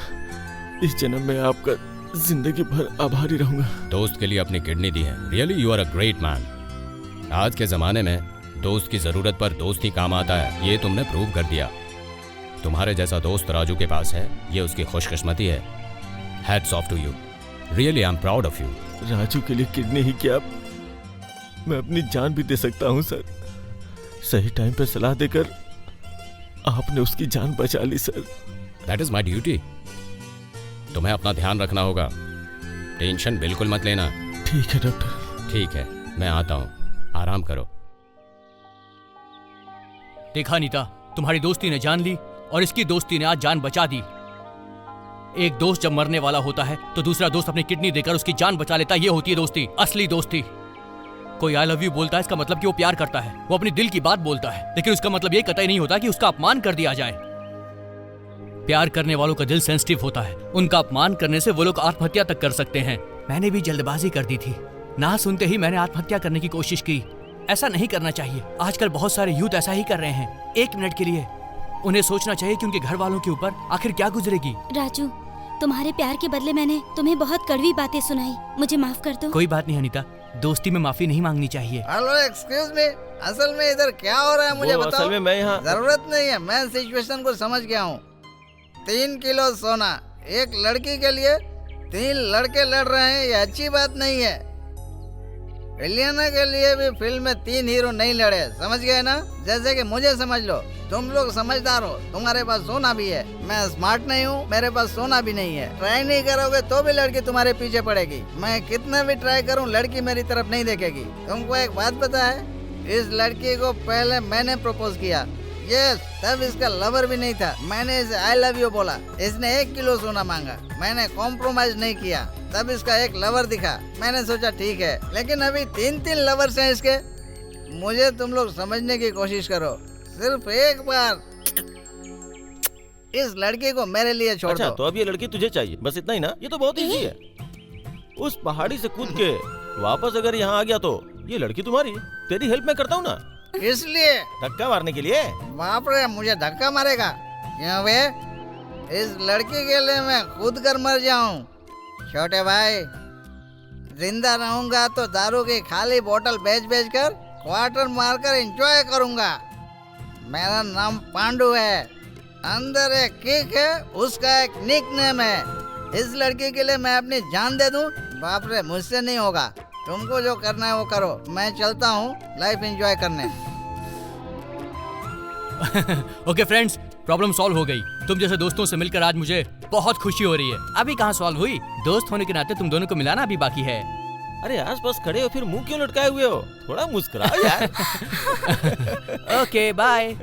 इस जन्म में आपका जिंदगी भर आभारी रहूंगा। दोस्त के लिए अपनी किडनी दी है, really you are a great man. आज के जमाने में दोस्त की जरूरत पर दोस्त ही काम आता है, ये तुमने प्रूव कर दिया। तुम्हारे जैसा दोस्त राजू के पास है, ये उसकी खुशकिस्मती है। Hats off to you, really I am proud of you. Raju के लिए किडनी ही क्या, मैं अपनी जान भी दे सकता हूँ सर। सही टाइम पर सलाह देकर आपने उसकी जान बचा ली sir. That is my duty. तुम्हें अपना ध्यान रखना होगा, टेंशन बिल्कुल मत लेना। ठीक है डॉक्टर। ठीक है, मैं आता हूँ, आराम करो। देखा नीता, तुम्हारी दोस्ती ने जान ली और इसकी दोस्ती ने आज जान बचा दी। एक दोस्त जब मरने वाला होता है तो दूसरा दोस्त अपनी किडनी देकर उसकी जान बचा लेता है, ये होती है दोस्ती, असली दोस्ती। कोई आई लव यू बोलता है, इसका मतलब कि वो प्यार करता है, वो अपनी दिल की बात बोलता है, लेकिन उसका मतलब ये कतई नहीं होता कि उसका अपमान कर दिया जाए। प्यार करने वालों का दिल सेंसिटिव होता है, उनका अपमान करने से वो लोग आत्महत्या तक कर सकते हैं। मैंने भी जल्दबाजी कर दी थी, ना सुनते ही मैंने आत्महत्या करने की कोशिश की। ऐसा नहीं करना चाहिए। आजकल बहुत सारे यूथ ऐसा ही कर रहे हैं। 1 मिनट के लिए उन्हें सोचना चाहिए कि उनके घर वालों के ऊपर आखिर क्या गुजरेगी। राजू, तुम्हारे प्यार के बदले मैंने तुम्हें बहुत कड़वी बातें सुनाई, मुझे माफ कर दो। कोई बात नहीं अनीता, दोस्ती में माफी नहीं मांगनी चाहिए। हेलो एक्सक्यूज मी, असल में इधर क्या हो रहा है मुझे बताओ। असल में मैं यहाँ जरूरत नहीं है, मैं सिचुएशन को समझ गया हूँ। 3 किलो सोना एक लड़की के लिए 3 लड़के लड़ रहे हैं, ये अच्छी बात नहीं है। इलियाना के लिए भी फिल्म में 3 हीरो नहीं लड़े, समझ गए ना? जैसे कि मुझे समझ लो, तुम लोग समझदार हो, तुम्हारे पास सोना भी है, मैं स्मार्ट नहीं हूँ, मेरे पास सोना भी नहीं है। ट्राई नहीं करोगे तो भी लड़की तुम्हारे पीछे पड़ेगी। मैं कितना भी ट्राई करूँ लड़की मेरी तरफ नहीं देखेगी। तुमको एक बात पता है, इस लड़की को पहले मैंने प्रपोज किया। यस, तब इसका लवर भी नहीं था। मैंने इसे आई लव यू बोला, इसने 1 किलो सोना मांगा, मैंने कॉम्प्रोमाइज नहीं किया। तब इसका एक लवर दिखा, मैंने सोचा ठीक है, लेकिन अभी 3-3 लवर्स हैं इसके। मुझे तुम लोग समझने की कोशिश करो, सिर्फ एक बार इस लड़की को मेरे लिए छोड़ अच्छा, दो। तो अब ये लड़की तुझे चाहिए, बस इतना ही ना? ये तो बहुत इजी है। उस पहाड़ी से कूद के वापस अगर यहाँ आ गया तो ये लड़की तुम्हारी। तेरी हेल्प मैं करता हूँ ना। इसलिए धक्का मारने के लिए? बाप रे, मुझे धक्का मारेगा? क्यों बे? इस लड़की के लिए मैं कूद कर मर जाऊं? छोटे भाई, जिंदा रहूंगा तो दारू की खाली बोतल बेच बेच कर क्वार्टर मारकर एंजॉय करूंगा। मेरा नाम पांडु है, अंदर एक किक है, उसका एक निक नेम है। इस लड़की के लिए मैं अपनी जान दे दूं? बाप रे, मुझसे नहीं होगा। तुमको जो करना है वो करो, मैं चलता हूँ लाइफ एंजॉय करने। ओके फ्रेंड्स, प्रॉब्लम सॉल्व हो गई। तुम जैसे दोस्तों से मिलकर आज मुझे बहुत खुशी हो रही है। अभी कहाँ सॉल्व हुई, दोस्त होने के नाते तुम दोनों को मिलाना अभी बाकी है। अरे आसपास खड़े हो फिर मुंह क्यों लटकाए हुए हो? थोड़ा मुस्कुराओ यार। Okay bye.